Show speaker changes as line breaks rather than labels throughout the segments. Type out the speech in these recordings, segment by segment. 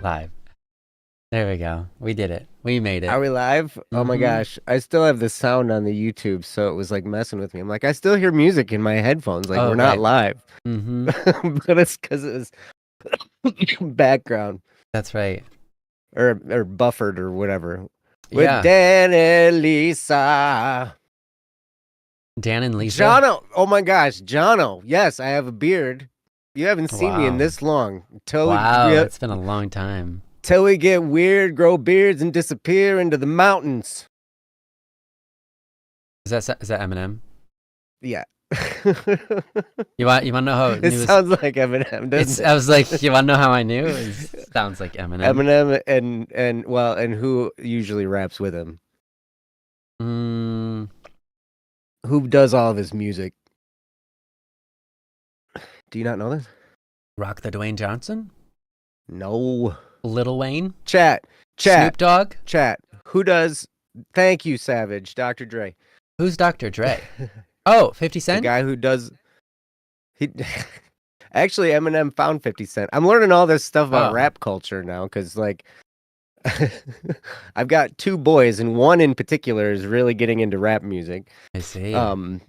Live. There we go. We did it. We made it.
Are we live? Oh my gosh. I still have the sound on the YouTube, so it was like messing with me. I'm like, I still hear music in my headphones. Like,
Oh,
we're not
right.
live.
Mm-hmm.
But it's because it was background
That's right.
or buffered or whatever. With
Yeah.
Dan and Lisa.
Dan and Lisa.
Jono. Oh my gosh. Jono. Yes, I have a beard. You haven't seen me in
Wow.
this long.
Wow, it's been a long time.
Till we get weird, grow beards, and disappear into the mountains.
Is that Eminem?
Yeah.
You want to know how
It sounds like Eminem, doesn't it?
I was like, you want to know how I knew? It sounds like Eminem.
Eminem and who usually raps with him? Who does all of his music? Do you not know this?
Rock the Dwayne Johnson?
No.
Lil Wayne?
Chat.
Snoop Dogg?
Chat. Who does? Thank you, Savage. Dr. Dre.
Who's Dr. Dre? Oh, 50 Cent?
The guy who does. He actually, Eminem found 50 Cent. I'm learning all this stuff about rap culture now because, like, I've got two boys, and one in particular is really getting into rap music.
I see.
I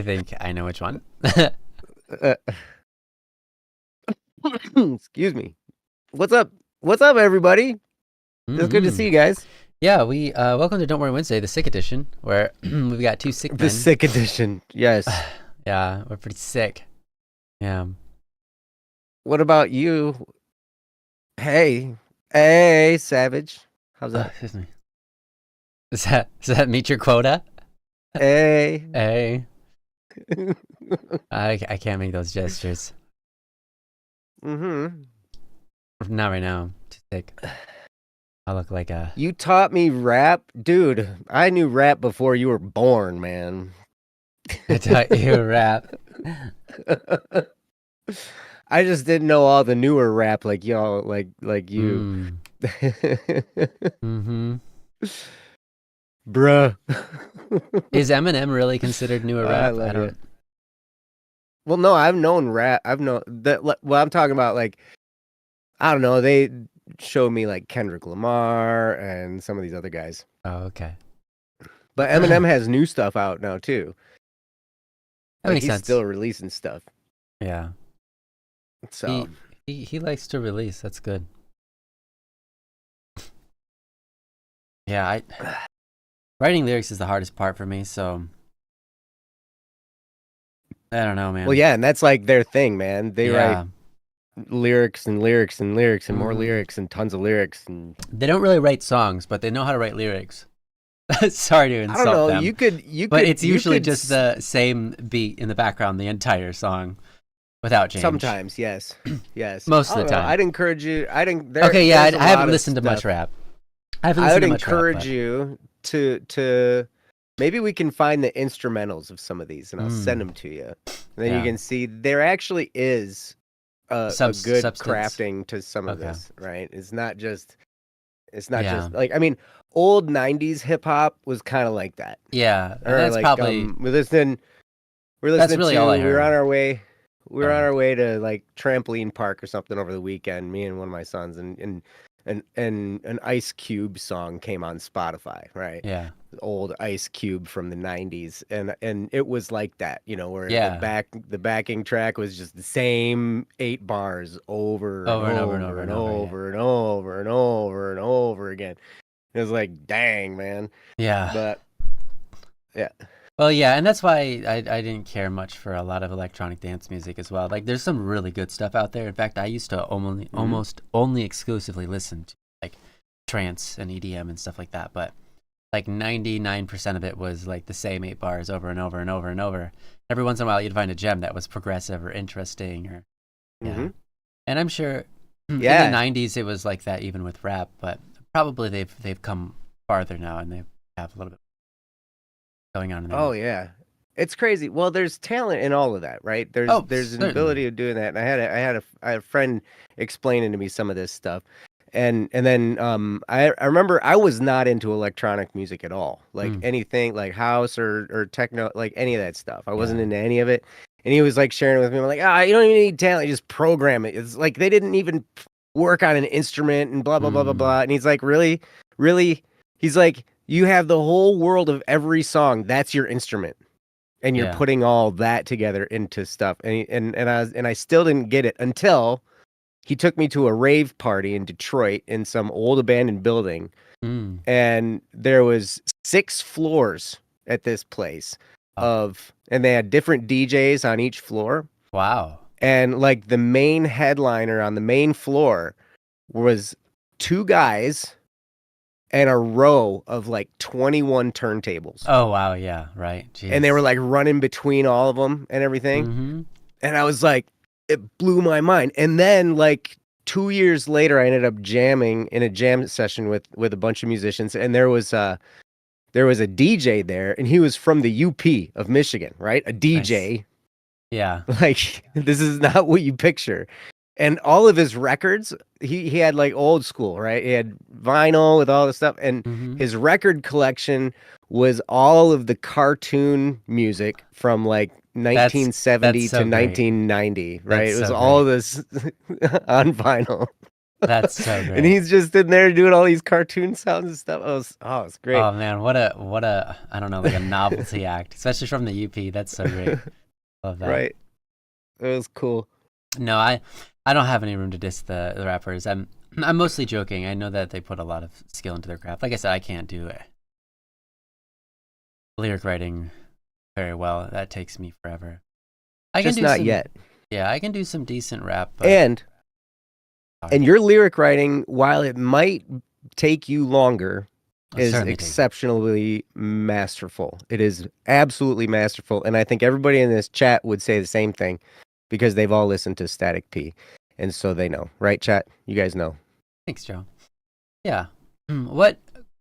think I know which one.
Excuse me. What's up? What's up, everybody? It's good to see you guys.
Yeah, we welcome to Don't Worry Wednesday, the sick edition, where we've got two sick men.
The sick edition, yes.
Yeah, we're pretty sick. Yeah.
What about you? Hey, Savage. How's that?
Excuse me. Does that meet your quota?
Hey.
I can't make those gestures. Not right now. Too sick. I look like a...
You taught me rap? Dude, I knew rap before you were born, man.
I taught you rap.
I just didn't know all the newer rap like y'all, like you. Bruh.
Is Eminem really considered newer rap?
I don't. Well, no, I've known rap. I've known that. Well, I'm talking about, like, I don't know. They showed me like Kendrick Lamar and some of these other guys.
Oh, okay.
But Eminem has new stuff out now too.
That makes
he's
sense.
Still releasing stuff.
Yeah.
So
he likes to release. That's good. Yeah, writing lyrics is the hardest part for me, so I don't know, man.
Well, yeah, and that's like their thing, man. They write lyrics and lyrics and lyrics and more lyrics and tons of lyrics, and
they don't really write songs, but they know how to write lyrics. Sorry to insult them.
I don't know. You could,
but it's usually just the same beat in the background the entire song, without change.
Sometimes, yes, yes.
Most of the time.
I'd encourage you.
Okay, yeah, I haven't listened to much rap. I would
encourage you to maybe we can find the instrumentals of some of these, and I'll send them to you, and then you can see there actually is a good crafting to some of this, right? It's not just just like, I mean, old 90s hip hop was kind of like that.
Yeah,
or
that's
like,
probably
we're listening
that's really
to,
all I heard.
we're on our way to like trampoline park or something over the weekend, me and one of my sons, and an Ice Cube song came on Spotify, right?
Yeah.
Old Ice Cube from the 90s, and it was like that, you know, where the backing track was just the same 8 bars over and over again. It was like, dang, man.
Yeah.
But yeah.
Well, yeah, and that's why I didn't care much for a lot of electronic dance music as well. Like, there's some really good stuff out there. In fact, I used to almost only exclusively listen to like trance and EDM and stuff like that. But like 99% of it was like the same 8 bars over and over and over and over. Every once in a while, you'd find a gem that was progressive or interesting, or And I'm sure in the 90s it was like that even with rap. But probably they've come farther now, and they have a little bit going on in there.
Oh yeah, it's crazy. Well, there's talent in all of that, right? There's an ability of doing that, and I had a friend explaining to me some of this stuff, and then I remember I was not into electronic music at all, like anything like house or techno, like any of that stuff. I wasn't into any of it, and he was like sharing it with me. I'm like, you don't even need talent, you just program it. It's like they didn't even work on an instrument and blah blah blah blah blah. And he's like, really, really, he's like, you have the whole world of every song. That's your instrument, and you're putting all that together into stuff. And I still didn't get it until he took me to a rave party in Detroit in some old abandoned building, and there was 6 floors at this place and they had different DJs on each floor.
Wow.
And like the main headliner on the main floor was 2 guys and a row of like 21 turntables.
Oh, wow. Yeah. Right. Jeez.
And they were like running between all of them and everything. And I was like, it blew my mind. And then like 2 years later, I ended up jamming in a jam session with a bunch of musicians. And there was a DJ there, and he was from the UP of Michigan, right? A DJ.
Nice. Yeah.
Like, this is not what you picture. And all of his records, he had like old school, right? He had vinyl with all this stuff. And his record collection was all of the cartoon music from like 1970
that's so
to 1990, right?
That's
it was
so
all of this on vinyl.
That's so great.
And he's just in there doing all these cartoon sounds and stuff. It's great.
Oh man, what a I don't know, like a novelty act, especially from the UP. That's so great. Love that.
Right. It was cool.
No, I don't have any room to diss the rappers. I'm mostly joking. I know that they put a lot of skill into their craft. Like I said, I can't do lyric writing very well. That takes me forever. I
Just
can do
not
some,
yet.
Yeah, I can do some decent rap. But
and your lyric writing, while it might take you longer, is exceptionally masterful. It is absolutely masterful. And I think everybody in this chat would say the same thing because they've all listened to Static P. And so they know. Right, chat? You guys know.
Thanks, Joe. Yeah. What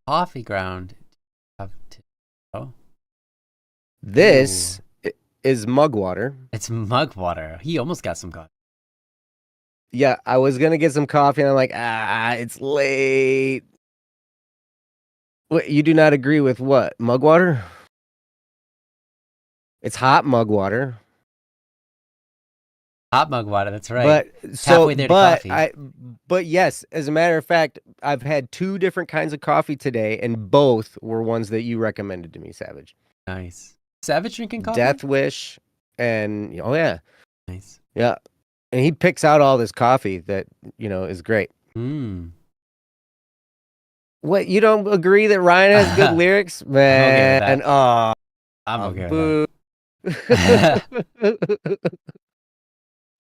coffee ground do you have to know?
This is mug water.
It's mug water. He almost got some coffee.
Yeah, I was going to get some coffee, and I'm like, it's late. What, you do not agree with what? Mug water? It's hot mug water.
Hot mug water, that's right.
But yes, as a matter of fact, I've had 2 different kinds of coffee today, and both were ones that you recommended to me, Savage.
Nice. Savage drinking coffee?
Death Wish, and oh yeah.
Nice.
Yeah. And he picks out all this coffee that, is great. What, you don't agree that Ryan has good lyrics? Man, and
I'm okay with that.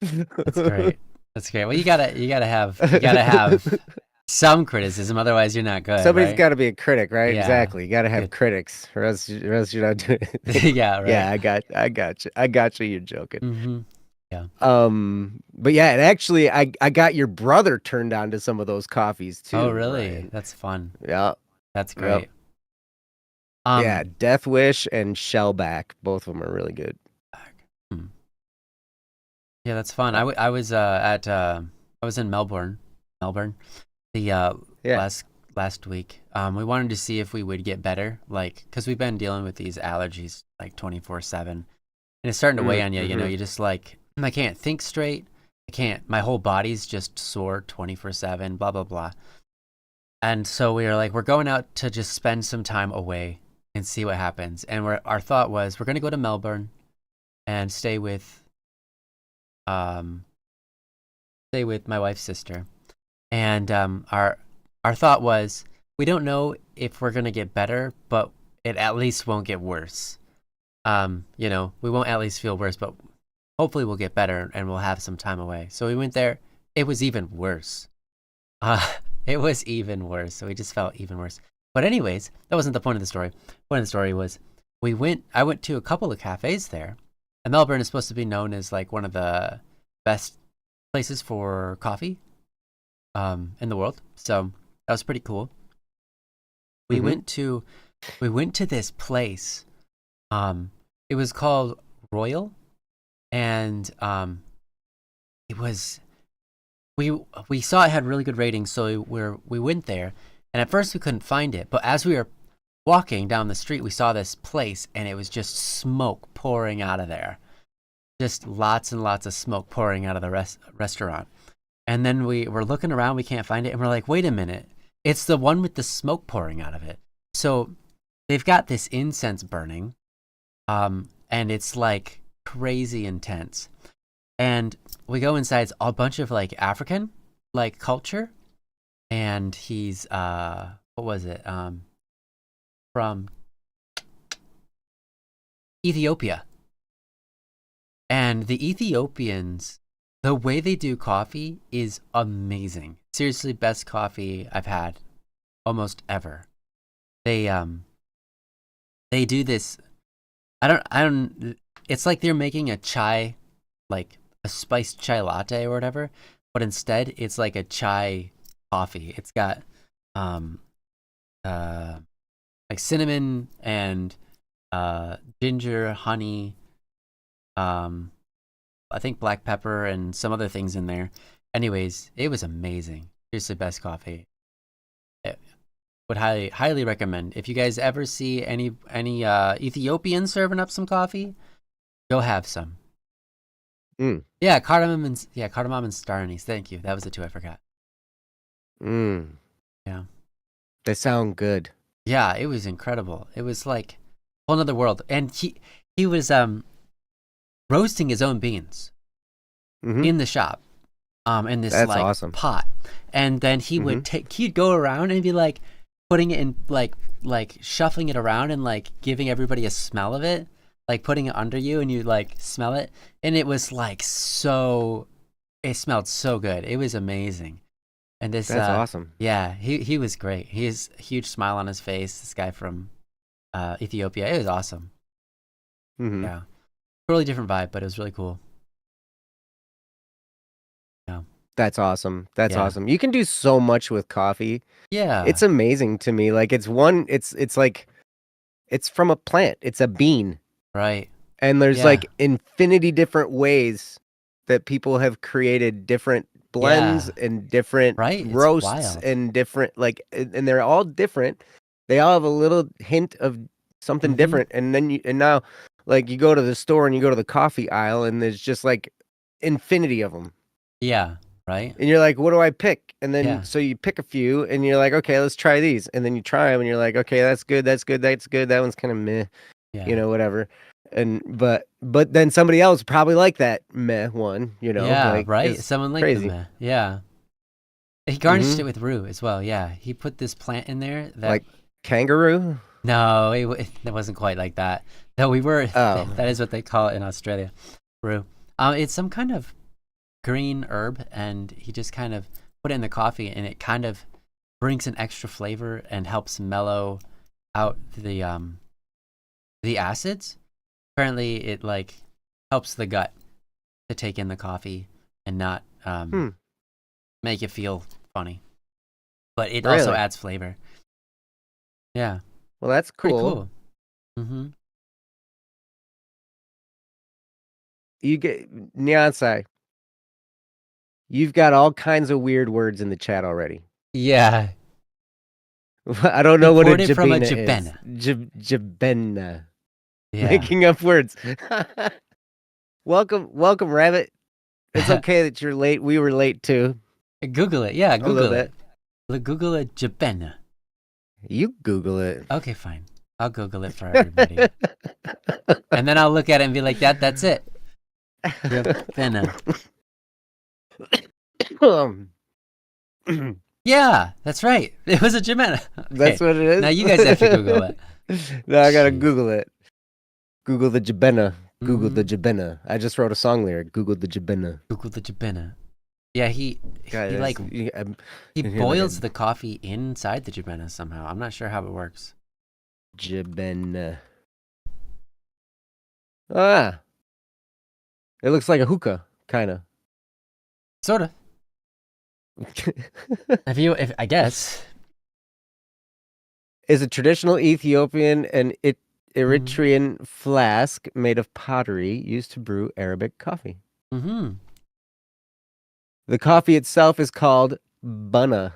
That's great. That's great. Well, you gotta have some criticism, otherwise you're not good.
Somebody's
right?
got to be a critic, right?
Yeah.
Exactly. You got to have critics, or else you're not doing it.
Yeah, right.
Yeah, I got you. You're joking.
Yeah.
But yeah, and actually, I got your brother turned on to some of those coffees too.
Oh, really?
Ryan.
That's fun.
Yeah.
That's great.
Yep. Yeah, Death Wish and Shellback, both of them are really good.
Yeah, that's fun. I was in Melbourne, the last week. We wanted to see if we would get better, like, because we've been dealing with these allergies like 24/7, and it's starting to weigh on you. You know, you just like, I can't think straight. My whole body's just sore 24/7. Blah blah blah. And so we were like, we're going out to just spend some time away and see what happens. And our thought was, we're going to go to Melbourne and stay with my wife's sister. And our thought was, we don't know if we're going to get better, but it at least won't get worse. We won't at least feel worse, but hopefully we'll get better and we'll have some time away. So we went there. It was even worse. It was even worse. So we just felt even worse. But anyways, that wasn't the point of the story. The point of the story was I went to a couple of cafes there. And Melbourne is supposed to be known as like one of the best places for coffee in the world. So that was pretty cool. We went to this place. It was called Royal, and it was we saw it had really good ratings, so we went there, and at first we couldn't find it, but as we were walking down the street, we saw this place, and it was just smoke pouring out of there, just lots and lots of smoke pouring out of the restaurant. And then we're looking around, we can't find it, and we're like, wait a minute, it's the one with the smoke pouring out of it. So they've got this incense burning, and it's like crazy intense. And we go inside, it's a bunch of like African like culture, and he's what was it? From Ethiopia. And the Ethiopians, the way they do coffee is amazing. Seriously, best coffee I've had almost ever. They do this. I don't. It's like they're making a chai, like a spiced chai latte or whatever, but instead it's like a chai coffee. It's got like cinnamon and ginger, honey, I think black pepper and some other things in there. Anyways, it was amazing. Seriously, best coffee. Would highly recommend. If you guys ever see any Ethiopians serving up some coffee, go have some. Yeah, cardamom and star anise. Thank you. That was the two I forgot. Yeah.
They sound good.
Yeah, it was incredible. It was like a whole other world. And he was roasting his own beans in the shop. In this
That's
like
awesome.
pot. And then he would he'd go around and be like putting it in like shuffling it around and like giving everybody a smell of it, like putting it under you and you like smell it, and it was like it smelled so good. It was amazing. And that's
awesome.
Yeah, he was great. He has a huge smile on his face, this guy from Ethiopia. It was awesome. Yeah, totally different vibe, but it was really cool. Yeah,
that's awesome. Awesome. You can do so much with coffee.
Yeah,
it's amazing to me. Like it's like it's from a plant. It's a bean,
right?
And there's like infinity different ways that people have created different blends and different roasts and different and they're all different. They all have a little hint of something different. And then now like you go to the store and you go to the coffee aisle and there's just like infinity of them.
Yeah, right.
And you're like, what do I pick? And then so you pick a few and you're like, okay, let's try these. And then you try them and you're like, okay, that's good. That one's kind of meh. You know, whatever. And but then somebody else probably like that meh one, you know.
Yeah,
like,
right. Someone like the meh. Yeah. He garnished it with rue as well. Yeah, he put this plant in there that
like kangaroo.
No, it wasn't quite like that. No, we were. That is what they call it in Australia, rue. It's some kind of green herb, and he just kind of put it in the coffee, and it kind of brings an extra flavor and helps mellow out the acids. Apparently, it like helps the gut to take in the coffee and not make it feel funny, but it also adds flavor. Yeah.
Well, that's
cool.
You get Nyansai. You've got all kinds of weird words in the chat already.
Yeah.
I don't know what a jabena
from a
is. Jabena.
Yeah.
Making up words. Welcome, Rabbit. It's okay that you're late. We were late too.
Google it. Yeah, Google it. Google it, jabena.
You Google it.
Okay, fine. I'll Google it for everybody. And then I'll look at it and be like, that's it. Jabena. Yeah, that's right. It was a jabena. Okay.
That's what it is?
Now you guys have to Google it.
No, I gotta Google it. Google the jabena. Google the jabena. I just wrote a song lyric. Google the jabena.
Google the jabena. Yeah, he boils the coffee inside the jabena somehow. I'm not sure how it works.
Jabena. Ah. It looks like a hookah, kind of.
Sort of. if I guess.
Is a traditional Ethiopian and Eritrean flask made of pottery used to brew Arabic coffee. The coffee itself is called bunna.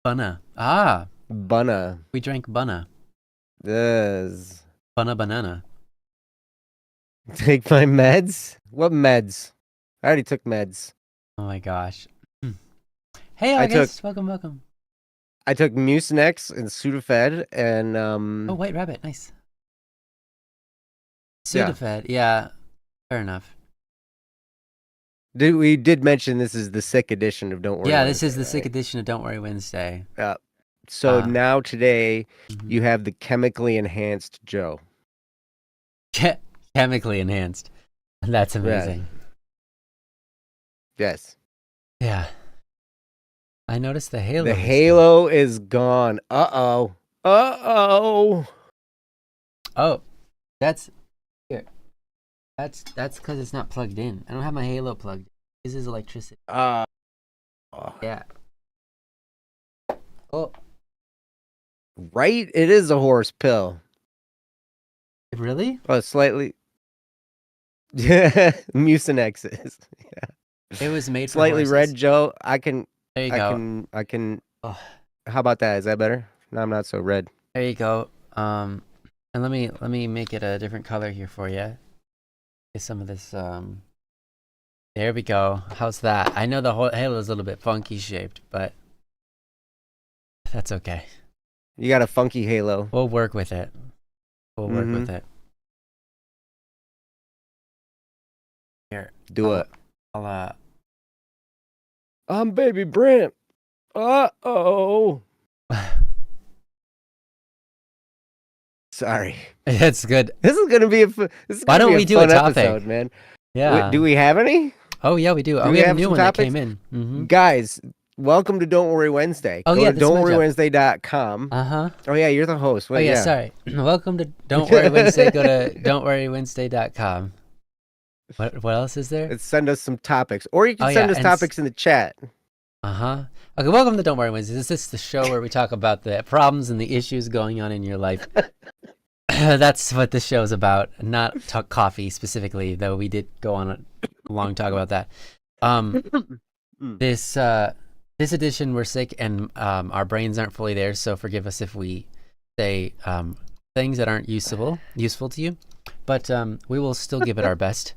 Bunna. Ah.
Bunna.
We drank bunna.
Yes.
Bunna banana.
Take my meds? What meds? I already took meds.
Oh my gosh. Hey, August. Welcome.
I took Mucinex and Sudafed and
Oh, White Rabbit. Nice. Sudafed. Yeah. Fair enough.
We did mention this is the sick edition of Don't Worry Wednesday.
Yeah, this is the sick edition of Don't Worry Wednesday.
So now today you have the chemically enhanced Joe.
Chemically enhanced. That's amazing.
Yes.
Yeah. I noticed the halo.
The halo is gone. Uh-oh. Uh-oh.
Oh, that's here. That's because it's not plugged in. I don't have my halo plugged in. This is electricity. Yeah. Oh.
Right? It is a horse pill.
Really?
Oh, slightly. Yeah, Mucinex is. Yeah.
It was made
slightly
for
red, Joe. I can.
There you go.
I can. Oh. How about that? Is that better? No, I'm not so red.
There you go. And let me make it a different color here for you. Get some of this. There we go. How's that? I know the whole halo is a little bit funky shaped, but that's okay.
You got a funky halo.
We'll work with it. We'll work with it. Here.
Do it.
I'm
Baby Brent. Uh-oh. Sorry.
It's good.
This is gonna be a.
Why don't we do a topic,
episode, man?
Yeah.
Do we have any?
Oh yeah, we do. We have a new one that came in.
Guys, welcome to Don't Worry Wednesday.
Oh,
Go to don'tworrywednesday.com.
Oh
yeah, you're the host.
Well, sorry. Welcome to Don't Worry Wednesday. Go to don'tworrywednesday.com. What else is there?
Send us some topics, or you can send us topics in the chat.
Okay, welcome to Don't Worry Wednesday. This is the show where we talk about the problems and the issues going on in your life. That's what this show is about. Not coffee specifically, though we did go on a long talk about that. This edition we're sick and our brains aren't fully there, so forgive us if we say things that aren't useful to you, but we will still give it our best.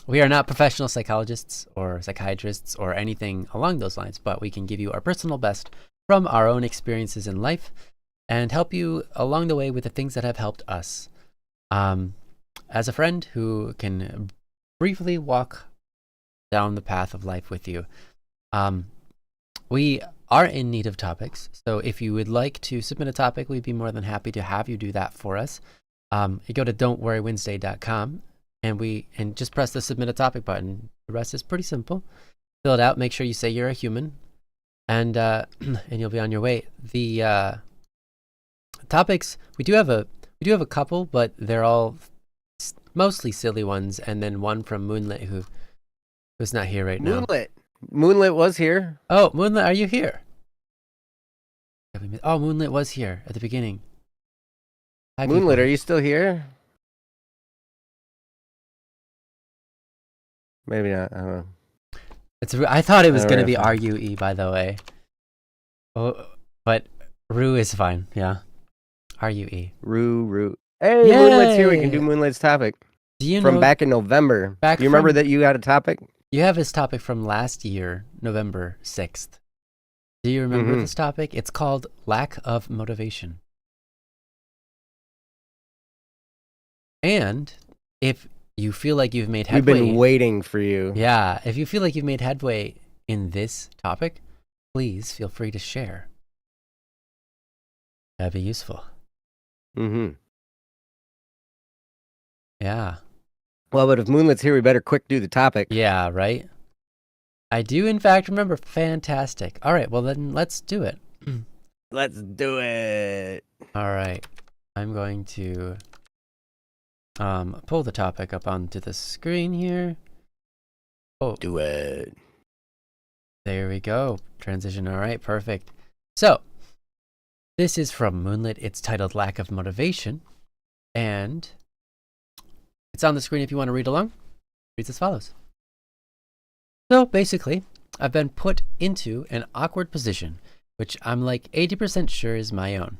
We are not professional psychologists or psychiatrists or anything along those lines, but we can give you our personal best from our own experiences in life and help you along the way with the things that have helped us. As a friend who can briefly walk down the path of life with you, we are in need of topics. So if you would like to submit a topic, we'd be more than happy to have you do that for us. You go to don'tworrywednesday.com and just press the submit a topic button. The rest is pretty simple. Fill it out. Make sure you say you're a human, and you'll be on your way. The topics, we do have a couple, but they're all mostly silly ones, and then one from Moonlit who's not here right now.
Moonlit was here.
Oh, Moonlit, are you here? Oh, Moonlit was here at the beginning. Hi,
Moonlit, are you still here? Maybe not. I don't know.
I thought it was going to be RUE, by the way. Oh, but Rue is fine. Yeah. RUE.
Rue. Hey, yay! Moonlight's here. We can do Moonlight's topic.
Do you
from
know,
back in November. You remember that you had a topic?
You have this topic from last year, November 6th. Do you remember this topic? It's called lack of motivation. And if you feel like you've made headway...
We've been waiting for you.
Yeah. If you feel like you've made headway in this topic, please feel free to share. That'd be useful. Yeah.
Well, but if Moonlight's here, we better quick do the topic.
Yeah, right? I do, in fact, remember. Fantastic. All right, well, then let's do it.
Let's do it.
All right. I'm going to pull the topic up onto the screen here. Oh.
Do it.
There we go. Transition. All right, perfect. So, this is from Moonlit. It's titled Lack of Motivation. And it's on the screen if you want to read along. It reads as follows. So basically, I've been put into an awkward position, which I'm like 80% sure is my own.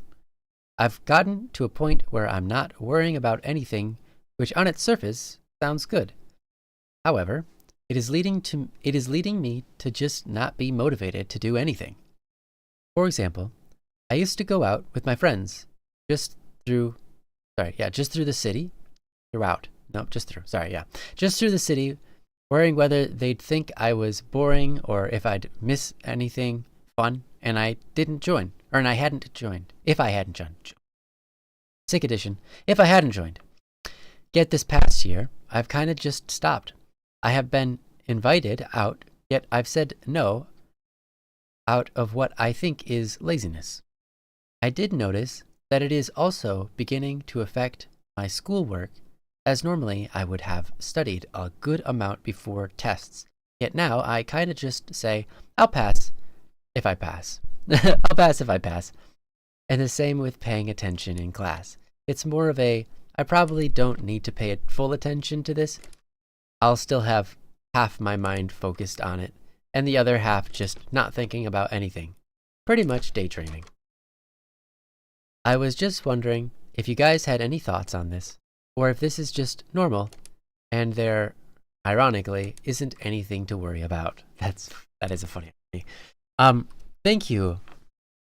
I've gotten to a point where I'm not worrying about anything, which on its surface sounds good. However, It is leading me to just not be motivated to do anything. For example, I used to go out with my friends just through the city, just through the city, worrying whether they'd think I was boring or if I'd miss anything fun, and I hadn't joined. Sick edition. If I hadn't joined. Yet this past year, I've kind of just stopped. I have been invited out, yet I've said no out of what I think is laziness. I did notice that it is also beginning to affect my schoolwork, as normally I would have studied a good amount before tests. Yet now I kind of just say, I'll pass if I pass. I'll pass if I pass. And the same with paying attention in class. It's more of I probably don't need to pay full attention to this. I'll still have half my mind focused on it, and the other half just not thinking about anything. Pretty much daydreaming. I was just wondering if you guys had any thoughts on this, or if this is just normal, and there, ironically, isn't anything to worry about. That is a funny thing. Thank you.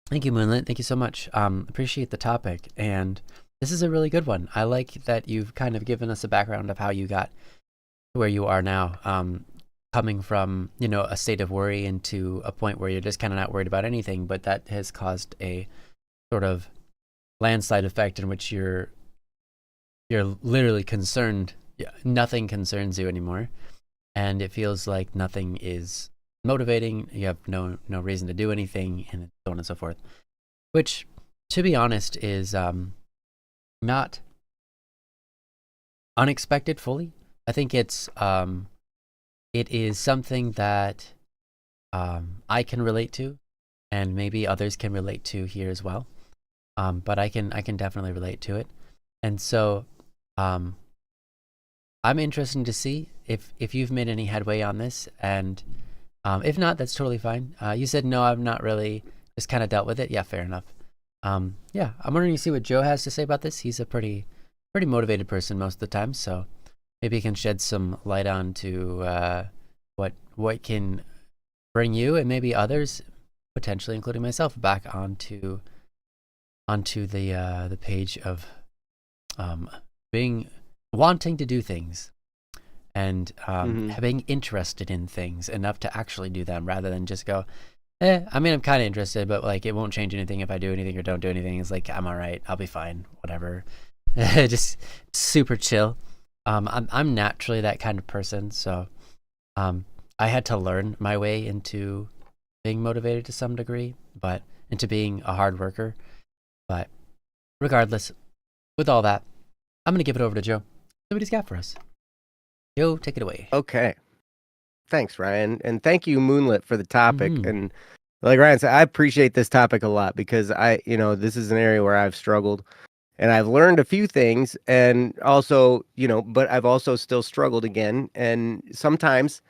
Thank you, Moonlit. Thank you so much. Appreciate the topic, and this is a really good one. I like that you've kind of given us a background of how you got to where you are now, coming from, a state of worry into a point where you're just kind of not worried about anything, but that has caused a sort of landslide effect in which you're literally concerned. Yeah, nothing concerns you anymore, and it feels like nothing is motivating. You have no reason to do anything, and so on and so forth, which, to be honest, is not unexpected fully. I think it is something that I can relate to, and maybe others can relate to here as well. But I can definitely relate to it, and so I'm interested to see if you've made any headway on this, and if not, that's totally fine. You said no, I'm not really, just kind of dealt with it. Yeah, fair enough. Yeah, I'm wondering to see what Joe has to say about this. He's a pretty motivated person most of the time, so maybe he can shed some light on to what can bring you and maybe others, potentially including myself, back onto the page of wanting to do things and being interested in things enough to actually do them, rather than just go, I mean, I'm kind of interested, but like, it won't change anything if I do anything or don't do anything. It's like, I'm all right, I'll be fine, whatever. Just super chill. I'm naturally that kind of person, so I had to learn my way into being motivated to some degree, but into being a hard worker. But regardless, with all that, I'm going to give it over to Joe. See what he's got for us. Joe, take it away.
Okay. Thanks, Ryan. And thank you, Moonlit, for the topic. And like Ryan said, I appreciate this topic a lot because this is an area where I've struggled and I've learned a few things, and also, but I've also still struggled again. And sometimes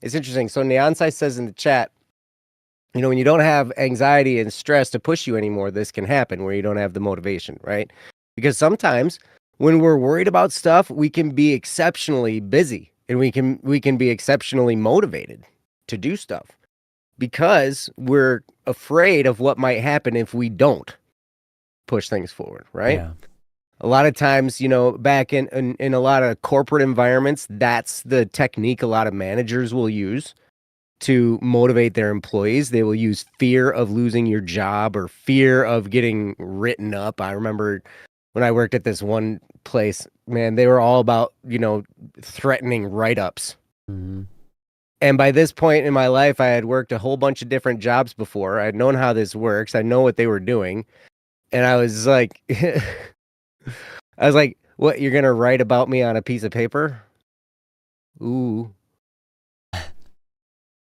it's interesting. So Neonsai says in the chat, when you don't have anxiety and stress to push you anymore, this can happen where you don't have the motivation, right? Because sometimes when we're worried about stuff, we can be exceptionally busy and we can be exceptionally motivated to do stuff because we're afraid of what might happen if we don't push things forward, right?
Yeah.
A lot of times, back in a lot of corporate environments, that's the technique a lot of managers will use to motivate their employees. They will use fear of losing your job or fear of getting written up. I remember when I worked at this one place, man, they were all about, threatening write-ups.
Mm-hmm.
And by this point in my life, I had worked a whole bunch of different jobs before. I'd known how this works. I know what they were doing. And I was like, what, you're going to write about me on a piece of paper? Ooh.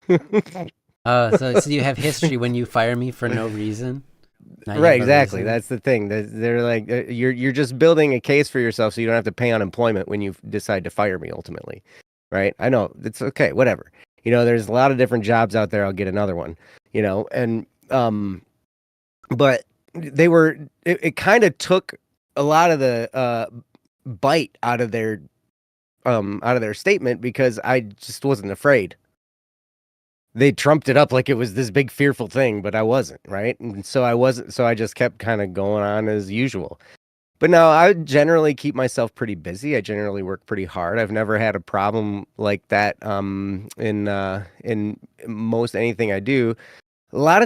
So you have history when you fire me for no reason?
Right, exactly. That's the thing. They're like, you're just building a case for yourself so you don't have to pay unemployment when you decide to fire me ultimately. Right? I know, it's okay, whatever. There's a lot of different jobs out there. I'll get another one, and but it kind of took a lot of the bite out of their out of their statement because I just wasn't afraid. They trumped it up like it was this big fearful thing, but I wasn't, right? And so I wasn't, so I just kept kind of going on as usual. But no, I generally keep myself pretty busy. I generally work pretty hard. I've never had a problem like that in most anything I do. A lot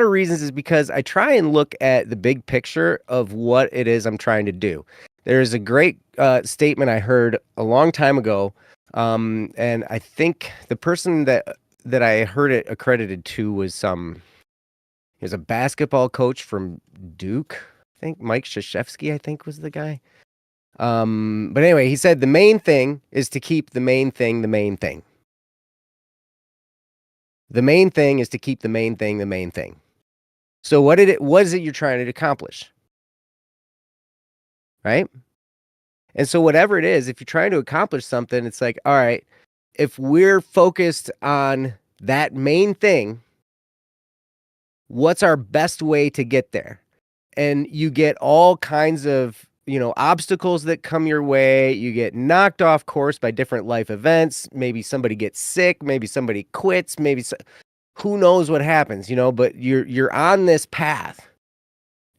of reasons is because I try and look at the big picture of what it is I'm trying to do. There's a great statement I heard a long time ago, and I think the person that I heard it accredited to was he was a basketball coach from Duke. I think Mike Krzyzewski, I think, was the guy. But anyway, he said the main thing is to keep the main thing the main thing. The main thing is to keep the main thing the main thing. So what is it you're trying to accomplish? Right? And so whatever it is, if you're trying to accomplish something, it's like, all right, if we're focused on that main thing, what's our best way to get there? And you get all kinds of, obstacles that come your way. You get knocked off course by different life events. Maybe somebody gets sick. Maybe somebody quits. Who knows what happens, but you're on this path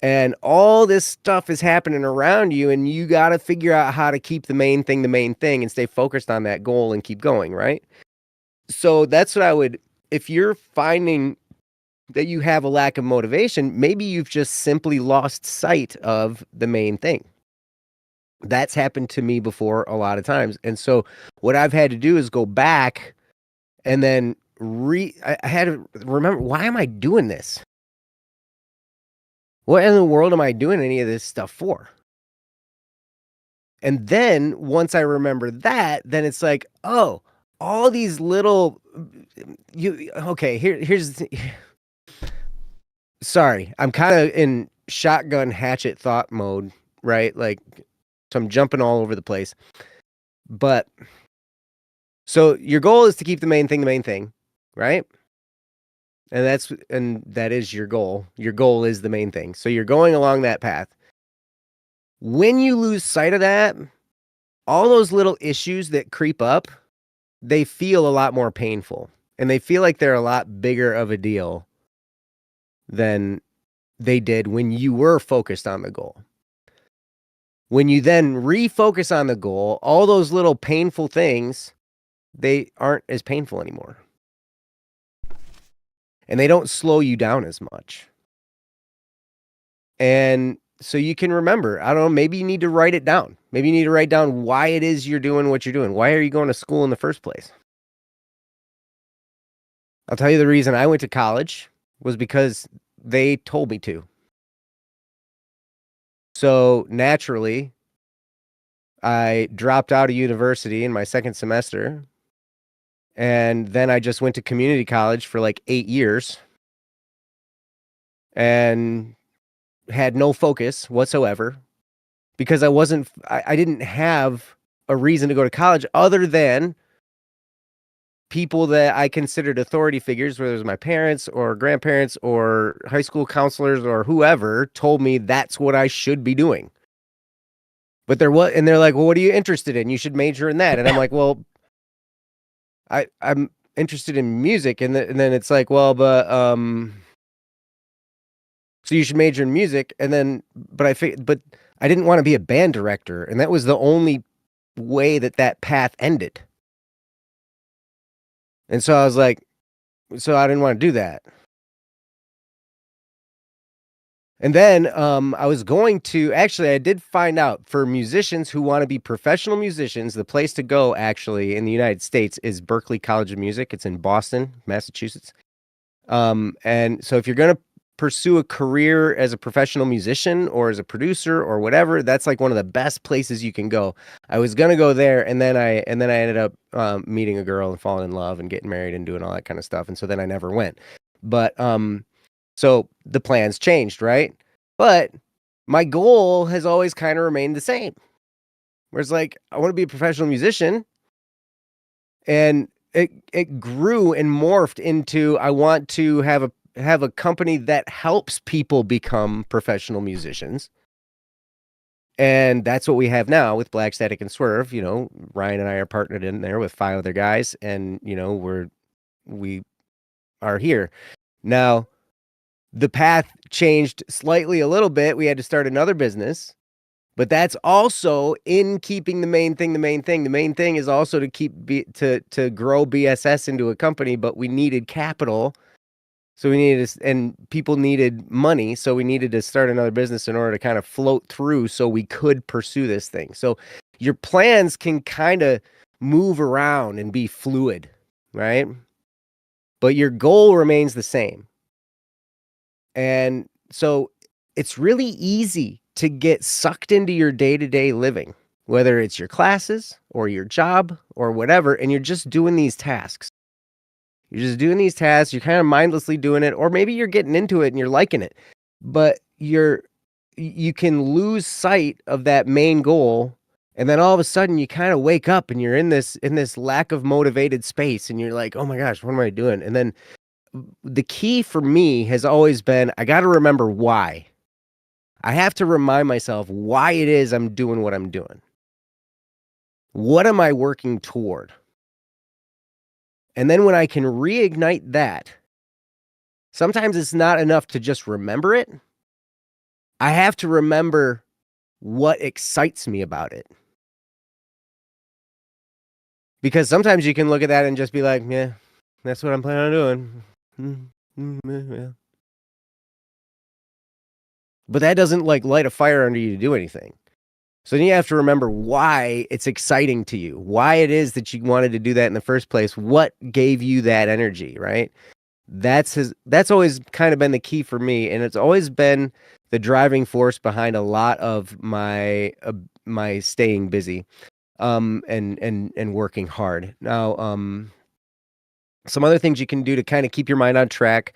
and all this stuff is happening around you, and you got to figure out how to keep the main thing and stay focused on that goal and keep going, right? So that's what if you're finding that you have a lack of motivation, maybe you've just simply lost sight of the main thing. That's happened to me before a lot of times. And so what I've had to do is go back and then I had to remember, why am I doing this? What in the world am I doing any of this stuff for? And then once I remember that, then it's like, oh, all these little, here's sorry, I'm kind of in shotgun hatchet thought mode, right? Like, so I'm jumping all over the place. But so your goal is to keep the main thing, right? And that is your goal. Your goal is the main thing. So you're going along that path. When you lose sight of that, all those little issues that creep up, they feel a lot more painful, and they feel like they're a lot bigger of a deal than they did when you were focused on the goal. When you then refocus on the goal, all those little painful things, they aren't as painful anymore. And they don't slow you down as much. And so you can remember, I don't know, maybe you need to write it down. Maybe you need to write down why it is you're doing what you're doing. Why are you going to school in the first place? I'll tell you the reason I went to college was because they told me to. So naturally, I dropped out of university in my second semester, and then I just went to community college for like 8 years and had no focus whatsoever because I didn't have a reason to go to college other than people that I considered authority figures, whether it was my parents or grandparents or high school counselors or whoever, told me that's what I should be doing. But they're like, well, what are you interested in? You should major in that. And I'm like, well, I'm interested in music. And then it's like, well, but so you should major in music. And then, but I didn't want to be a band director, and that was the only way that path ended. And so I was like, so I didn't want to do that. And then I did find out, for musicians who want to be professional musicians, the place to go actually in the United States is Berklee College of Music. It's in Boston, Massachusetts. And so if you're going to pursue a career as a professional musician or as a producer or whatever, that's like one of the best places you can go. I was going to go there, and then I ended up meeting a girl and falling in love and getting married and doing all that kind of stuff. And so then I never went. But so the plans changed, right? But my goal has always kind of remained the same. Where it's like, I want to be a professional musician, and it grew and morphed into, I want to have a company that helps people become professional musicians. And that's what we have now with Black Static and Swerve. You know, Ryan and I are partnered in there with 5 other guys, and you know, we are here. Now, the path changed slightly a little bit. We had to start another business, but that's also in keeping the main thing. The main thing is also to to grow BSS into a company, but we needed capital. So we needed to, and people needed money, so we needed to start another business in order to kind of float through so we could pursue this thing. So your plans can kind of move around and be fluid, right? But your goal remains the same. And so it's really easy to get sucked into your day-to-day living, whether it's your classes or your job or whatever, and you're just doing these tasks. You're just doing these tasks, you're kind of mindlessly doing it, or maybe you're getting into it and you're liking it. But you can lose sight of that main goal, and then all of a sudden you kind of wake up and you're in this lack of motivated space, and you're like, "Oh my gosh, what am I doing?" And then the key for me has always been, I got to remember why. I have to remind myself why it is I'm doing what I'm doing. What am I working toward? And then when I can reignite that, sometimes it's not enough to just remember it. I have to remember what excites me about it. Because sometimes you can look at that and just be like, yeah, that's what I'm planning on doing. Yeah. But that doesn't like light a fire under you to do anything. So then you have to remember why it's exciting to you, why it is that you wanted to do that in the first place, what gave you that energy, right? That's always kind of been the key for me, and it's always been the driving force behind a lot of my staying busy, and working hard. Now, some other things you can do to kind of keep your mind on track.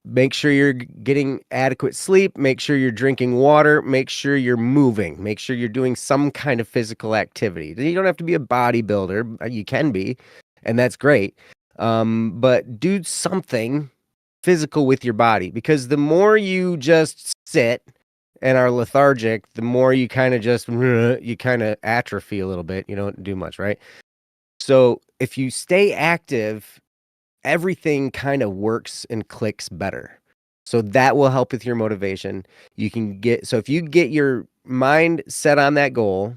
Make sure you're getting adequate sleep, make sure you're drinking water, make sure you're moving, make sure you're doing some kind of physical activity. You don't have to be a bodybuilder, you can be, and that's great. But do something physical with your body, because the more you just sit and are lethargic, the more you kind of atrophy a little bit. You don't do much, right? So if you stay active, everything kind of works and clicks better. So that will help with your motivation. So if you get your mind set on that goal,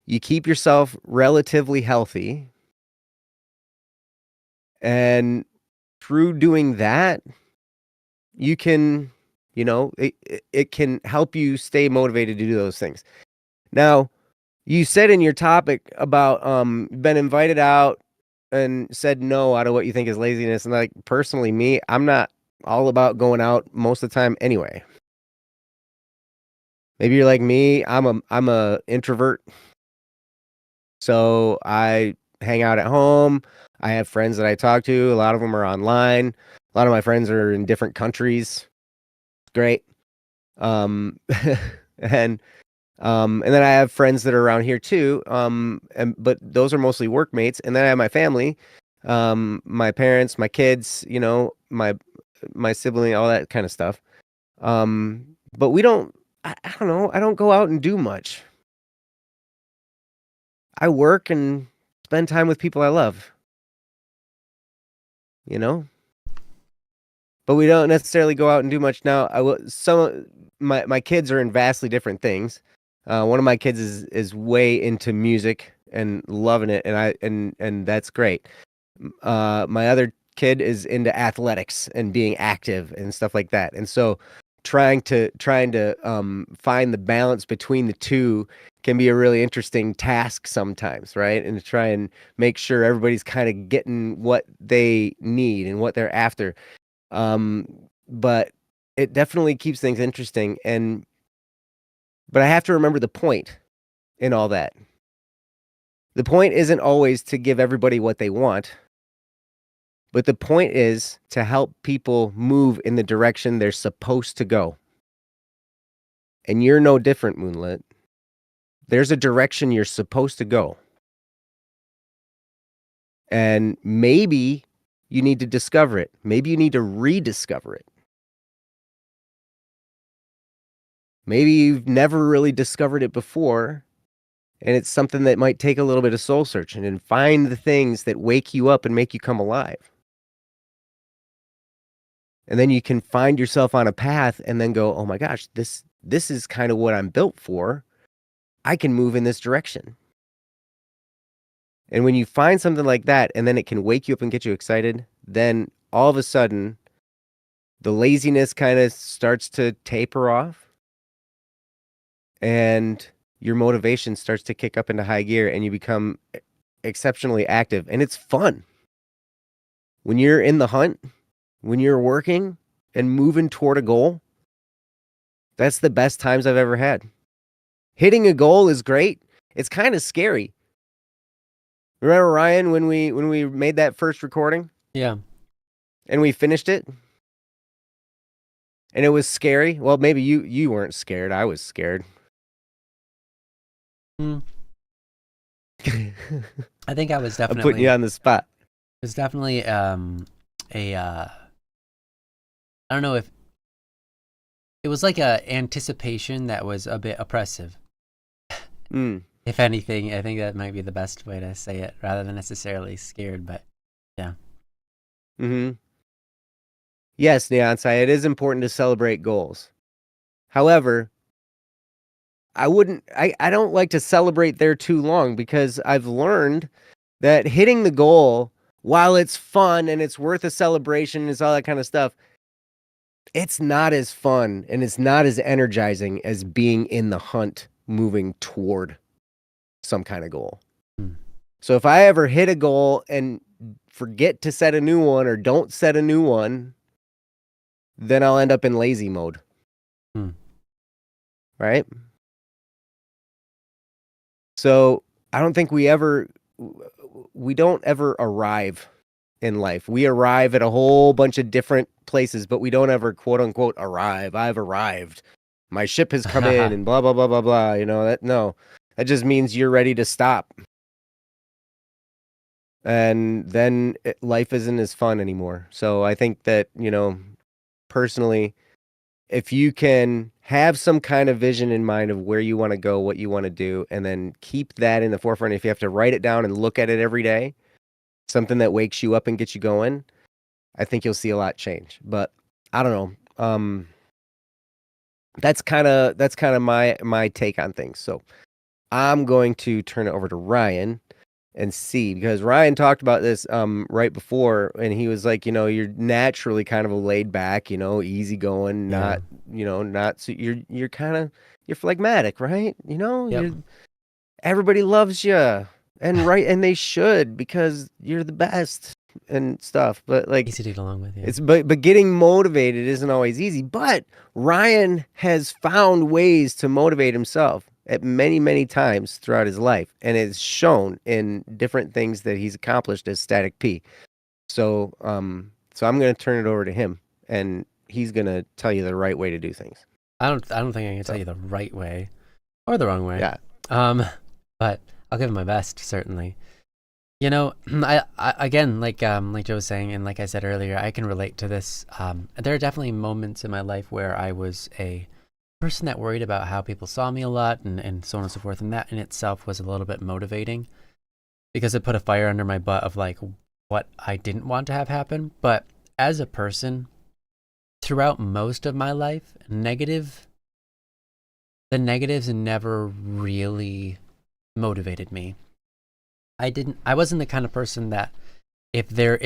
you keep yourself relatively healthy, and through doing that, you can, it can help you stay motivated to do those things. Now, you said in your topic about been invited out and said no out of what you think is laziness. And like, personally, me, I'm not all about going out most of the time anyway. Maybe you're like me. I'm a introvert. So I hang out at home. I have friends that I talk to. A lot of them are online. A lot of my friends are in different countries. Great. And then I have friends that are around here too. But those are mostly workmates. And then I have my family, my parents, my kids, my sibling, all that kind of stuff. But I don't know. I don't go out and do much. I work and spend time with people I love, but we don't necessarily go out and do much. Now, my kids are in vastly different things. One of my kids is way into music and loving it, and that's great. My other kid is into athletics and being active and stuff like that. And so trying to find the balance between the two can be a really interesting task sometimes, right? And to try and make sure everybody's kind of getting what they need and what they're after. But it definitely keeps things interesting. But I have to remember the point in all that. The point isn't always to give everybody what they want, but the point is to help people move in the direction they're supposed to go. And you're no different, Moonlit. There's a direction you're supposed to go. And maybe you need to discover it. Maybe you need to rediscover it. Maybe you've never really discovered it before, and it's something that might take a little bit of soul searching, and find the things that wake you up and make you come alive. And then you can find yourself on a path and then go, oh my gosh, this is kind of what I'm built for. I can move in this direction. And when you find something like that, and then it can wake you up and get you excited, then all of a sudden, the laziness kind of starts to taper off, and your motivation starts to kick up into high gear, and you become exceptionally active. And it's fun. When you're in the hunt, when you're working and moving toward a goal, that's the best times I've ever had. Hitting a goal is great. It's kind of scary. Remember, Ryan, when we made that first recording?
Yeah.
And we finished it? And it was scary? Well, maybe you weren't scared. I was scared.
I think I was definitely...
I'm putting you on the spot.
It was definitely I don't know if... It was like a anticipation that was a bit oppressive. If anything, I think that might be the best way to say it, rather than necessarily scared, but yeah.
Yes, Neonsai, it is important to celebrate goals. However, I don't like to celebrate there too long, because I've learned that hitting the goal, while it's fun and it's worth a celebration and it's all that kind of stuff, it's not as fun and it's not as energizing as being in the hunt moving toward some kind of goal. So if I ever hit a goal and forget to set a new one, or don't set a new one, then I'll end up in lazy mode. Right? So I don't think we don't ever arrive in life. We arrive at a whole bunch of different places, but we don't ever, quote unquote, arrive. I've arrived. My ship has come in and blah, blah, blah, blah, blah. That just means you're ready to stop. And then life isn't as fun anymore. So I think that, personally, if you can have some kind of vision in mind of where you want to go, what you want to do, and then keep that in the forefront, if you have to write it down and look at it every day, something that wakes you up and gets you going, I think you'll see a lot change. But I don't know. That's kind of my take on things. So I'm going to turn it over to Ryan and see, because Ryan talked about this right before, and he was like, you're naturally kind of a laid back, easygoing, not so you're kind of, you're phlegmatic, right? Everybody loves you, and they should, because you're the best and stuff. But like,
easy to get along with, yeah.
But getting motivated isn't always easy. But Ryan has found ways to motivate himself at many, many times throughout his life, and it's shown in different things that he's accomplished as Static P. So I'm going to turn it over to him, and he's going to tell you the right way to do things.
I don't think I can tell you the right way or the wrong way.
Yeah.
But I'll give it my best, certainly. I again, like Joe was saying, and like I said earlier, I can relate to this. There are definitely moments in my life where I was a person that worried about how people saw me a lot, and so on and so forth, and that in itself was a little bit motivating, because it put a fire under my butt of like what I didn't want to have happen. But as a person, throughout most of my life, the negatives never really motivated me. I wasn't the kind of person that what do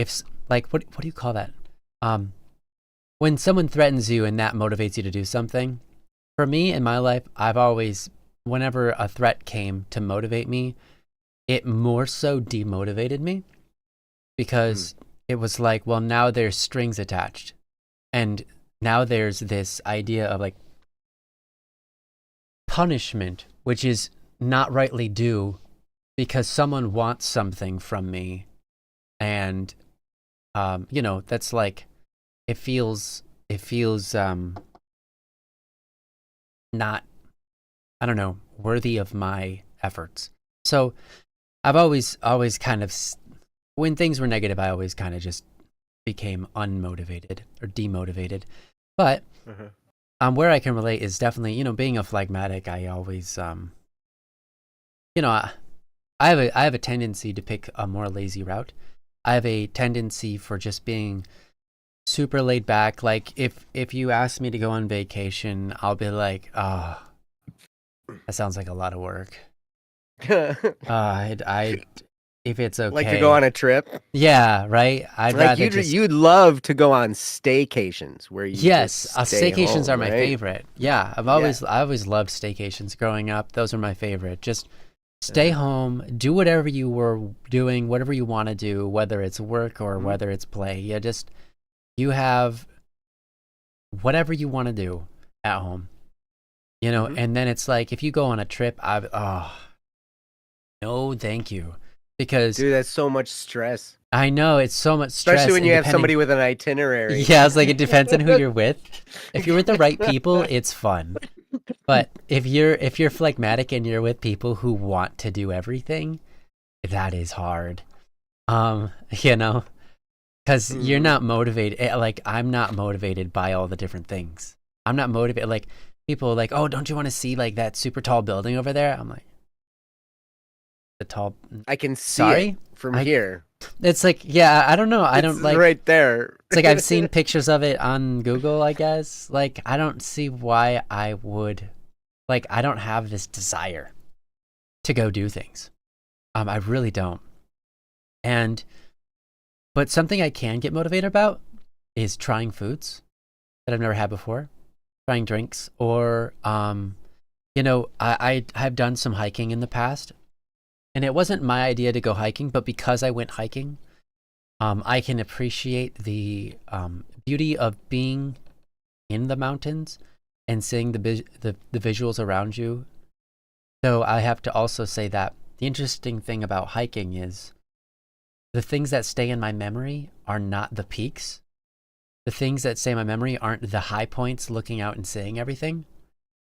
you call that? When someone threatens you and that motivates you to do something, for me in my life, I've always, whenever a threat came to motivate me, it more so demotivated me, because it was like, well, now there's strings attached, and now there's this idea of like punishment, which is not rightly due, because someone wants something from me. And that's like, it feels not, I don't know, worthy of my efforts. So I've always kind of, when things were negative, I always kind of just became unmotivated or demotivated. But where I can relate is definitely, being a phlegmatic. I always, I have a tendency to pick a more lazy route. I have a tendency for just being super laid back. Like if you ask me to go on vacation, I'll be like, oh, that sounds like a lot of work. I if it's okay.
Like to go on a trip?
Yeah, right. I'd
like
rather
you'd love to go on staycations where you
staycations
home,
are my
right?
favorite. Yeah, I always loved staycations growing up. Those are my favorite. Just stay home, do whatever you were doing, whatever you want to do, whether it's work or whether it's play. You have whatever you want to do at home. And then it's like if you go on a trip, no, thank you. Because
dude, that's so much stress.
I know, it's so much stress.
Especially when you have somebody with an itinerary.
Yeah, it's like it depends on who you're with. If you're with the right people, it's fun. But if you're phlegmatic and you're with people who want to do everything, that is hard. Because you're not motivated. Like I'm not motivated by all the different things. I'm not motivated. Like people are like, oh, don't you want to see like that super tall building over there? I'm like, the tall.
I can see it from here.
It's like, yeah, I don't know. I don't like
right there.
It's like I've seen pictures of it on Google, I guess. Like I don't see why I would. Like I don't have this desire to go do things. I really don't. But something I can get motivated about is trying foods that I've never had before, trying drinks, or I have done some hiking in the past, and it wasn't my idea to go hiking, but because I went hiking, I can appreciate the beauty of being in the mountains and seeing the visuals around you. So I have to also say that the interesting thing about hiking is the things that stay in my memory are not the peaks. The things that stay in my memory aren't the high points looking out and seeing everything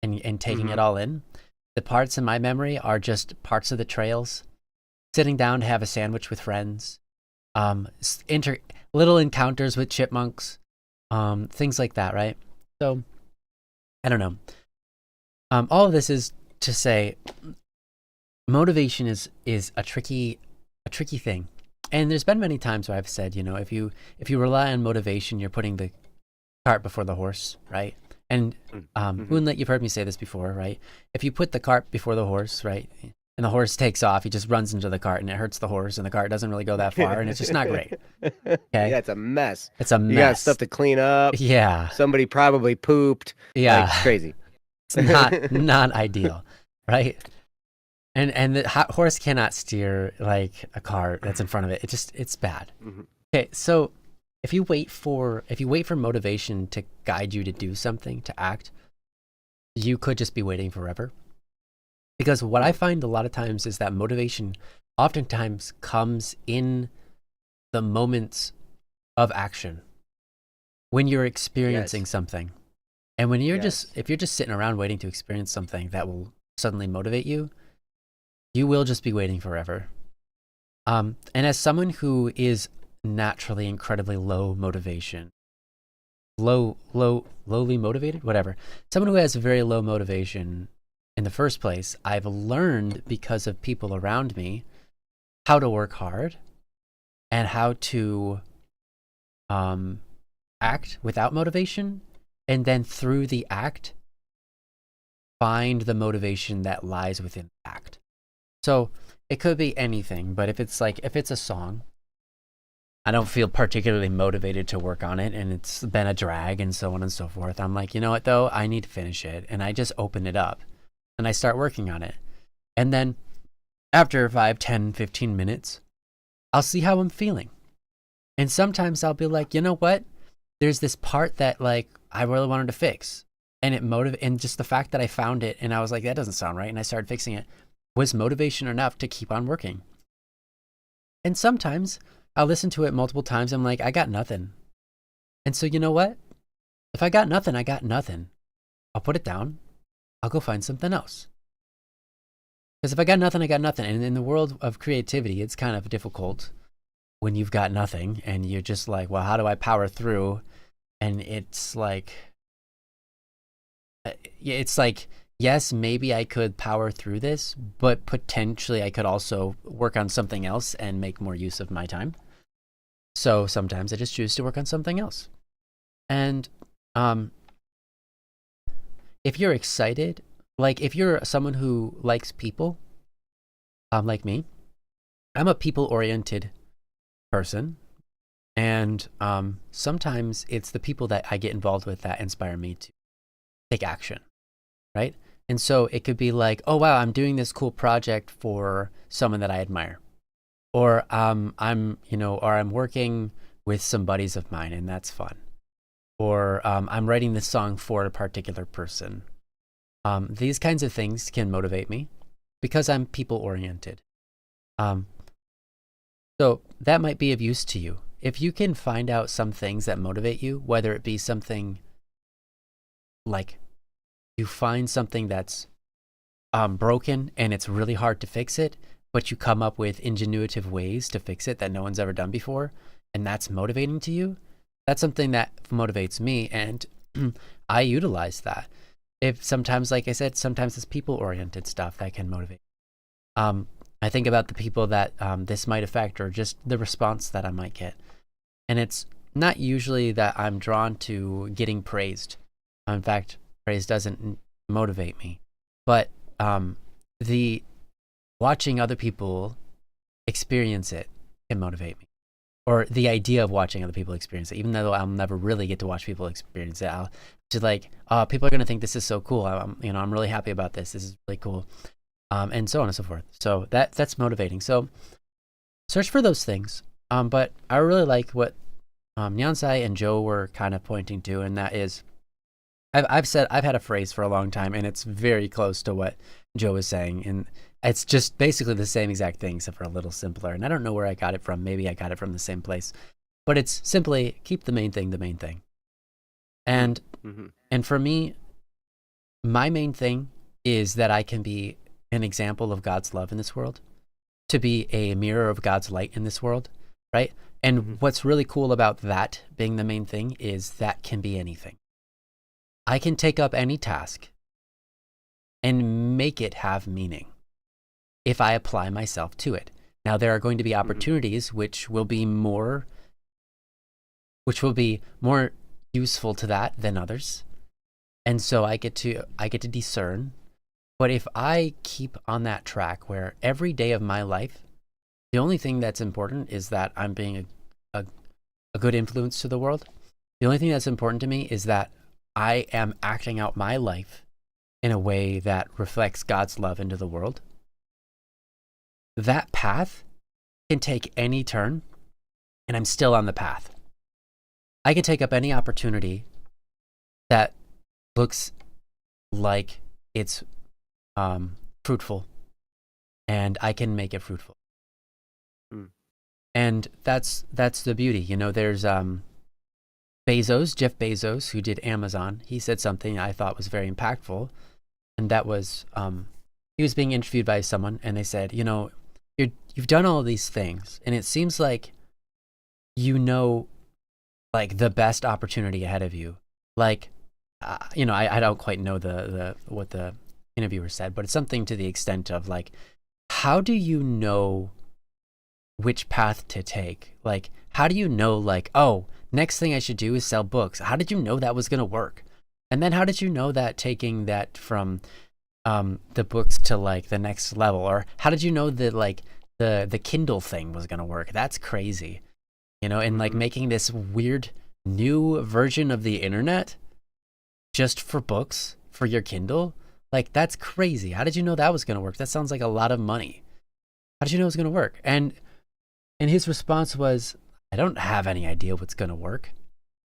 and taking it all in. The parts in my memory are just parts of the trails, sitting down to have a sandwich with friends, little encounters with chipmunks, things like that, right? So, I don't know. All of this is to say, motivation is a tricky thing. And there's been many times where I've said, if you rely on motivation, you're putting the cart before the horse, right? And Moonlit, you've heard me say this before, right? If you put the cart before the horse, right, and the horse takes off, he just runs into the cart and it hurts the horse, and the cart doesn't really go that far, and it's just not great. Okay?
Yeah, it's a mess.
It's a mess.
You got stuff to clean up.
Yeah.
Somebody probably pooped.
Yeah.
Like, it's crazy.
It's not ideal, right? And the horse cannot steer like a car that's in front of it. It's bad. Okay, so if you wait for motivation to guide you to do something, to act, you could just be waiting forever. Because what I find a lot of times is that motivation oftentimes comes in the moments of action when you're experiencing something. And when you're if you're just sitting around waiting to experience something that will suddenly motivate you, you will just be waiting forever. And as someone who is naturally incredibly low motivation, lowly motivated, whatever, someone who has very low motivation in the first place, I've learned because of people around me how to work hard and how to act without motivation, and then through the act, find the motivation that lies within the act. So it could be anything, but if it's a song, I don't feel particularly motivated to work on it, and it's been a drag and so on and so forth. I'm like, you know what though? I need to finish it. And I just open it up and I start working on it. And then after 5, 10, 15 minutes, I'll see how I'm feeling. And sometimes I'll be like, you know what? There's this part that like I really wanted to fix, and and just the fact that I found it and I was like, that doesn't sound right, and I started fixing it, was motivation enough to keep on working. And sometimes I'll listen to it multiple times. I'm like, I got nothing. And so you know what? If I got nothing, I got nothing. I'll put it down. I'll go find something else. Because if I got nothing, I got nothing. And in the world of creativity, it's kind of difficult when you've got nothing and you're just like, well, how do I power through? And it's like, it's like, yes, maybe I could power through this, but potentially I could also work on something else and make more use of my time. So sometimes I just choose to work on something else. And if you're excited, like if you're someone who likes people, like me, I'm a people-oriented person. And sometimes it's the people that I get involved with that inspire me to take action, right? And so it could be like, oh, wow, I'm doing this cool project for someone that I admire. Or I'm working with some buddies of mine and that's fun. Or I'm writing this song for a particular person. These kinds of things can motivate me because I'm people-oriented. So that might be of use to you. If you can find out some things that motivate you, whether it be something like you find something that's broken and it's really hard to fix it, but you come up with ingenuitive ways to fix it that no one's ever done before, and that's motivating to you, that's something that motivates me, and I utilize that. If sometimes, like I said, sometimes it's people-oriented stuff that can motivate. I think about the people that this might affect, or just the response that I might get. And it's not usually that I'm drawn to getting praised. In fact, praise doesn't motivate me. But the watching other people experience it can motivate me. Or the idea of watching other people experience it, even though I'll never really get to watch people experience it. I'll just like, oh, people are going to think this is so cool. I'm really happy about this. This is really cool. And so on and so forth. So that's motivating. So search for those things. But I really like what Nyansai and Joe were kind of pointing to, and that is, I've had a phrase for a long time, and it's very close to what Joe was saying, and it's just basically the same exact thing, except for a little simpler. And I don't know where I got it from. Maybe I got it from the same place, but it's simply keep the main thing the main thing. And and for me, my main thing is that I can be an example of God's love in this world, to be a mirror of God's light in this world, right? And what's really cool about that being the main thing is that can be anything. I can take up any task and make it have meaning if I apply myself to it. Now, there are going to be opportunities which will be more useful to that than others. And so I get to discern. But if I keep on that track where every day of my life, the only thing that's important is that I'm being a good influence to the world. The only thing that's important to me is that I am acting out my life in a way that reflects God's love into the world. That path can take any turn, and I'm still on the path. I can take up any opportunity that looks like it's fruitful, and I can make it fruitful. And that's the beauty. There's Jeff Bezos, who did Amazon. He said something I thought was very impactful, and that was he was being interviewed by someone, and they said, you've done all these things, and it seems like like the best opportunity ahead of you. Like, I don't quite know what the interviewer said, but it's something to the extent of like, how do you know which path to take? Like, how do you know, like, oh, next thing I should do is sell books? How did you know that was going to work? And then how did you know that taking that from the books to like the next level? Or how did you know that like the Kindle thing was going to work? That's crazy, and like making this weird new version of the internet just for books for your Kindle. Like, that's crazy. How did you know that was going to work? That sounds like a lot of money. How did you know it was going to work? And his response was, I don't have any idea what's going to work.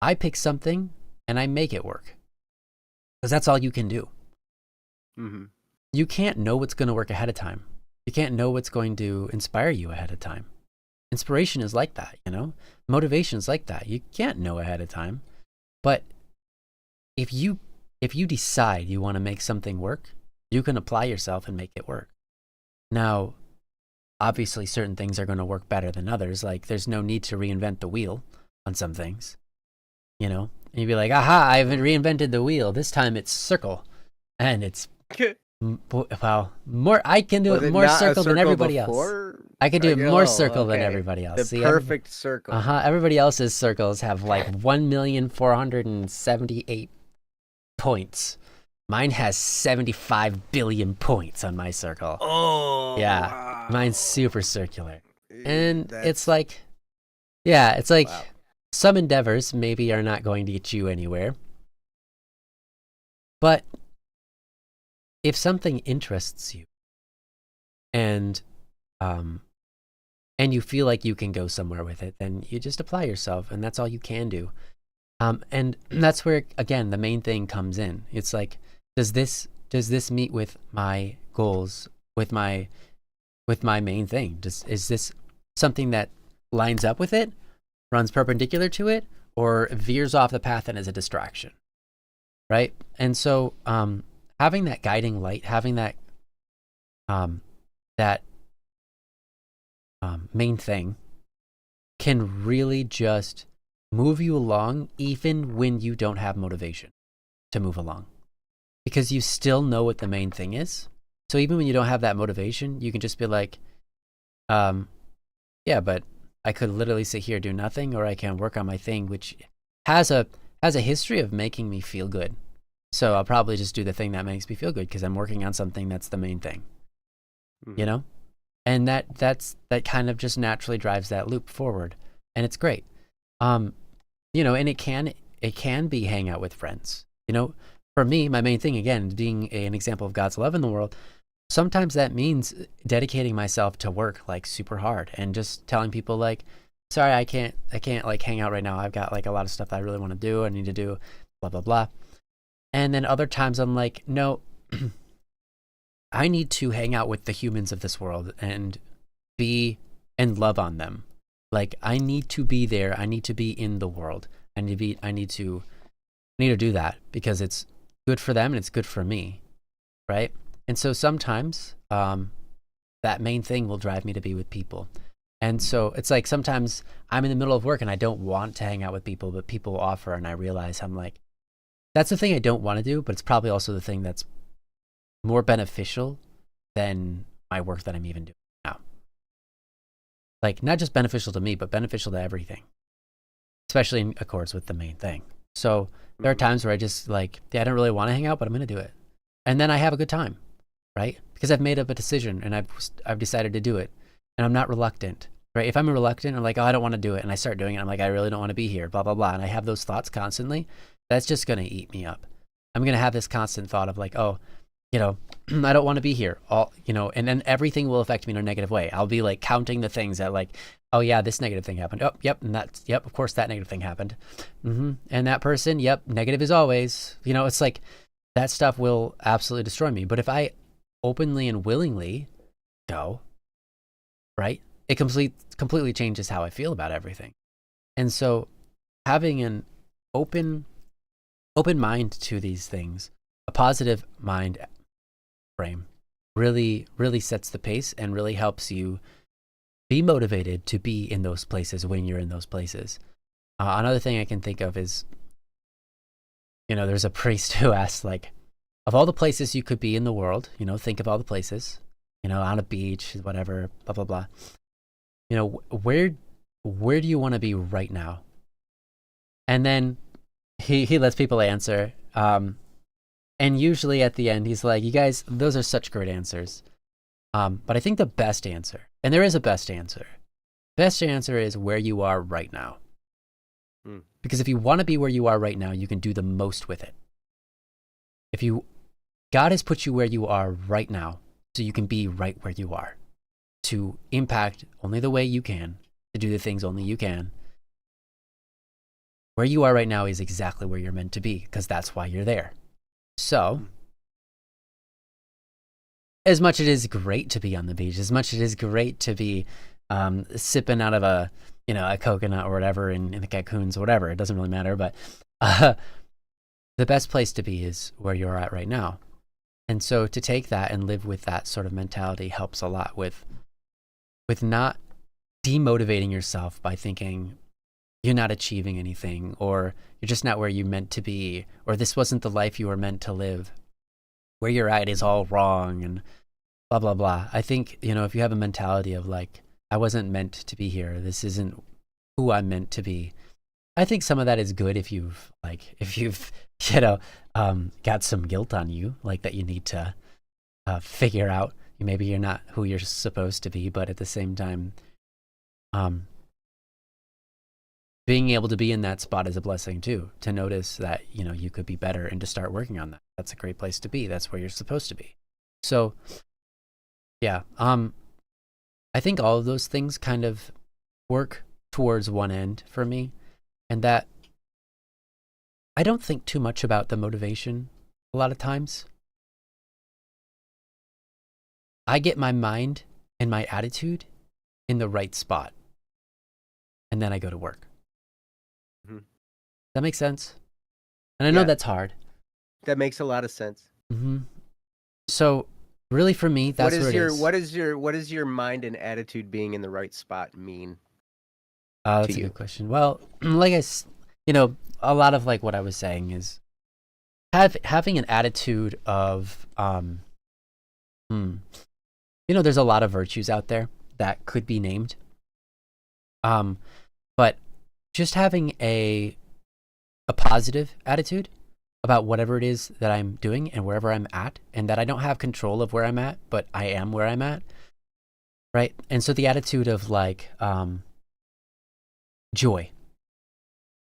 I pick something and I make it work. Because that's all you can do. You can't know what's going to work ahead of time. You can't know what's going to inspire you ahead of time. Inspiration is like that, Motivation is like that. You can't know ahead of time. But if you decide you want to make something work, you can apply yourself and make it work. Now, obviously, certain things are going to work better than others. Like, there's no need to reinvent the wheel on some things. And you'd be like, aha, I've reinvented the wheel. This time it's circle. And it's, well, more, I can do it more circle than everybody else. I can do it more circle than everybody else.
The perfect circle.
Everybody else's circles have like 1,478 points. Mine has 75 billion points on my circle.
Oh,
yeah.
Wow.
Mine's super circular. And it's like, yeah, it's like some endeavors maybe are not going to get you anywhere. But if something interests you and you feel like you can go somewhere with it, then you just apply yourself, and that's all you can do. And that's where, again, the main thing comes in. It's like, does this meet with my goals, with my main thing? Is this something that lines up with it, runs perpendicular to it, or veers off the path and is a distraction, right? And so having that guiding light, having that main thing can really just move you along even when you don't have motivation to move along, because you still know what the main thing is. So even when you don't have that motivation, you can just be like, yeah, but I could literally sit here, do nothing, or I can work on my thing, which has a history of making me feel good. So I'll probably just do the thing that makes me feel good because I'm working on something that's the main thing, you know? And that kind of just naturally drives that loop forward, and it's great. You know, and it can be hang out with friends. You know, for me, my main thing, again, being an example of God's love in the world, sometimes that means dedicating myself to work like super hard and just telling people like, sorry, I can't like hang out right now. I've got like a lot of stuff that I really want to do. I need to do blah, blah, blah. And then other times I'm like, no, I need to hang out with the humans of this world and love on them. Like, I need to be there. I need to be in the world. I need to do that because it's good for them and it's good for me, right? And so sometimes that main thing will drive me to be with people. And so it's like sometimes I'm in the middle of work and I don't want to hang out with people, but people offer, and I realize I'm like, that's the thing I don't want to do, but it's probably also the thing that's more beneficial than my work that I'm even doing now. Like, not just beneficial to me, but beneficial to everything, especially in accords with the main thing. So there are times where I just like, yeah, I don't really want to hang out, but I'm going to do it. And then I have a good time, right? Because I've made up a decision and I've decided to do it, and I'm not reluctant, right? If I'm reluctant, I'm like, oh, I don't want to do it. And I start doing it. I'm like, I really don't want to be here, blah, blah, blah. And I have those thoughts constantly. That's just going to eat me up. I'm going to have this constant thought of like, oh, you know, I don't want to be here. You know, and then everything will affect me in a negative way. I'll be like counting the things that like, oh yeah, this negative thing happened. Oh, yep. And that's, yep, of course that negative thing happened. And that person, yep, negative is always, you know, it's like that stuff will absolutely destroy me. But if I openly and willingly go, right, it completely changes how I feel about everything. And so having an open mind to these things, a positive mind frame, really sets the pace and really helps you be motivated to be in those places when you're in those places. Another thing I can think of is, you know, there's a priest who asked, like, of all the places you could be in the world, you know, think of all the places, you know, on a beach, whatever, blah, blah, blah. You know, where do you want to be right now? And then he lets people answer. And usually at the end, he's like, you guys, those are such great answers. But I think the best answer, and there is a best answer is where you are right now. Because if you want to be where you are right now, you can do the most with it. God has put you where you are right now, so you can be right where you are, to impact only the way you can, to do the things only you can. Where you are right now is exactly where you're meant to be, because that's why you're there. So, as much as it is great to be on the beach, as much as it is great to be sipping out of a coconut or whatever in the Cancun's or whatever, it doesn't really matter, but the best place to be is where you're at right now. And so to take that and live with that sort of mentality helps a lot with not demotivating yourself by thinking, you're not achieving anything, or you're just not where you meant to be, or this wasn't the life you were meant to live. Where you're at is all wrong, and blah, blah, blah. I think, if you have a mentality of like, I wasn't meant to be here, this isn't who I'm meant to be. I think some of that is good if you've got some guilt on you, like that you need to figure out. Maybe you're not who you're supposed to be, but at the same time, being able to be in that spot is a blessing too, to notice that, you could be better and to start working on that. That's a great place to be. That's where you're supposed to be. So yeah, I think all of those things kind of work towards one end for me, and that I don't think too much about the motivation a lot of times. I get my mind and my attitude in the right spot, and then I go to work. That makes sense? And I know that's hard.
That makes a lot of sense.
So really for me, that's where it is.
What does your mind and attitude being in the right spot mean?
That's a good question. Well, like a lot of like what I was saying is having an attitude of, there's a lot of virtues out there that could be named. But just having a positive attitude about whatever it is that I'm doing and wherever I'm at, and that I don't have control of where I'm at, but I am where I'm at. Right. And so the attitude of like, joy.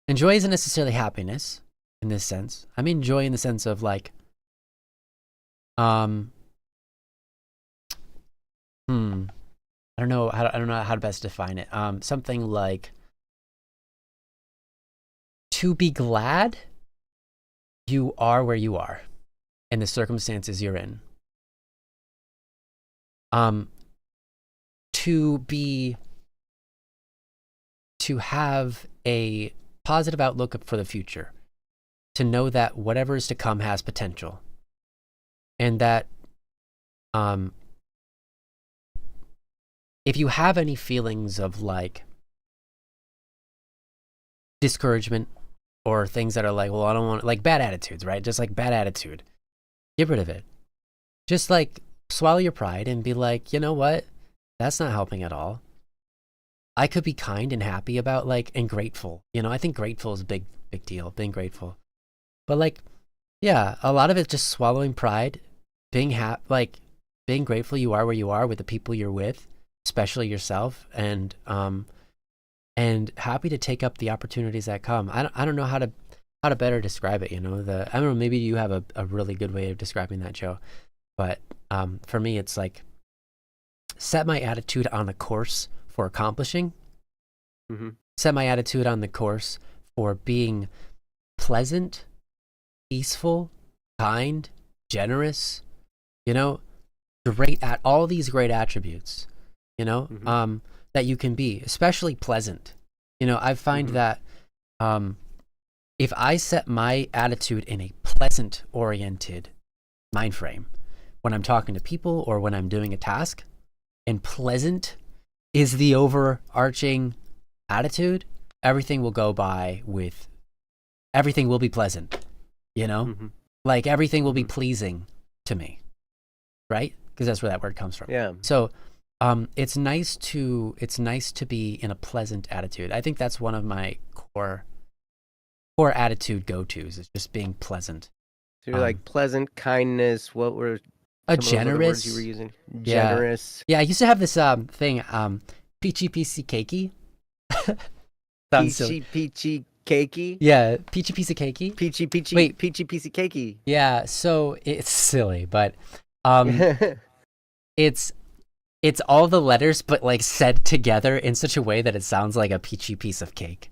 And joy isn't necessarily happiness in this sense. I mean joy in the sense of like, I don't know how to best define it. Something like to be glad you are where you are and the circumstances you're in. To have a positive outlook for the future, to know that whatever is to come has potential, and that if you have any feelings of like discouragement or things that are like, well, I don't want, like bad attitudes, right? Just like bad attitude, get rid of it. Just like swallow your pride and be like, you know what? That's not helping at all. I could be kind and happy about like, and grateful. I think grateful is a big deal, being grateful. But like, yeah, a lot of it just swallowing pride, being being grateful you are where you are with the people you're with, especially yourself, and happy to take up the opportunities that come. I don't know how to better describe it. I don't know, maybe you have a really good way of describing that, Joe. But for me, it's like set my attitude on the course for accomplishing, set my attitude on the course for being pleasant, peaceful, kind, generous, great at all these great attributes, that you can be, especially pleasant. I find that if I set my attitude in a pleasant oriented mind frame when I'm talking to people or when I'm doing a task, and pleasant is the overarching attitude, everything will go by with, everything will be pleasant, like everything will be pleasing to me, right? Because that's where that word comes from.
Yeah.
So it's nice to be in a pleasant attitude. I think that's one of my core attitude go-tos, is just being pleasant.
So you're like pleasant, kindness, what were
generous,
the words you were using? Generous.
Yeah, I used to have this thing, peachy piecey cakey.
Peachy cakey?
Yeah, peachy piece of cakey.
Peachy
Wait.
Peachy piece of cakey.
Yeah, so it's silly, but it's all the letters but like said together in such a way that it sounds like a peachy piece of cake.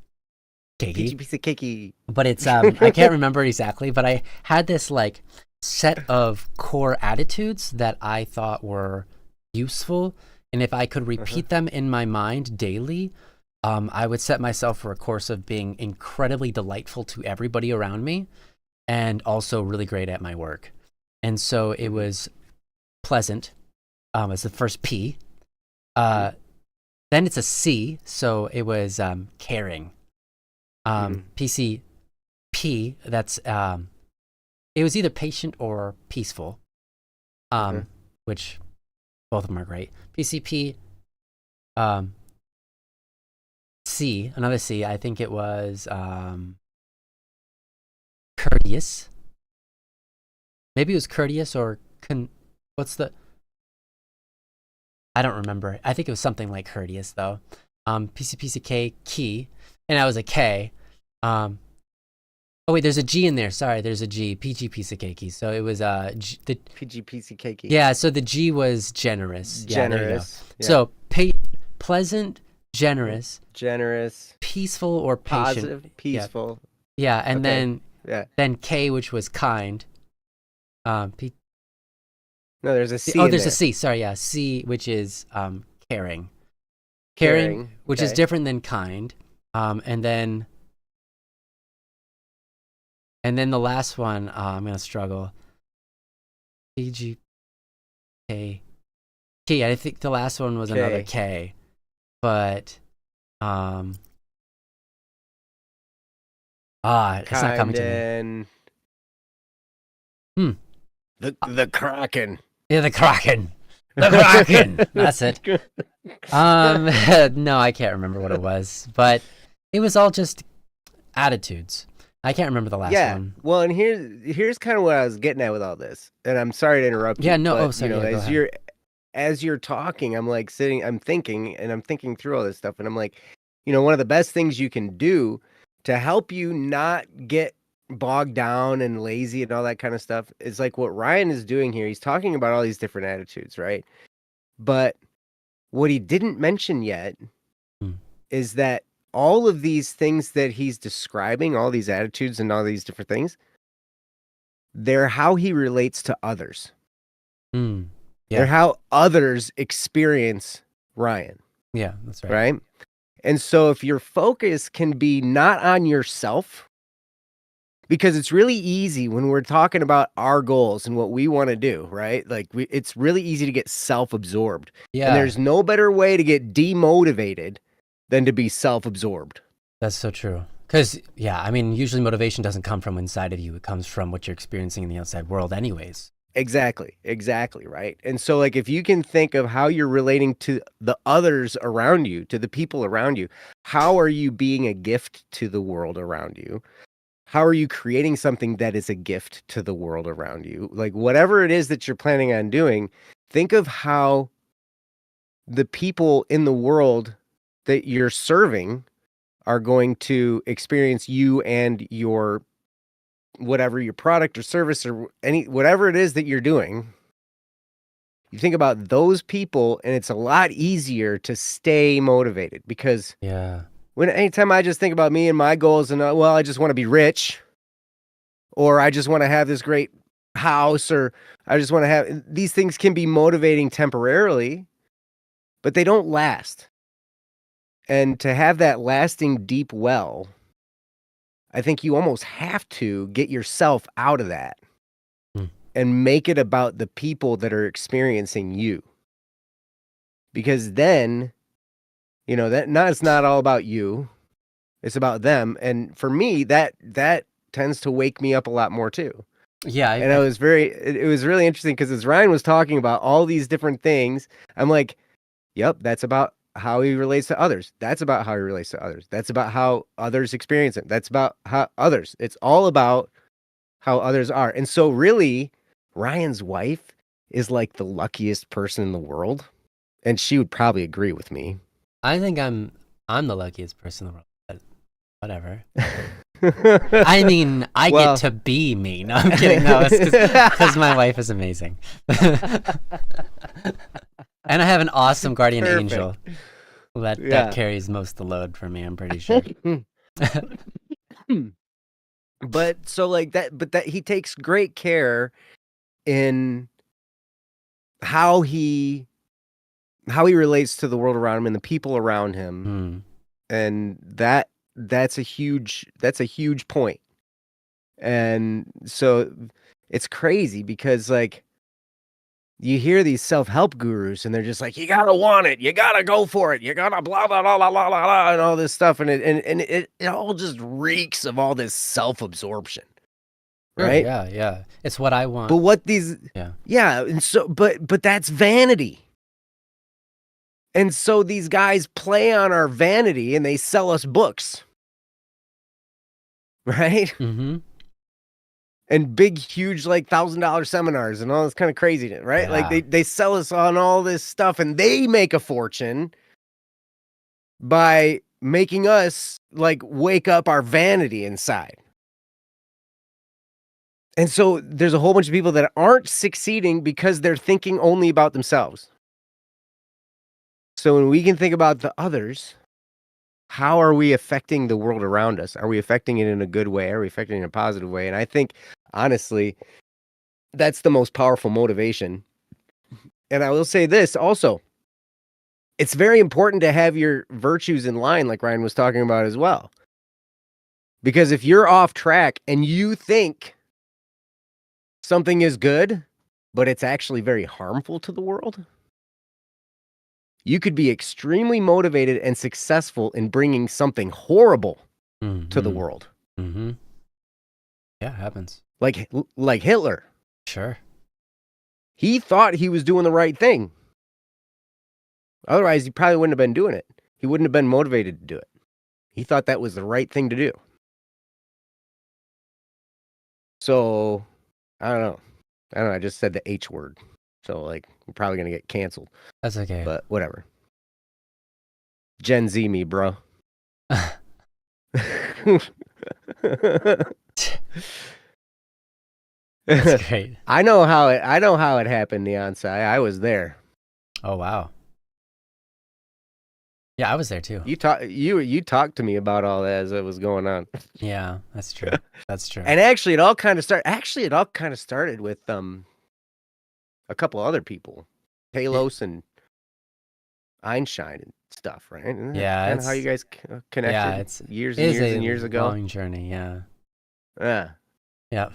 Peachy piece of cakey.
But it's I can't remember exactly, but I had this like set of core attitudes that I thought were useful, and if I could repeat them in my mind daily, I would set myself for a course of being incredibly delightful to everybody around me, and also really great at my work. And so it was pleasant as the first P. Then it's a C, so it was caring. PCP, that's it was either patient or peaceful, which both of them are great. PCP, C, another C, I think it was courteous. Maybe it was courteous or what's the? I don't remember. I think it was something like courteous though. PCPCK, key, and I was a K. Oh wait, there's a G in there. Sorry, there's a G. PGPCK key. So it was the
PGPCK key.
Yeah, so the G was generous.
Generous.
Yeah, so pleasant, generous, peaceful or patient.
Positive, peaceful.
Yeah, and then K, which was kind. No,
there's a C.
Oh, there's a C. Sorry, yeah, C, which is caring. Caring, which is different than kind. And then the last one, I'm gonna struggle. PG K. I think the last one was another K, but it's not coming to me.
The Kraken.
Yeah, the Kraken. The Kraken. That's it. No, I can't remember what it was, but it was all just attitudes. I can't remember the last one.
Well, and here's kind of what I was getting at with all this, and I'm sorry to interrupt you.
Yeah, no.
But,
sorry.
As you're talking, I'm like I'm thinking through all this stuff, and I'm like, one of the best things you can do to help you not get bogged down and lazy and all that kind of stuff is like what Ryan is doing here. He's talking about all these different attitudes, right? But what he didn't mention yet is that all of these things that he's describing, all these attitudes and all these different things, they're how he relates to others.
Yeah.
They're how others experience Ryan.
Yeah, that's right.
Right? And so if your focus can be not on yourself, because it's really easy when we're talking about our goals and what we want to do, right? Like it's really easy to get self-absorbed.
Yeah.
And there's no better way to get demotivated than to be self-absorbed.
That's so true. Because, usually motivation doesn't come from inside of you. It comes from what you're experiencing in the outside world anyways.
Exactly, right? And so, like, if you can think of how you're relating to the others around you, to the people around you, how are you being a gift to the world around you? How are you creating something that is a gift to the world around you? Like, whatever it is that you're planning on doing, think of how the people in the world that you're serving are going to experience you and your whatever your product or service or whatever it is that you're doing. You think about those people and it's a lot easier to stay motivated because anytime I just think about me and my goals and I just want to be rich, or I just want to have this great house, or I just want to have these things can be motivating temporarily, but they don't last. And to have that lasting deep well, I think you almost have to get yourself out of that and make it about the people that are experiencing you. Because then, it's not all about you. It's about them. And for me, that tends to wake me up a lot more too.
Yeah.
And it was really interesting because as Ryan was talking about all these different things, I'm like, yep, that's about how he relates to others. That's about how he relates to others. That's about how others experience it. That's about how others. It's all about how others are. And so really, Ryan's wife is like the luckiest person in the world. And she would probably agree with me.
I think I'm the luckiest person in the world. But whatever. I get to be me. No, I'm kidding. No, it's because my wife is amazing. And I have an awesome guardian angel that carries most of the load for me, I'm pretty sure.
But so like that he takes great care in how he relates to the world around him and the people around him. And that's a huge point. And so it's crazy because like you hear these self-help gurus and they're just like, you gotta want it, you gotta go for it, you gotta blah blah blah blah blah blah and all this stuff, and it all just reeks of all this self-absorption. Right?
Yeah. It's what I want.
But what these and so but that's vanity. And so these guys play on our vanity and they sell us books. Right?
Mm-hmm.
And big, huge, like $1,000 seminars and all this kind of craziness, right?
Yeah.
Like they sell us on all this stuff and they make a fortune by making us like wake up our vanity inside. And so there's a whole bunch of people that aren't succeeding because they're thinking only about themselves. So when we can think about the others, how are we affecting the world around us? Are we affecting it in a good way? Are we affecting it in a positive way? And I think, honestly, that's the most powerful motivation. And I will say this also. It's very important to have your virtues in line, like Ryan was talking about as well. Because if you're off track and you think something is good, but it's actually very harmful to the world, you could be extremely motivated and successful in bringing something horrible to the world.
Mm-hmm. Yeah, it happens.
Like Hitler.
Sure.
He thought he was doing the right thing. Otherwise, he probably wouldn't have been doing it. He wouldn't have been motivated to do it. He thought that was the right thing to do. So, I don't know. I just said the H word. So, like, we're probably going to get canceled.
That's okay.
But whatever. Gen Z me, bro.
That's great.
I know how it happened, Neonsci. I was there.
Oh, wow. Yeah, I was there too.
You talked to me about all that as it was going on.
Yeah, that's true. That's true.
And actually, it all kind of started with a couple other people, Palos and Einstein and stuff, right? Isn't that kind of how you guys connected. Yeah, it's years and years ago.
Long journey, yeah.
Yeah.
Yep.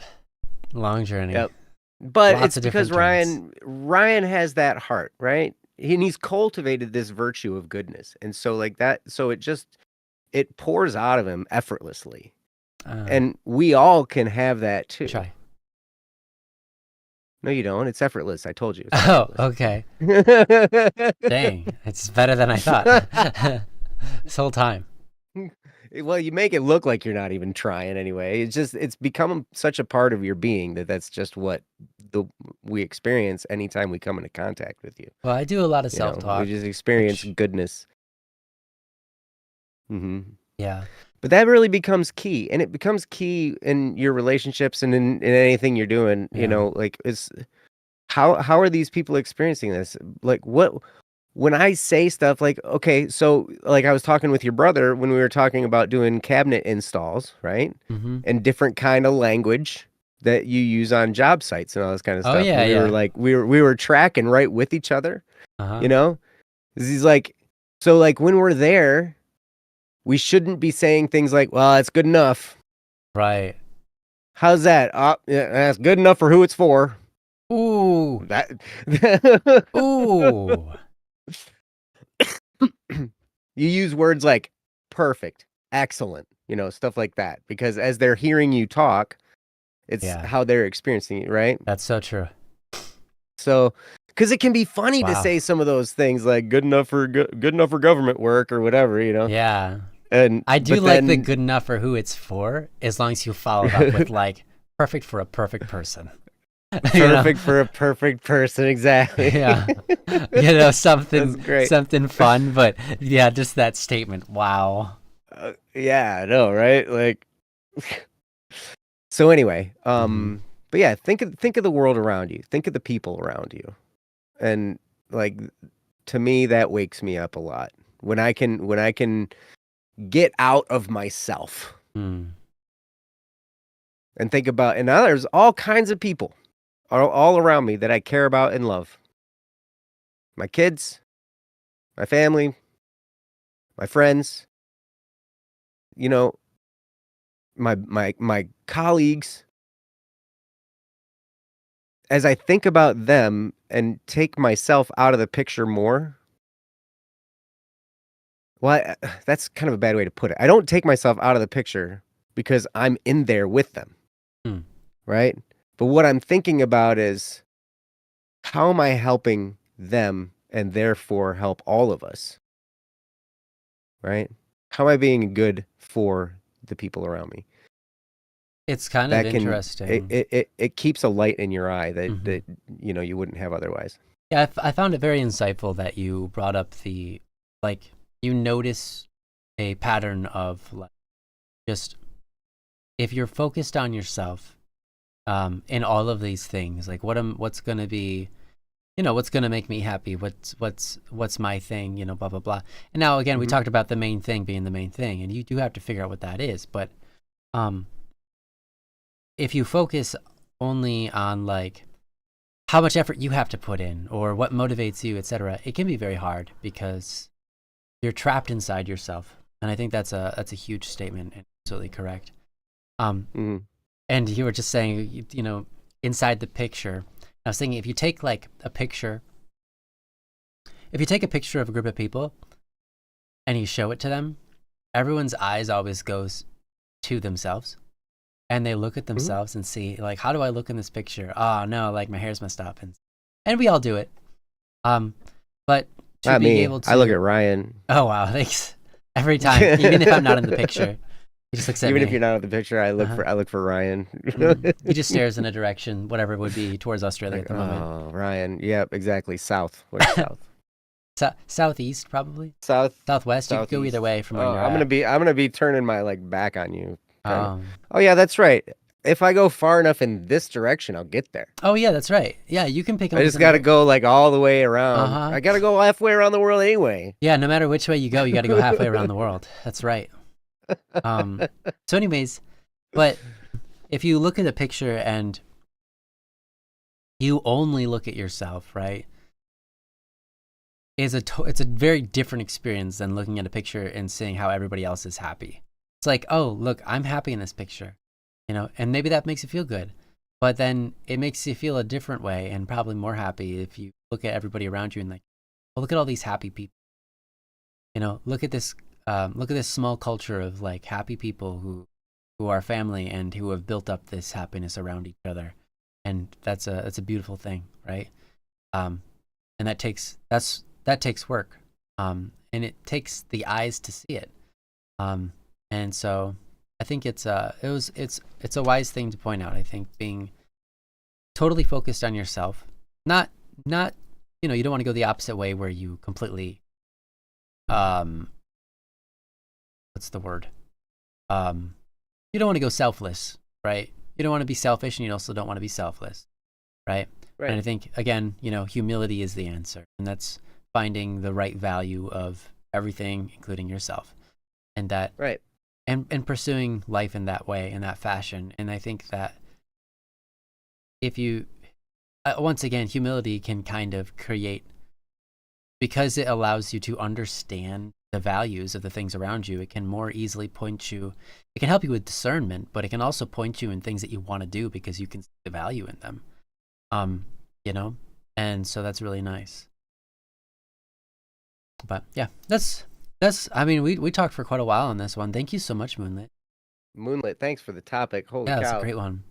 Long journey.
Yep. But it's because Ryan has that heart, right? And he's cultivated this virtue of goodness. And so like that, so it pours out of him effortlessly. And we all can have that too.
Try.
No, you don't. It's effortless. I told you.
Oh, okay. Dang, it's better than I thought. This whole time.
Well, you make it look like you're not even trying anyway. It's become such a part of your being that's just what we experience anytime we come into contact with you.
Well, I do a lot of self-talk.
We just experience goodness. Mm-hmm.
Yeah.
But that really becomes key. And it becomes key in your relationships and in anything you're doing, you know, like how are these people experiencing this? Like when I say stuff like, okay, so like I was talking with your brother when we were talking about doing cabinet installs, right?
Mm-hmm.
And different kind of language that you use on job sites and all this kind of stuff.
Oh, yeah,
we were like, we were tracking right with each other, you know? He's like, so like when we're there, we shouldn't be saying things like, well, that's good enough.
Right.
How's that? Yeah, that's good enough for who it's for.
Ooh. Ooh.
You use words like perfect, excellent, you know, stuff like that. Because as they're hearing you talk, it's how they're experiencing it, right?
That's so true.
So, because it can be funny to say some of those things like good enough for government work or whatever, you know?
Yeah.
And
I do like the good enough for who it's for, as long as you follow it up with like perfect for a perfect person.
Perfect for a perfect person, exactly.
Yeah. You know, something fun, but yeah, just that statement. Wow.
Yeah, I know, right? Like so anyway, but yeah, think of the world around you. Think of the people around you. And like to me that wakes me up a lot. When I can get out of myself. And think about, and there's all kinds of people all around me that I care about and love. My kids, my family, my friends, you know, my colleagues. As I think about them and take myself out of the picture more. Well, that's kind of a bad way to put it. I don't take myself out of the picture because I'm in there with them, right? But what I'm thinking about is, how am I helping them and therefore help all of us, right? How am I being good for the people around me?
It's kind of interesting.
It keeps a light in your eye that you wouldn't have otherwise.
Yeah, I found it very insightful that you brought up the, like, you notice a pattern of, like, just if you're focused on yourself in all of these things, like what's going to be, what's going to make me happy, what's my thing, blah blah blah. And now again, we talked about the main thing being the main thing, and you do have to figure out what that is. But if you focus only on, like, how much effort you have to put in or what motivates you, etc., it can be very hard because you're trapped inside yourself. And I think that's a huge statement and absolutely correct. And you were just saying, inside the picture. I was thinking, if you take a picture of a group of people and you show it to them, everyone's eyes always goes to themselves. And they look at themselves and see, like, how do I look in this picture? Oh no, like my hair's messed up, and we all do it. But to
not
be
me.
able to,
I look at Ryan.
Oh wow, thanks. Every time, even if I'm not in the picture, he just looks at me.
Even if you're not in the picture, I look for Ryan.
He just stares in a direction, whatever it would be, towards Australia at the moment.
Oh, Ryan. Yep, exactly. South. Where's south?
Southeast, probably.
Southwest.
Southwest. You could go either way from where you're at.
I'm gonna be turning my back on you. Oh yeah, that's right. If I go far enough in this direction, I'll get there.
Oh yeah, that's right. Yeah, you can pick up.
I just got to go all the way around. I got to go halfway around the world anyway.
Yeah, no matter which way you go, you got to go halfway around the world. That's right. So anyways, but if you look at a picture and you only look at yourself, right? It's a very different experience than looking at a picture and seeing how everybody else is happy. It's like, oh, look, I'm happy in this picture, and maybe that makes you feel good, but then it makes you feel a different way and probably more happy if you look at everybody around you and, like, oh, look at all these happy people. Look at this small culture of, like, happy people who are family and who have built up this happiness around each other, and that's a beautiful thing, right? And that takes work, and it takes the eyes to see it. And so I think it's a wise thing to point out. I think being totally focused on yourself, not you don't want to go the opposite way where you completely what's the word? You don't want to go selfless, right? You don't want to be selfish, and you also don't want to be selfless, right? Right. And I think, again, humility is the answer, and that's finding the right value of everything, including yourself, and that
right.
And pursuing life in that way, in that fashion. And I think that if you, once again, humility can kind of create, because it allows you to understand the values of the things around you, it can more easily point you, it can help you with discernment, but it can also point you in things that you want to do because you can see the value in them. And so that's really nice. But yeah, I mean, we talked for quite a while on this one. Thank you so much, Moonlit.
Thanks for the topic. Holy cow.
Yeah, that's a great one.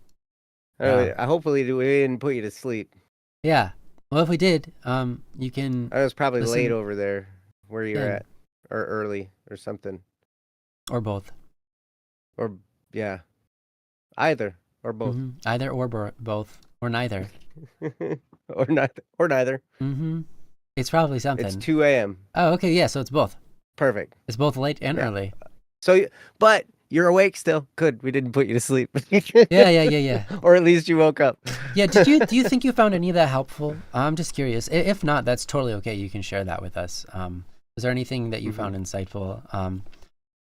Hopefully we didn't put you to sleep.
Yeah. Well, if we did, you can.
I was probably late over there where you're at, or early, or something.
Or both.
Or, yeah. Either, or both.
Mm-hmm. Either or both, or neither.
Or neither.
Mm-hmm. It's probably something.
It's 2 a.m.
Oh, okay, yeah, so it's both.
Perfect.
It's both late and early.
So, but you're awake still. Good. We didn't put you to sleep.
Yeah.
Or at least you woke up.
Yeah. Do you think you found any of that helpful? I'm just curious. If not, that's totally okay. You can share that with us. Was there anything that you found insightful,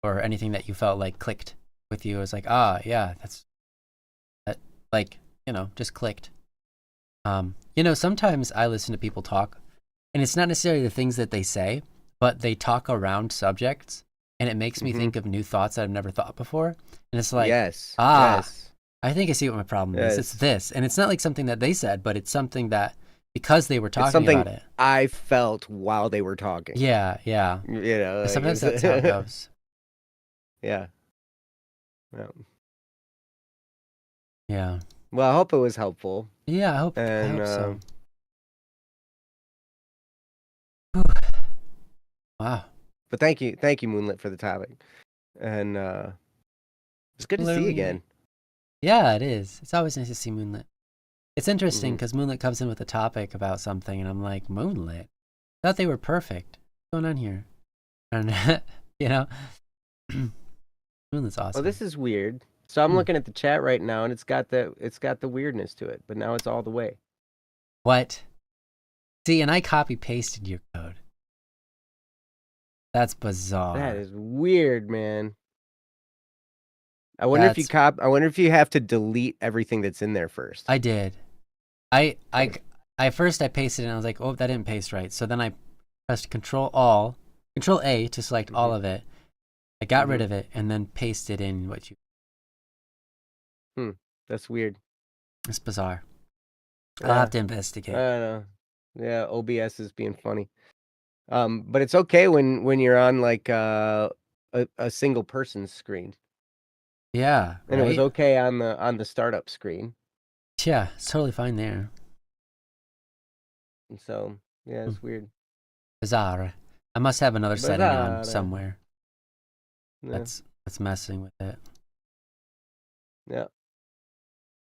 or anything that you felt like clicked with you? It was like, yeah, just clicked. Sometimes I listen to people talk, and it's not necessarily the things that they say, but they talk around subjects, and it makes me think of new thoughts that I've never thought before. And it's like,
yes.
I think I see what my problem is. It's this. And it's not like something that they said, but it's something that because they were
It's
talking
something
about it.
I felt while they were talking.
Yeah.
You know, like
Sometimes that's how it goes.
Yeah.
Yeah.
Well, I hope it was helpful.
Yeah, I hope so. Wow.
But thank you, Moonlit, for the topic. And it's good to see you again.
Yeah, it is. It's always nice to see Moonlit. It's interesting because Moonlit comes in with a topic about something, and I'm like, Moonlit? I thought they were perfect. What's going on here? And, you know? Moonlit's awesome.
Well, this is weird. So I'm looking at the chat right now, and it's got the weirdness to it, but now it's all the way.
What? See, and I copy-pasted your code. That's bizarre.
That is weird, man. I wonder if you have to delete everything that's in there first.
I did. I first pasted it and I was like, oh, that didn't paste right. So then I pressed Control A to select all of it. I got rid of it and then pasted in what you.
That's weird.
It's bizarre. I'll have to investigate.
I don't know. Yeah, OBS is being funny. But it's okay when you're on like a single person screen.
Yeah,
and it was okay on the startup screen.
Yeah, it's totally fine there.
And so yeah, it's weird.
Bizarre. I must have another setting on somewhere.
Yeah.
That's messing with it.
Yeah.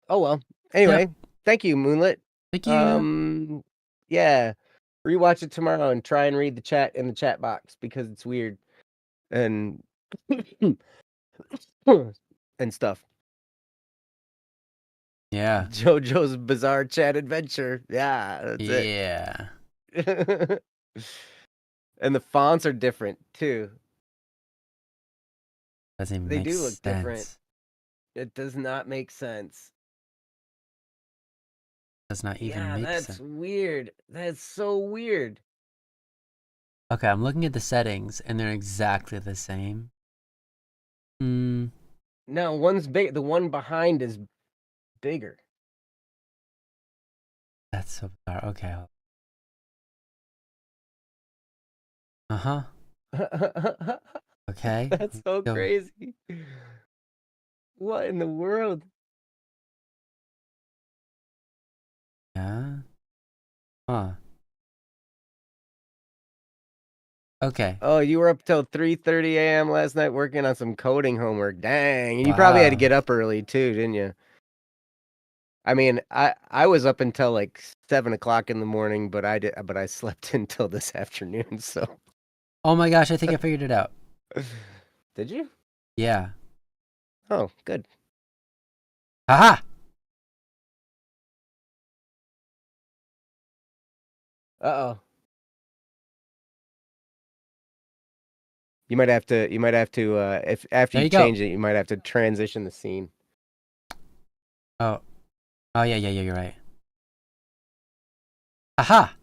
Oh well. Anyway, thank you, Moonlit.
Thank you.
Yeah. Rewatch it tomorrow and try and read the chat in the chat box because it's weird. And and stuff.
Yeah.
JoJo's Bizarre Chat Adventure. Yeah, that's it.
Yeah.
And the fonts are different too.
Doesn't
they
make
do look
sense.
different. It does not make sense.
Does not even make sense.
That's weird. That's so weird.
Okay, I'm looking at the settings and they're exactly the same.
No, one's big. The one behind is bigger.
That's so bizarre. Okay. Uh-huh. Okay.
That's so crazy. What in the world?
Yeah. Huh. Okay.
Oh, you were up till 3:30 a.m. last night working on some coding homework. Dang. And you probably had to get up early too, didn't you? I mean, I was up until like 7 o'clock in the morning, but I slept until this afternoon, so.
Oh my gosh, I think I figured it out.
Did you?
Yeah.
Oh, good.
Aha!
Uh-oh. You might have to if after you change it, you might have to transition the scene.
Oh. Oh yeah, you're right. Aha!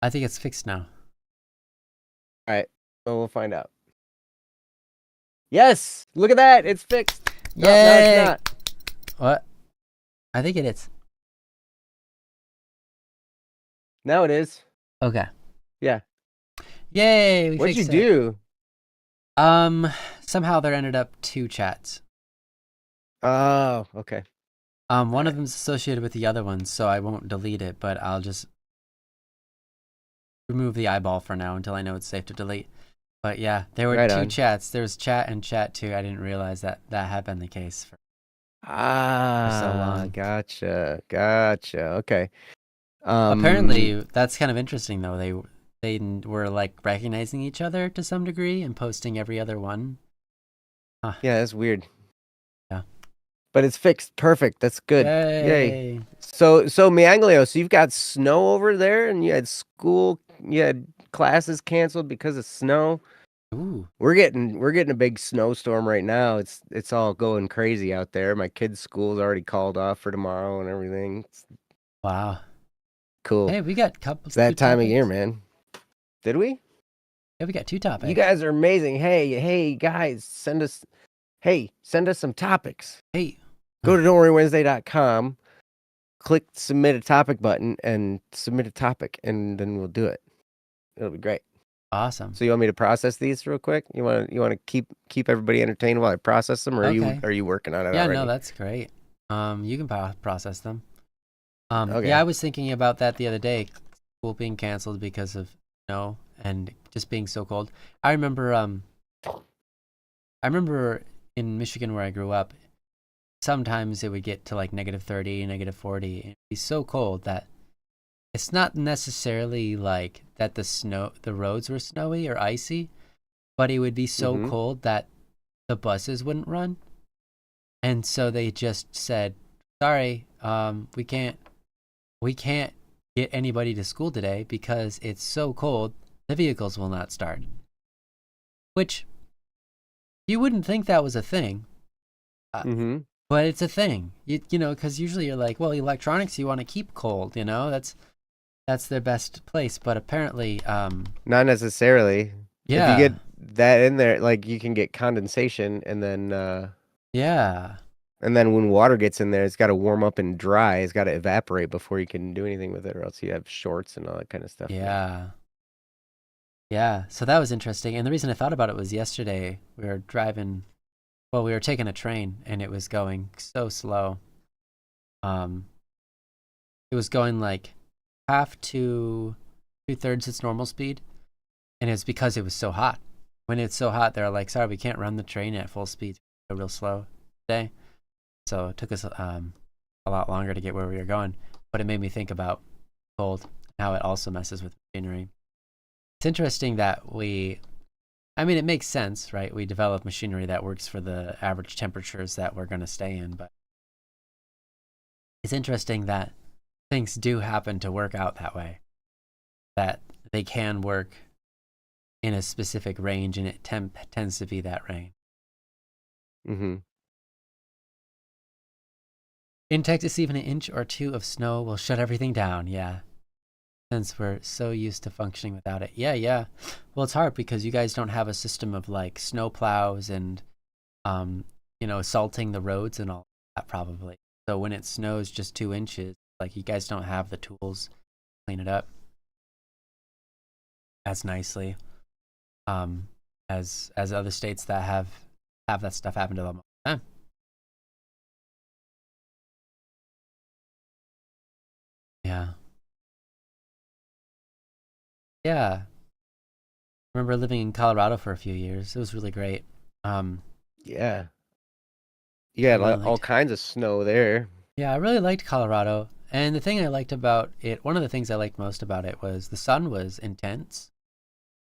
I think it's fixed now.
All right. Well, we'll find out. Yes! Look at that! It's fixed!
Yay!
No, it's not.
What? I think it is.
Now it is.
Okay.
Yeah.
Yay!
What'd you do?
Somehow there ended up 2 chats.
Oh, okay.
One of them's associated with the other one, so I won't delete it, but I'll just remove the eyeball for now until I know it's safe to delete. But yeah, there were 2 chats. There was chat and chat 2. I didn't realize that had been the case for so long.
Gotcha. Okay.
Apparently, that's kind of interesting though. They were like recognizing each other to some degree and posting every other one.
Huh. Yeah, that's weird.
Yeah.
But it's fixed. Perfect. That's good.
Yay.
So Mianglio, so you've got snow over there and you had classes canceled because of snow.
Ooh.
We're getting a big snowstorm right now. It's all going crazy out there. My kids' school's already called off for tomorrow and everything.
Wow.
Cool.
Hey, we got couples.
That time of year, man. Did we?
Yeah, we got 2 topics.
You guys are amazing. Hey, guys, send us some topics.
Hey.
Go to don'tworrywednesday.com. click submit a topic button and submit a topic, and then we'll do it. It'll be great.
Awesome.
So you want me to process these real quick? You want to keep everybody entertained while I process them, or are you working on it already?
No, that's great. You can process them.
Okay.
Yeah, I was thinking about that the other day. School being canceled because of snow and just being so cold. I remember in Michigan where I grew up, sometimes it would get to like -30, -40, and it'd be so cold that it's not necessarily like that the roads were snowy or icy, but it would be so cold that the buses wouldn't run. And so they just said, sorry, we can't get anybody to school today because it's so cold, the vehicles will not start. Which, you wouldn't think that was a thing. But it's a thing. You know, because usually you're like, well, electronics you want to keep cold, you know? That's their best place, but apparently
not necessarily.
Yeah.
If you get that in there, like you can get condensation, and then
yeah.
And then when water gets in there, it's got to warm up and dry. It's got to evaporate before you can do anything with it, or else you have shorts and all that kind of stuff.
Yeah. Yeah. So that was interesting. And the reason I thought about it was yesterday we were we were taking a train and it was going so slow. It was going like half to 2/3 its normal speed. And it's because it was so hot. When it's so hot, they're like, sorry, we can't run the train at full speed. Go real slow today. So it took us a lot longer to get where we were going. But it made me think about cold and how it also messes with machinery. It's interesting that it makes sense, right? We develop machinery that works for the average temperatures that we're going to stay in. But it's interesting that things do happen to work out that way. That they can work in a specific range, and it tends to be that range. In Texas, even 1 inch or 2 of snow will shut everything down. Yeah. Since we're so used to functioning without it. Yeah. Well, it's hard because you guys don't have a system of like snow plows and, salting the roads and all that probably. So when it snows just 2 inches, like you guys don't have the tools to clean it up as nicely as other states that have that stuff happen to them all the time. Yeah. I remember living in Colorado for a few years. It was really great.
Yeah. You had all kinds of snow there.
Yeah, I really liked Colorado. And the thing I liked about it, one of the things I liked most about it was the sun was intense.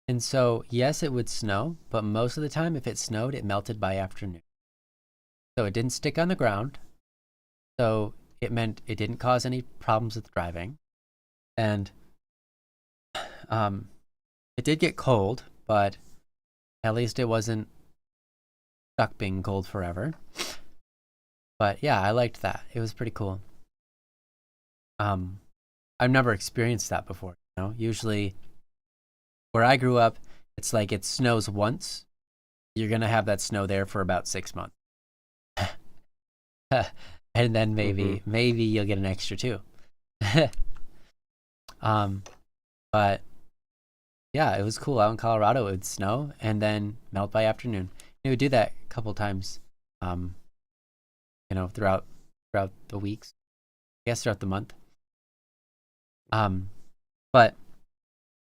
And so, yes, it would snow, but most of the time, if it snowed, it melted by afternoon. So it didn't stick on the ground. So it meant it didn't cause any problems with driving. And it did get cold, but at least it wasn't stuck being cold forever. But yeah, I liked that. It was pretty cool. I've never experienced that before. Usually where I grew up, it's like it snows once. You're gonna have that snow there for about 6 months. And then maybe you'll get an extra 2. But yeah, it was cool. Out in Colorado, it would snow and then melt by afternoon. It would do that a couple times, throughout the weeks. I guess throughout the month. But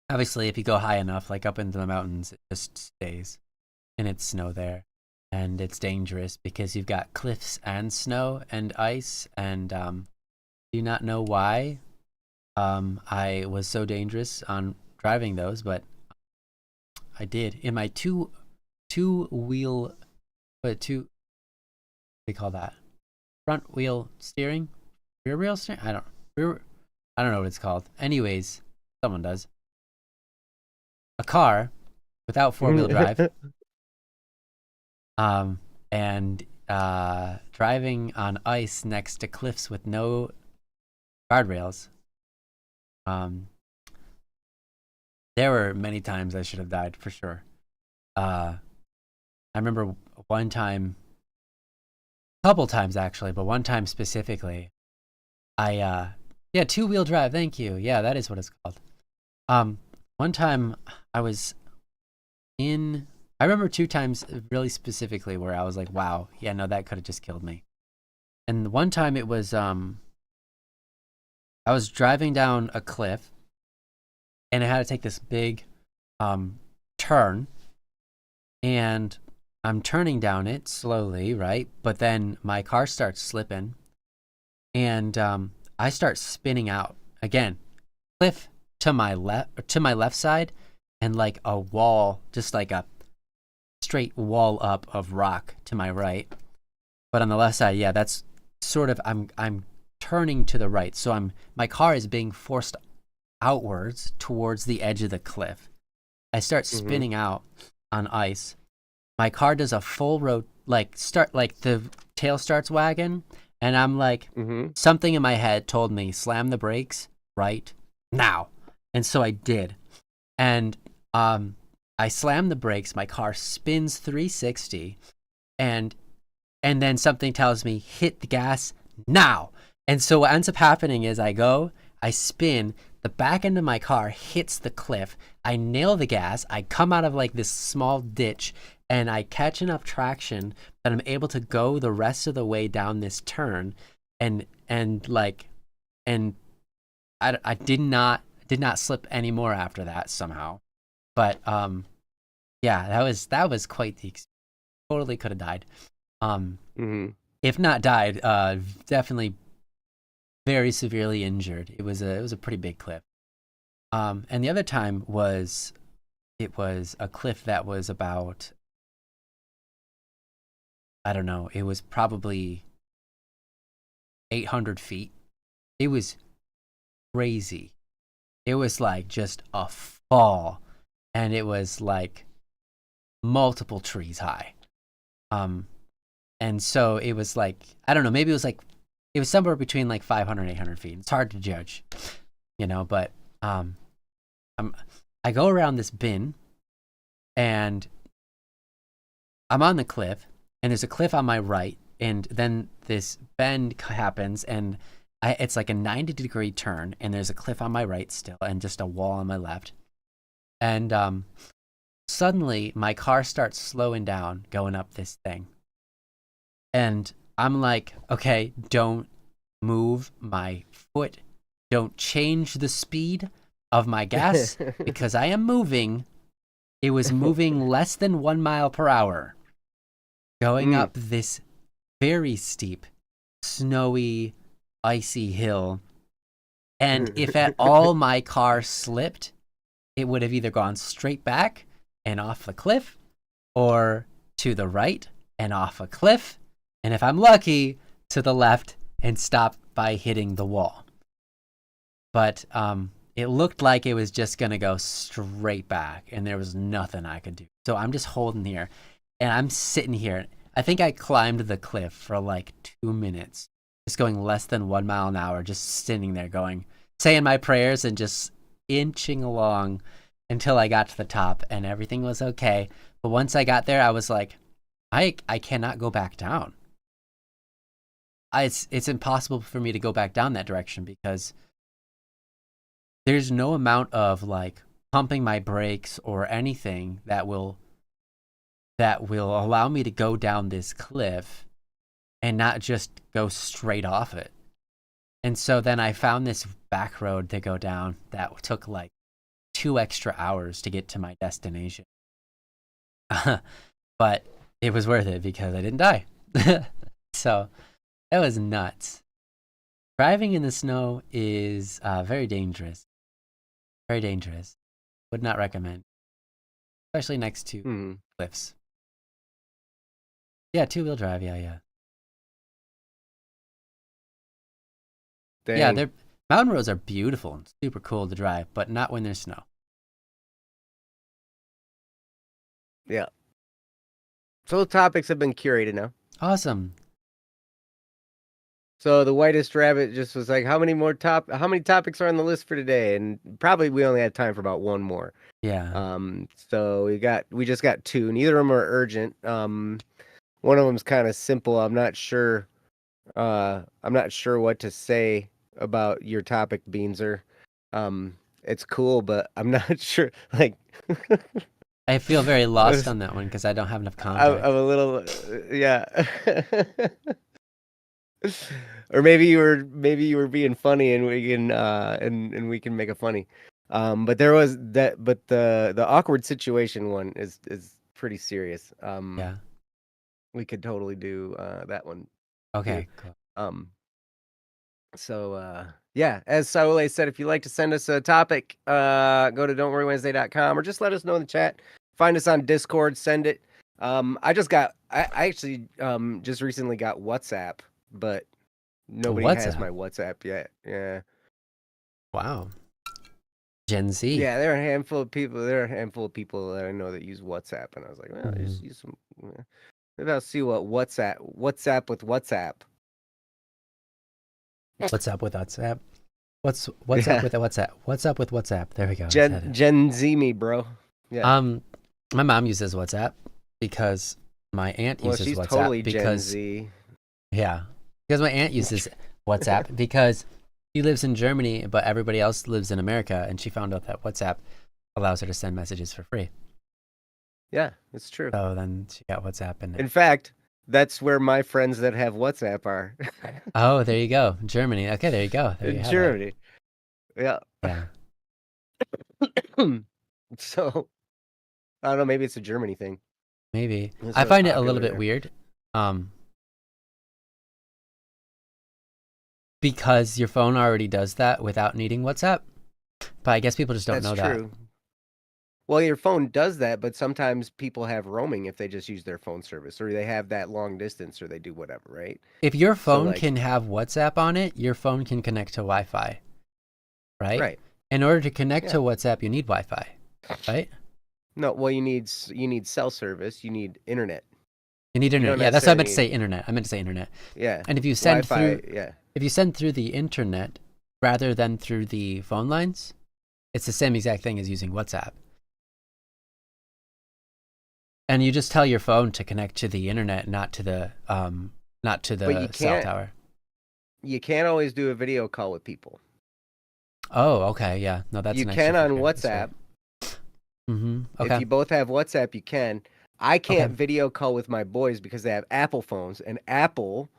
obviously, if you go high enough, like up into the mountains, it just stays, and it's snow there, and it's dangerous because you've got cliffs and snow and ice, and do not know why I was so dangerous on driving those, but I did in my two wheel, what do they call that? Front wheel steering, rear wheel steering. I don't know what it's called. Anyways, someone does. A car without 4-wheel drive, and driving on ice next to cliffs with no guardrails. There were many times I should have died for sure. I remember one time, a couple times actually, but one time specifically, Yeah, two-wheel drive. Thank you. Yeah, that is what it's called. One time I was in. I remember 2 times really specifically where I was like, "Wow, yeah, no, that could have just killed me." And one time it was I was driving down a cliff, and I had to take this big turn, and I'm turning down it slowly, right? But then my car starts slipping, and I start spinning out again. Cliff to my left side, and like a wall, just like a straight wall up of rock to my right. But on the left side, yeah, that's sort of I'm turning to the right, so my car is being forced outwards towards the edge of the cliff. I start spinning out on ice. My car does a full road, like the tail starts wagging, and I'm like, something in my head told me slam the brakes right now, and so I did, and I slammed the brakes. My car spins 360, and then something tells me hit the gas now. And so what ends up happening is I spin, the back end of my car hits the cliff. I nail the gas. I come out of like this small ditch, and I catch enough traction that I'm able to go the rest of the way down this turn. And I did not slip anymore after that somehow. But yeah, that was quite the experience. Totally could have died. If not died, definitely very severely injured. It was a pretty big cliff. And the other time was a cliff that was about, I don't know, it was probably 800 feet. It was crazy. It was like just a fall, and it was like multiple trees high. And so it was like, I don't know, maybe it was somewhere between like 500 and 800 feet. It's hard to judge, but I go around this bin, and I'm on the cliff, and there's a cliff on my right, and then this bend happens, and it's like a 90-degree turn, and there's a cliff on my right still, and just a wall on my left. And suddenly my car starts slowing down going up this thing. And I'm like, okay, don't move my foot. Don't change the speed of my gas because I am moving. It was moving less than 1 mile per hour going up this very steep, snowy, icy hill. And if at all my car slipped, it would have either gone straight back and off the cliff, or to the right and off a cliff, and if I'm lucky, to the left and stop by hitting the wall. But it looked like it was just gonna go straight back, and there was nothing I could do. So I'm just holding here, and I'm sitting here. I think I climbed the cliff for like 2 minutes, just going less than 1 mile an hour, just sitting there saying my prayers and just inching along until I got to the top, and everything was okay. But once I got there, I was like, I cannot go back down. It's impossible for me to go back down that direction because there's no amount of like pumping my brakes or anything that will allow me to go down this cliff and not just go straight off it. And so then I found this back road to go down that took like 2 extra hours to get to my destination. But it was worth it because I didn't die. So that was nuts. Driving in the snow is very dangerous. Very dangerous. Would not recommend. Especially next to cliffs. Yeah, 2-wheel drive. Yeah.
Dang.
Yeah, mountain roads are beautiful and super cool to drive, but not when there's snow.
Yeah. So the topics have been curated now.
Awesome.
So the whitest rabbit just was like, how many topics are on the list for today? And probably we only had time for about one more.
Yeah.
So we just got 2. Neither of them are urgent. One of them's kind of simple. I'm not sure what to say about your topic, Beanzer. It's cool, but I'm not sure. Like,
I feel very lost on that one because I don't have enough context.
I'm a little, yeah. Or maybe you were being funny, and we can and we can make it funny. But there was that. But the awkward situation one is pretty serious.
Yeah.
We could totally do that one.
Okay. Cool.
So yeah, as Saule said, if you'd like to send us a topic, go to don'tworrywednesday.com or just let us know in the chat. Find us on Discord, send it. I actually just recently got WhatsApp, but nobody has my WhatsApp yet. Yeah.
Wow. Gen Z.
Yeah, there are a handful of people. There are a handful of people that I know that use WhatsApp, and I was like, well, just use some. Maybe I'll see what WhatsApp with WhatsApp.
What's up with WhatsApp? What's up with the WhatsApp? What's up with WhatsApp? There we go.
Gen Z me, bro. Yeah.
My mom uses WhatsApp because my aunt uses
she's
WhatsApp
totally
because
Gen Z.
Yeah, because my aunt uses WhatsApp because she lives in Germany, but everybody else lives in America, and she found out that WhatsApp allows her to send messages for free.
Yeah, it's true.
So then she got WhatsApp, and
in fact, that's where my friends that have WhatsApp are.
Oh, there you go, Germany. Okay, there you go. There
in Germany. Yeah.
Yeah.
So, I don't know. Maybe it's a Germany thing.
Maybe. I find it a little bit weird. Because your phone already does that without needing WhatsApp. But I guess people just don't know that. That's true.
Well, your phone does that, but sometimes people have roaming if they just use their phone service, or they have that long distance, or they do whatever, right?
If your phone can have WhatsApp on it, your phone can connect to Wi-Fi, right?
Right.
In order to connect to WhatsApp, you need Wi-Fi, right?
No, well, you need cell service, you need internet.
You need internet. Yeah, that's what I meant to say. Internet. I meant to say internet.
Yeah.
And if you send
Wi-Fi,
if you send through the internet rather than through the phone lines, it's the same exact thing as using WhatsApp. And you just tell your phone to connect to the internet, not to the cell tower.
You can't always do a video call with people.
Oh, okay, yeah. No, that's
you can on WhatsApp.
Mm-hmm. Okay.
If you both have WhatsApp, you can. I can't video call with my boys because they have Apple phones, and Apple.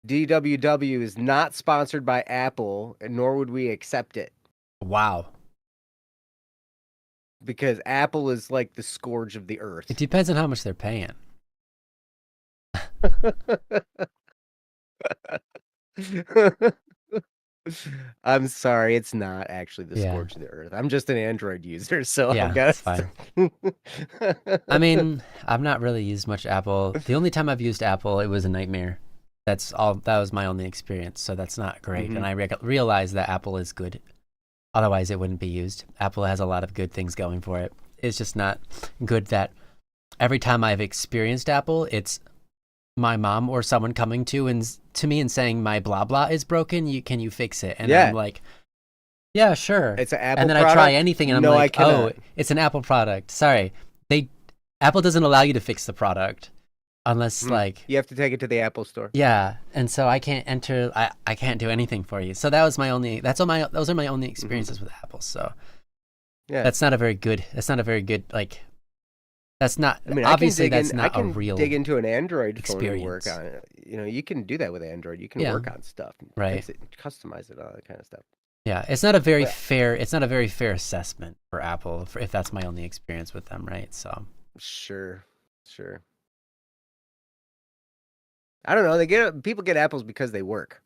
DWW is not sponsored by Apple, nor would we accept it.
Wow.
Because Apple is like the scourge of the earth.
It depends on how much they're paying.
I'm sorry, it's not actually the scourge of the earth. I'm just an Android user, so I guess.
Fine. I mean, I've not really used much Apple. The only time I've used Apple, it was a nightmare. That was my only experience, so that's not great. And I realize that Apple is good. Otherwise, it wouldn't be used. Apple has a lot of good things going for it. It's just not good that every time I've experienced Apple, it's my mom or someone coming to me and saying my blah blah is broken. Can you fix it? And I'm like, yeah, sure.
It's an Apple
and then
product?
I try anything, and I'm
No,
like, oh, it's an Apple product. Sorry, Apple doesn't allow you to fix the product. Unless
you have to take it to the Apple store.
Yeah, and so I can't enter. I can't do anything for you. So that was my only. Those are my only experiences with Apple. So
yeah,
that's not a very good. That's not a very good like. That's not.
I mean,
obviously, that's not a real.
Dig into an Android
experience.
Phone and work on it. You know, you can do that with Android. You can work on stuff,
right?
Customize it, all that kind of stuff.
Yeah, it's not a very fair. It's not a very fair assessment for Apple if that's my only experience with them, right? So
sure. I don't know. People get Apples because they work.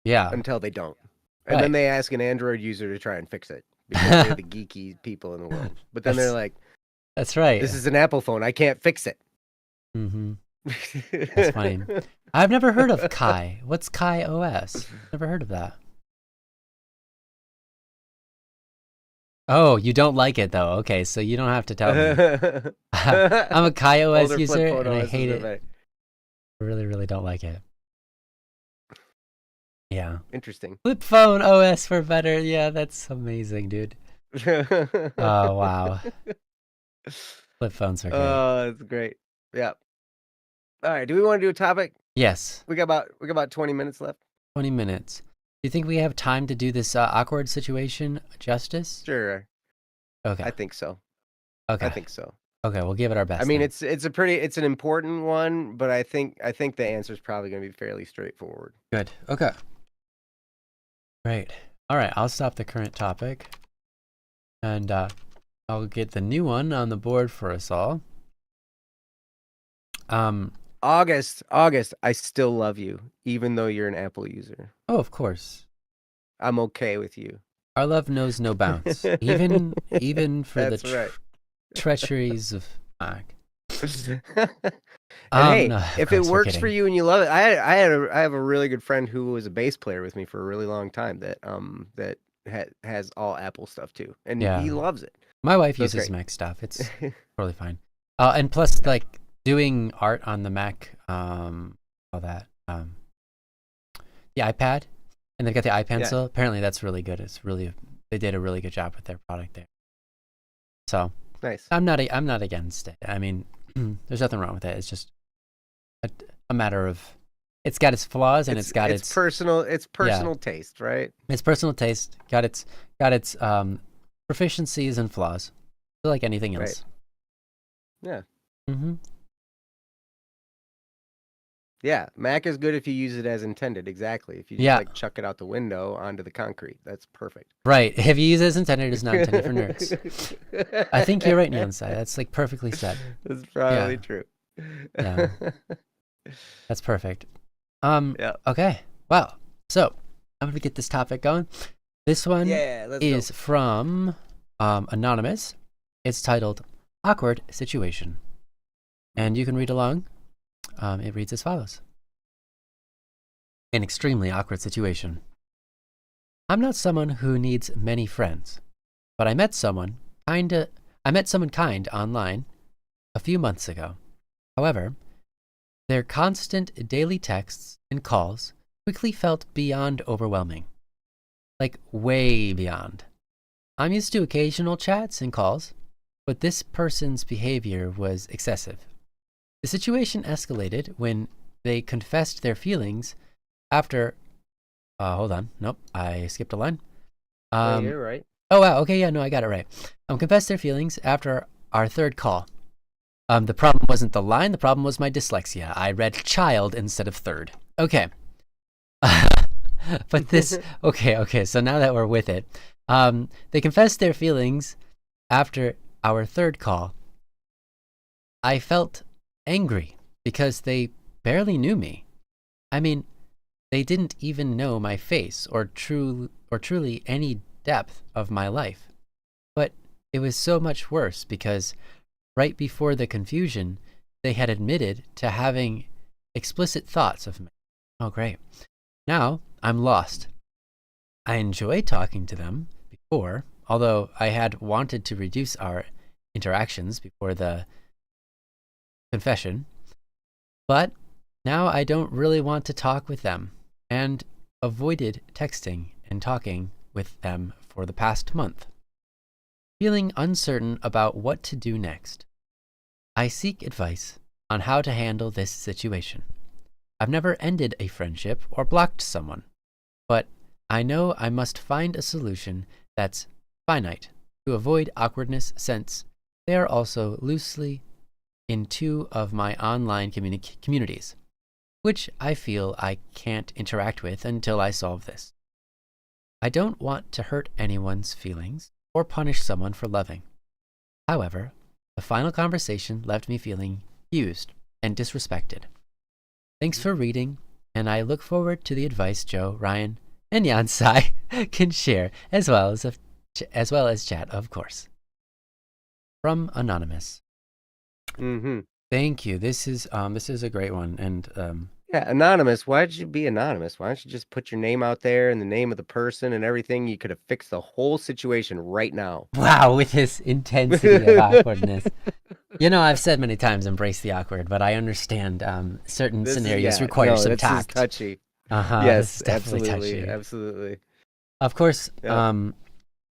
Yeah.
Until they don't, and then they ask an Android user to try and fix it because they're the geeky people in the world. But then they're like,
"That's right.
This is an Apple phone. I can't fix it."
Mm-hmm. That's funny. I've never heard of Kai. What's Kai OS? Never heard of that. Oh, you don't like it though. Okay, so you don't have to tell me. I'm a Kai OS user and I hate it. I really, really don't like it. Yeah.
Interesting.
Flip phone OS for better. Yeah, that's amazing, dude. Oh, wow. Flip phones are great.
Oh, that's great. Yeah. All right. Do we want to do a topic?
Yes.
We got about 20 minutes left.
20 minutes. Do you think we have time to do this awkward situation justice?
Sure.
Okay.
I think so.
Okay.
I think so.
Okay, we'll give it our best.
I mean,
then.
it's an important one, but I think the answer is probably going to be fairly straightforward.
Good. Okay. Great. All right, I'll stop the current topic, and I'll get the new one on the board for us all.
August, I still love you, even though you're an Apple user.
Oh, of course.
I'm okay with you.
Our love knows no bounds, even for the treacheries of Mac.
Hey,
no,
if it works for you and you love it, I have a really good friend who was a bass player with me for a really long time that has all Apple stuff too, and he loves it.
My wife uses Mac stuff. It's totally fine. And plus, like doing art on the Mac, all that, the iPad, and they've got the iPencil. Apparently, that's really good. They did a really good job with their product there. So
nice.
I'm not against it. I mean, there's nothing wrong with it. It's just a matter of it's got its flaws and it's got its
personal taste, right?
It's personal taste. Got its proficiencies and flaws, like anything else.
Right. Yeah.
Mm-hmm.
Yeah, Mac is good if you use it as intended. Exactly. If you just like chuck it out the window onto the concrete, that's perfect.
Right. If you use it as intended, it's not intended for nerds. I think you're right, Nansai. That's like perfectly said.
That's probably true.
Yeah. That's perfect. Okay. Well, so I'm gonna get this topic going. This one is from Anonymous. It's titled "Awkward Situation," and you can read along. It reads as follows. An extremely awkward situation. I'm not someone who needs many friends, but I met someone kind online a few months ago. However, their constant daily texts and calls quickly felt beyond overwhelming. Like way beyond. I'm used to occasional chats and calls, but this person's behavior was excessive. The situation escalated when they confessed their feelings after... hold on. Nope, I skipped a line.
You're right.
Oh, wow. Okay, yeah, no, I got it right. Confessed their feelings after our third call. The problem wasn't the line. The problem was my dyslexia. I read child instead of third. Okay. But this... Okay, so now that we're with it. They confessed their feelings after our third call. I felt angry because they barely knew me. I mean, they didn't even know my face or truly any depth of my life. But it was so much worse because right before the confusion, they had admitted to having explicit thoughts of me. Oh, great. Now I'm lost. I enjoyed talking to them before, although I had wanted to reduce our interactions before the confession, but now I don't really want to talk with them and avoided texting and talking with them for the past month. Feeling uncertain about what to do next, I seek advice on how to handle this situation. I've never ended a friendship or blocked someone, but I know I must find a solution that's finite to avoid awkwardness since they are also loosely in two of my online communities, which I feel I can't interact with until I solve this. I don't want to hurt anyone's feelings or punish someone for loving. However, the final conversation left me feeling used and disrespected. Thanks for reading, and I look forward to the advice Joe, Ryan, and Yansai can share, as well as chat, of course. From Anonymous.
Mm-hmm.
Thank you. This is a great one, and
Anonymous. Why did you be anonymous? Why don't you just put your name out there and the name of the person and everything? You could have fixed the whole situation right now.
Wow, with this intensity of awkwardness. You know, I've said many times, embrace the awkward, but I understand certain scenarios require some tact.
This is touchy.
Yes,
absolutely,
touchy.
Absolutely.
Of course,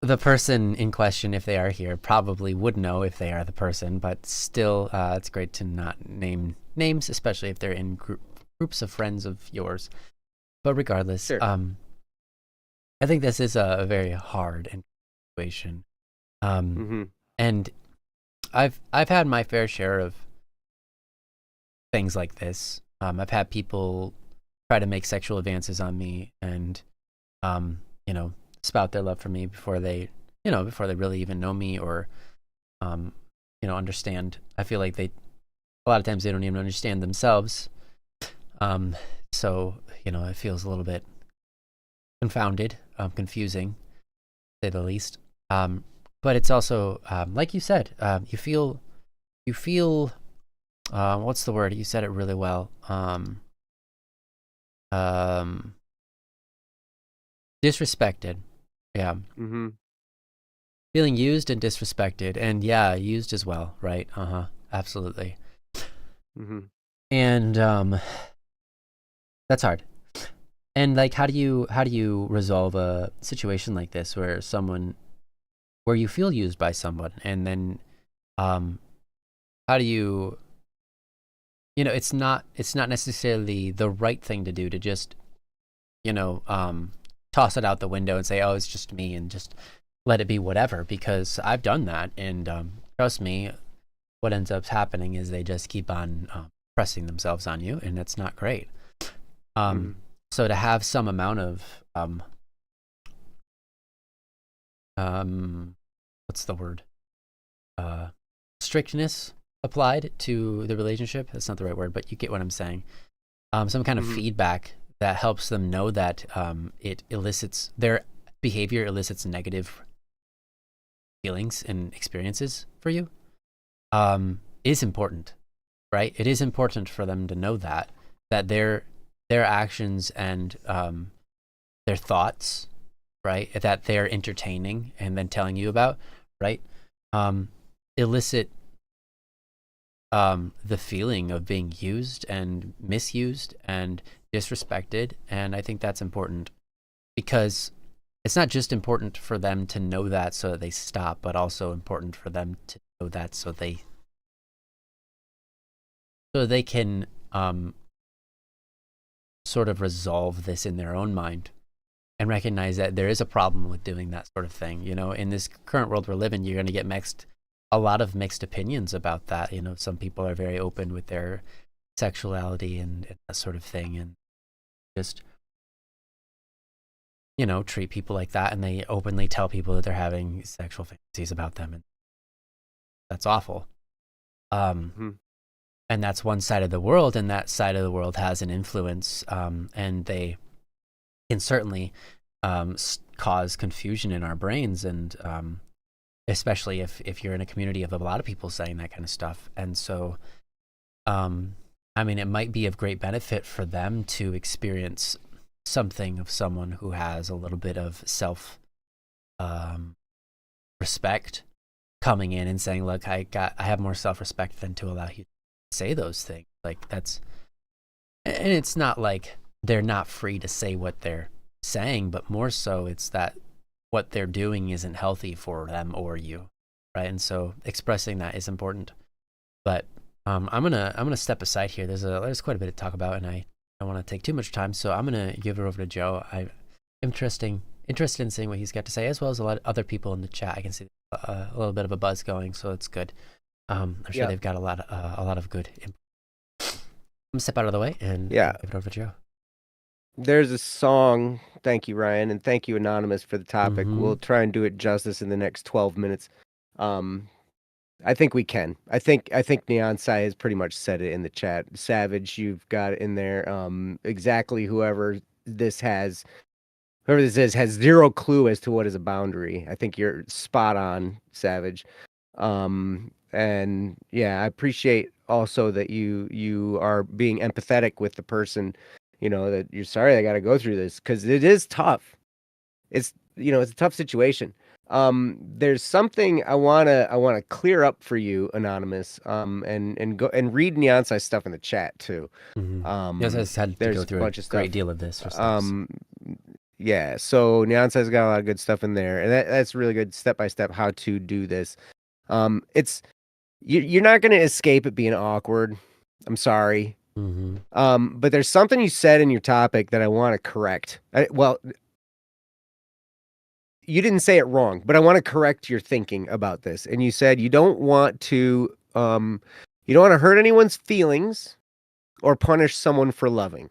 the person in question, if they are here, probably would know if they are the person, but still, it's great to not name names, especially if they're in groups of friends of yours. But regardless,
Sure.
I think this is a very hard situation. And I've had my fair share of things like this. I've had people try to make sexual advances on me and, you know, spout their love for me before they really even know me or, you know, understand. I feel like a lot of times they don't even understand themselves. So, you know, it feels a little bit confounded, confusing, to say the least. But it's also, like you said, you feel, what's the word? You said it really well. Disrespected. Yeah. Feeling used and disrespected, and yeah, used as well, right? Absolutely. And that's hard. And like, how do you resolve a situation like this where you feel used by someone, and then how do you know, it's not necessarily the right thing to do to just, you know, toss it out the window and say, oh, it's just me, and just let it be whatever, because I've done that, and trust me, what ends up happening is they just keep on pressing themselves on you, and it's not great. So to have some amount of what's the word? Strictness applied to the relationship. That's not the right word, but you get what I'm saying. Some kind of feedback that helps them know that their behavior elicits negative feelings and experiences for you, is important, right? It is important for them to know that their actions and their thoughts, right, that they're entertaining and then telling you about, right, elicit the feeling of being used and misused and disrespected. And I think that's important, because it's not just important for them to know that so that they stop, but also important for them to know that so they can sort of resolve this in their own mind and recognize that there is a problem with doing that sort of thing. You know, in this current world we're living, you're going to get a lot of mixed opinions about that. You know, some people are very open with their sexuality and that sort of thing, and just, you know, treat people like that, and they openly tell people that they're having sexual fantasies about them, and that's awful. And that's one side of the world, and that side of the world has an influence, and they can certainly cause confusion in our brains, and especially if you're in a community of a lot of people saying that kind of stuff. And so, I mean, it might be of great benefit for them to experience something of someone who has a little bit of self respect coming in and saying, look, I have more self-respect than to allow you to say those things. Like, and it's not like they're not free to say what they're saying, but more so it's that what they're doing isn't healthy for them or you, right? And so expressing that is important. But I'm gonna step aside here. There's quite a bit to talk about, and I don't want to take too much time, so I'm gonna give it over to Joe. I'm interested in seeing what he's got to say, as well as a lot of other people in the chat. I can see a little bit of a buzz going, so it's good. I'm sure they've got a lot of good input. I'm gonna step out of the way and give it over to Joe.
There's a song. Thank you, Ryan, and thank you, Anonymous, for the topic. We'll try and do it justice in the next 12 minutes. I think we can. I think Neon Sai has pretty much said it in the chat. Savage, you've got it in there. Exactly. Whoever this is has zero clue as to what is a boundary. I think you're spot on, Savage. And yeah, I appreciate also that you are being empathetic with the person. You know, that you're sorry they got to go through this, because it is tough. It's a tough situation. There's something I wanna clear up for you, Anonymous. And go and read Neonsai's stuff in the chat too.
Yes, I had to go through a great deal of this.
Yeah. So Neonsai's got a lot of good stuff in there, and that's really good step by step how to do this. You're not gonna escape it being awkward. I'm sorry. But there's something you said in your topic that I want to correct. Well, you didn't say it wrong, but I want to correct your thinking about this. And you said you don't want to hurt anyone's feelings or punish someone for loving.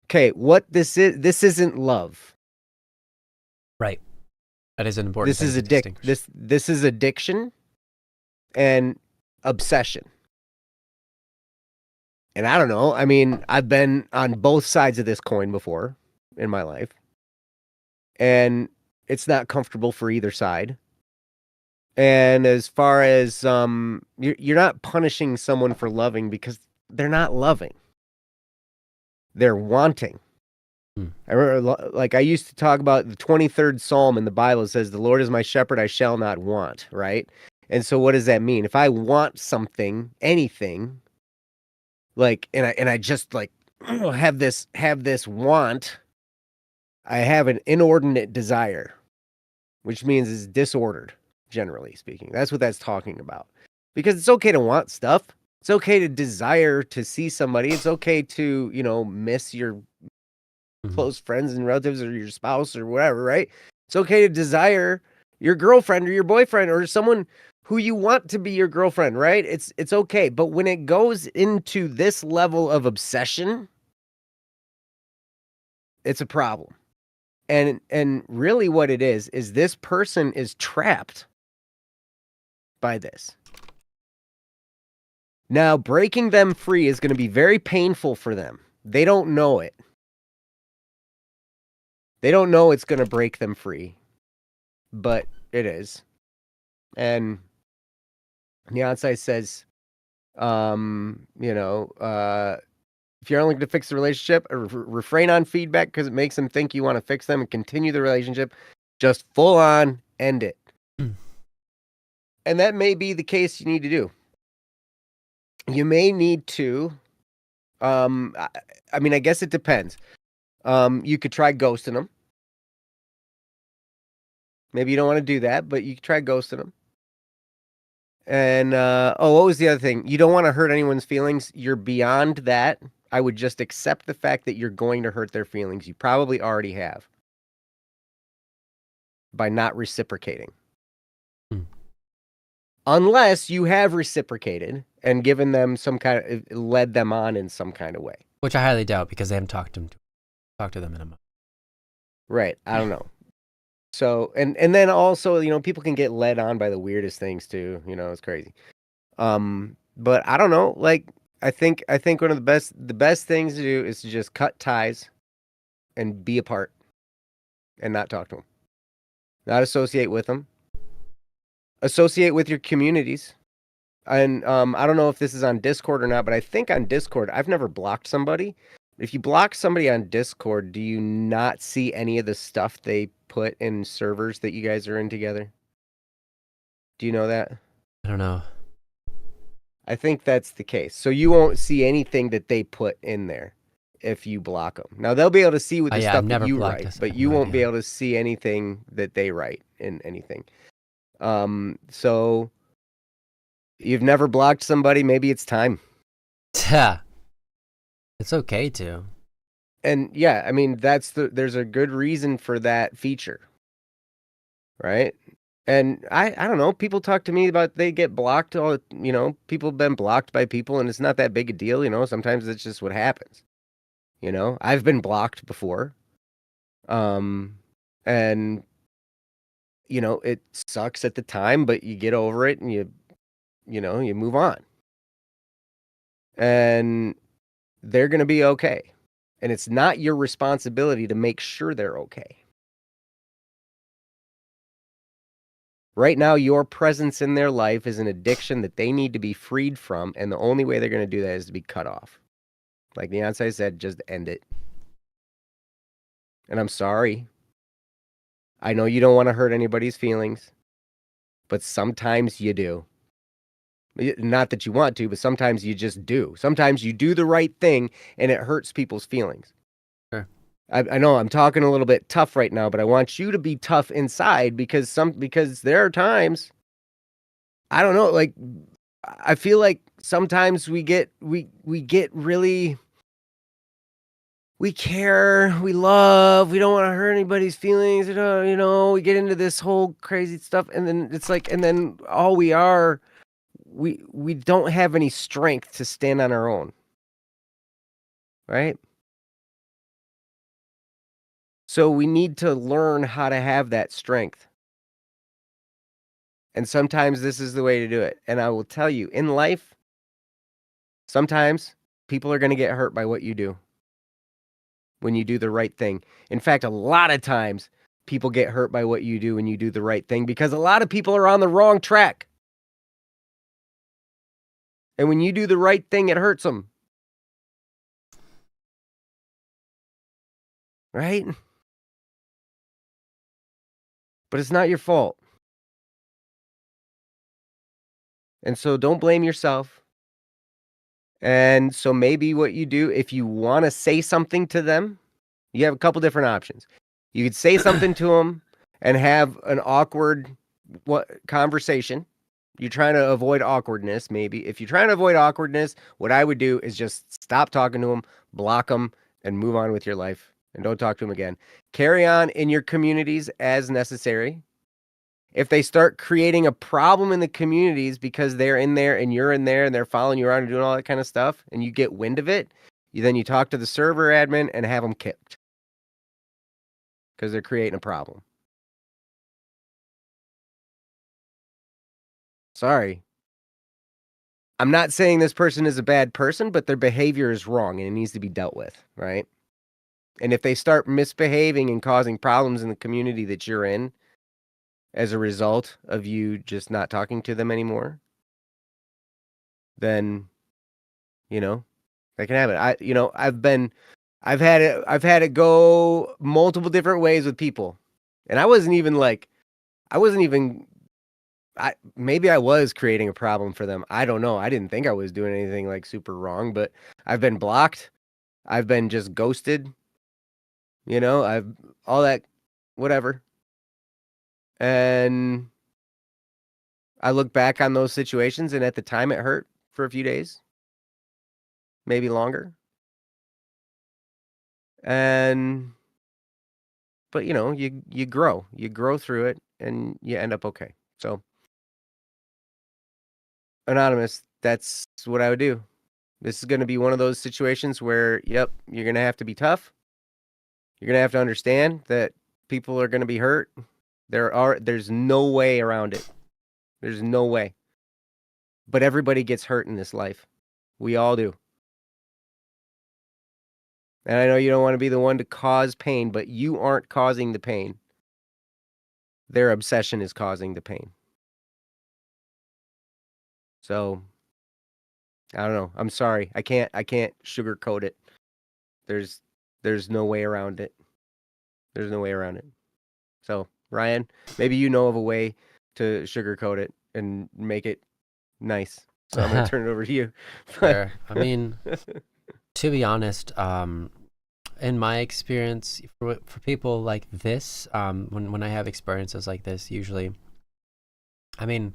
Okay, what this isn't love.
Right. That is an important
This is addiction and obsession. And I don't know. I mean, I've been on both sides of this coin before in my life. And it's not comfortable for either side. And as far as you're not punishing someone for loving because they're not loving. They're wanting. I remember, like, I used to talk about the 23rd Psalm in the Bible. It says, "The Lord is my shepherd, I shall not want," right? And so what does that mean? If I want something, anything, like, and I just like have this want, I have an inordinate desire, which means it's disordered, generally speaking. That's what that's talking about. Because it's okay to want stuff. It's okay to desire to see somebody. It's okay to, miss your close friends and relatives or your spouse or whatever, right? It's okay to desire your girlfriend or your boyfriend or someone who you want to be your girlfriend, right? It's okay. But when it goes into this level of obsession, it's a problem. And really what it is this person is trapped by this. Now, breaking them free is going to be very painful for them. They don't know it. They don't know it's going to break them free, but it is. And Beyonce says, if you're only going to fix the relationship, or refrain on feedback because it makes them think you want to fix them and continue the relationship, just full on end it. And that may be the case you need to do. You may need to, I guess it depends. You could try ghosting them. Maybe you don't want to do that, but you could try ghosting them. And, what was the other thing? You don't want to hurt anyone's feelings. You're beyond that. I would just accept the fact that you're going to hurt their feelings. You probably already have. By not reciprocating. Unless you have reciprocated and given them led them on in some kind of way.
Which I highly doubt because they haven't talked to them in a month.
Right. I don't know. So, and then also, people can get led on by the weirdest things too. It's crazy. But I don't know. Like, I think one of the best things to do is to just cut ties and be apart and not talk to them. Not associate with them. Associate with your communities. And I don't know if this is on Discord or not, but I think on Discord, I've never blocked somebody. If you block somebody on Discord, do you not see any of the stuff they put in servers that you guys are in together? Do you know that?
I don't know.
I think that's the case. So you won't see anything that they put in there if you block them. Now, they'll be able to see with the stuff that you write, but you won't be able to see anything that they write in anything. So you've never blocked somebody, maybe it's time.
Yeah. It's okay to.
And yeah, I mean, there's a good reason for that feature. Right? And I don't know, people talk to me about they get blocked, people have been blocked by people and it's not that big a deal, sometimes it's just what happens. I've been blocked before. And it sucks at the time, but you get over it and you move on. And they're going to be okay. And it's not your responsibility to make sure they're okay. Right now, your presence in their life is an addiction that they need to be freed from, and the only way they're going to do that is to be cut off. Like Beyonce said, just end it. And I'm sorry. I know you don't want to hurt anybody's feelings, but sometimes you do. Not that you want to, but sometimes you just do. Sometimes you do the right thing and it hurts people's feelings.
Sure.
I know I'm talking a little bit tough right now, but I want you to be tough inside because there are times, I don't know, like, I feel like sometimes we get really, we care, we love, we don't want to hurt anybody's feelings, we get into this whole crazy stuff, and then it's like, and then all we are, we don't have any strength to stand on our own, right? So we need to learn how to have that strength. And sometimes this is the way to do it. And I will tell you, in life, sometimes people are going to get hurt by what you do when you do the right thing. In fact, a lot of times people get hurt by what you do when you do the right thing, because a lot of people are on the wrong track. And when you do the right thing, it hurts them. Right? But it's not your fault. And so don't blame yourself. And so maybe what you do, if you want to say something to them, you have a couple different options. You could say something to them and have an awkward conversation. You're trying to avoid awkwardness, maybe. If you're trying to avoid awkwardness, what I would do is just stop talking to them, block them, and move on with your life. And don't talk to them again. Carry on in your communities as necessary. If they start creating a problem in the communities because they're in there and you're in there and they're following you around and doing all that kind of stuff, and you get wind of it, then you talk to the server admin and have them kicked because they're creating a problem. Sorry. I'm not saying this person is a bad person, but their behavior is wrong and it needs to be dealt with, right? And if they start misbehaving and causing problems in the community that you're in as a result of you just not talking to them anymore, then, they can have it. I've had it go multiple different ways with people. And maybe I was creating a problem for them. I don't know. I didn't think I was doing anything like super wrong, but I've been blocked. I've been just ghosted. I've all that, whatever. And I look back on those situations, and at the time it hurt for a few days, maybe longer. But you grow through it and you end up okay. So, Anonymous, that's what I would do. This is going to be one of those situations where, yep, you're going to have to be tough. You're going to have to understand that people are going to be hurt. There's no way around it. There's no way. But everybody gets hurt in this life. We all do. And I know you don't want to be the one to cause pain, but you aren't causing the pain. Their obsession is causing the pain. So, I don't know. I'm sorry. I can't sugarcoat it. There's no way around it. There's no way around it. So, Ryan, maybe you know of a way to sugarcoat it and make it nice. So I'm going to turn it over to you.
Sure. I mean, to be honest, in my experience, for people like this, when I have experiences like this, usually, I mean,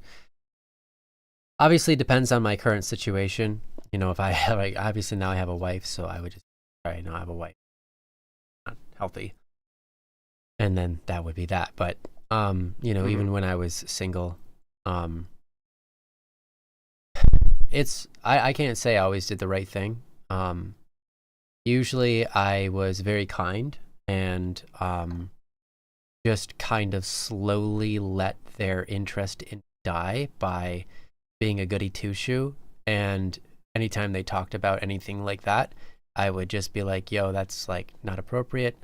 obviously it depends on my current situation. If I have, obviously now I have a wife, so I would just, all right, now I have a wife, not healthy, and then that would be that. But even when I was single, I can't say I always did the right thing. Usually I was very kind and just kind of slowly let their interest die by being a goody two-shoe. And anytime they talked about anything like that, I would just be like, yo, that's like not appropriate.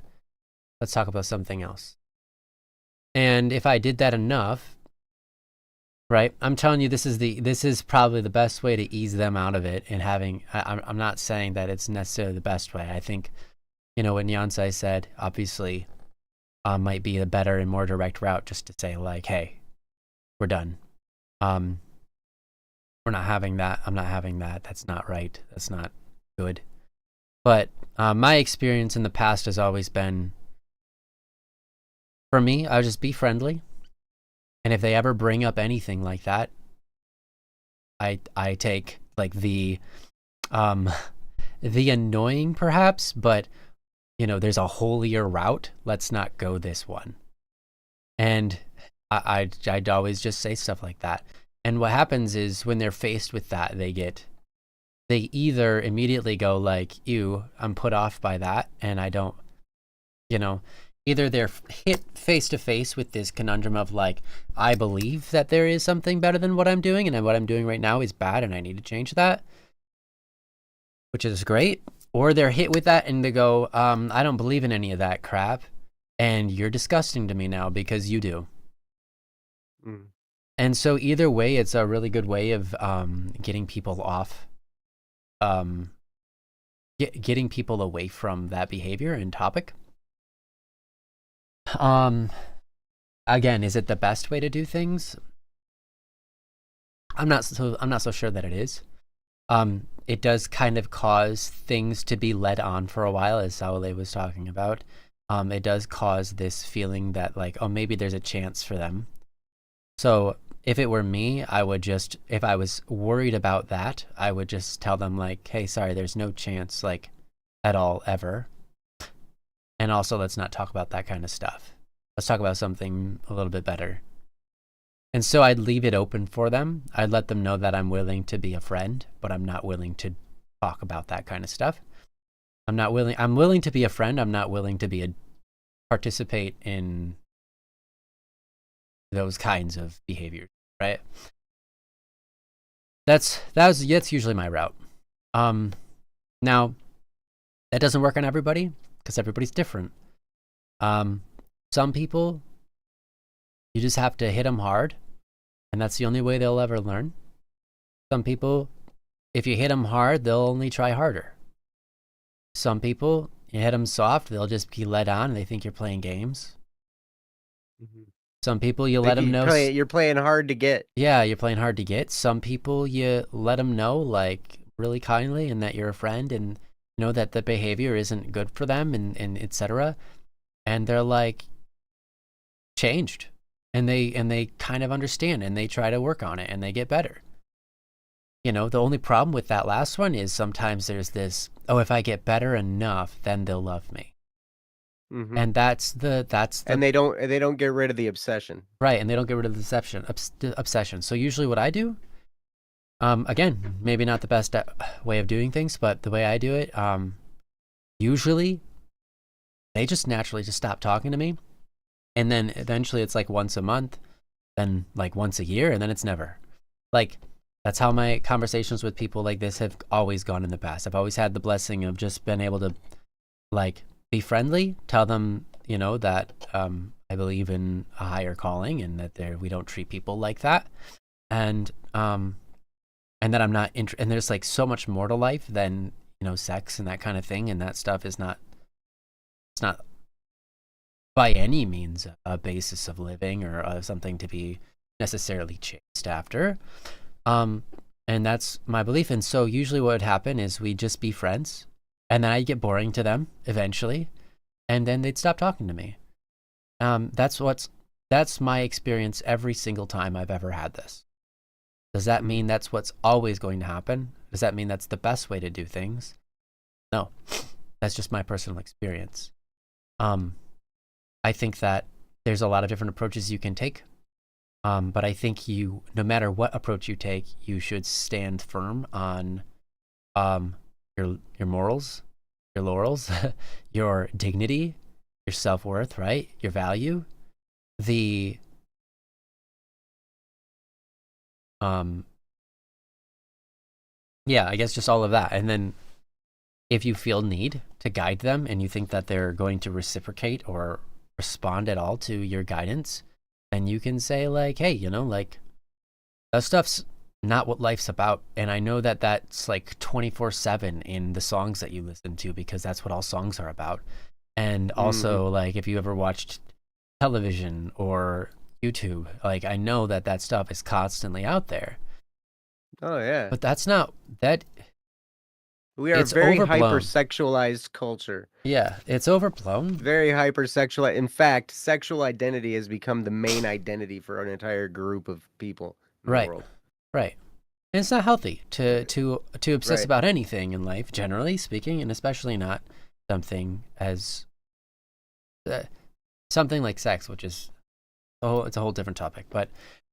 Let's talk about something else. And if I did that enough, right, I'm telling you, this is probably the best way to ease them out of it. And I'm not saying that it's necessarily the best way. I think, what Yancey said, obviously, might be a better and more direct route, just to say like, hey, we're done. We're not having that. I'm not having that. That's not right. That's not good. But my experience in the past has always been, for me, I'll just be friendly. And if they ever bring up anything like that, I take like um the annoying perhaps, but there's a holier route. Let's not go this one. And I'd always just say stuff like that. And what happens is when they're faced with that, they either immediately go like, ew, I'm put off by that, and I don't, either they're hit face to face with this conundrum of like, I believe that there is something better than what I'm doing, and what I'm doing right now is bad, and I need to change that, which is great. Or they're hit with that and they go, I don't believe in any of that crap, and you're disgusting to me now because you do. And so either way, it's a really good way of getting people off, getting people away from that behavior and topic. Again, is it the best way to do things? I'm not so sure that it is. It does kind of cause things to be led on for a while, as Saule was talking about. It does cause this feeling that like, oh, maybe there's a chance for them. So if it were me, I would just, if I was worried about that, I would just tell them like, hey, sorry, there's no chance like at all ever. And also, let's not talk about that kind of stuff. Let's talk about something a little bit better. And so I'd leave it open for them. I'd let them know that I'm willing to be a friend, but I'm not willing to talk about that kind of stuff. I'm willing to be a friend. I'm not willing to participate in those kinds of behaviors, right? That's usually my route. Now, that doesn't work on everybody because everybody's different. Some people, you just have to hit them hard, and that's the only way they'll ever learn. Some people, if you hit them hard, they'll only try harder. Some people, you hit them soft, they'll just be led on, and they think you're playing games. Some people, you let them know
you're playing hard to get.
Yeah, you're playing hard to get. Some people, you let them know, like, really kindly, and that you're a friend, and that the behavior isn't good for them, and etc. And they're like changed, and they kind of understand, and they try to work on it, and they get better. The only problem with that last one is sometimes there's this, oh, if I get better enough, then they'll love me. And that's the
and they don't get rid of the obsession,
right? And they don't get rid of the obsession. So usually what I do, again, maybe not the best way of doing things, but the way I do it, usually they just naturally just stop talking to me, and then eventually it's like once a month, then like once a year, and then it's never. Like, that's how my conversations with people like this have always gone in the past. I've always had the blessing of just being able to like be friendly, tell them, that I believe in a higher calling, and that we don't treat people like that, and that I'm not and there's like so much more to life than sex and that kind of thing, and that stuff is not, it's not by any means a basis of living or something to be necessarily chased after. And that's my belief. And so usually what would happen is we'd just be friends, and then I'd get boring to them eventually, and then they'd stop talking to me. That's my experience every single time I've ever had this. Does that mean that's what's always going to happen? Does that mean that's the best way to do things? No, that's just my personal experience. I think that there's a lot of different approaches you can take. But I think no matter what approach you take, you should stand firm on your morals, your laurels, your dignity, your self-worth, right? Your value, I guess just all of that. And then if you feel need to guide them and you think that they're going to reciprocate or respond at all to your guidance, then you can say like, hey, like that stuff's not what life's about. And I know that that's like 24/7 in the songs that you listen to, because that's what all songs are about. And also like, if you ever watched television or YouTube, like I know that stuff is constantly out there.
Oh yeah.
But that's not that.
We are a very hypersexualized culture.
Yeah, it's overblown.
Very hypersexual. In fact, sexual identity has become the main identity for an entire group of people in the world.
Right. And it's not healthy to obsess
Right.
about anything in life, generally speaking, and especially not something as something like sex, which is it's a whole different topic. But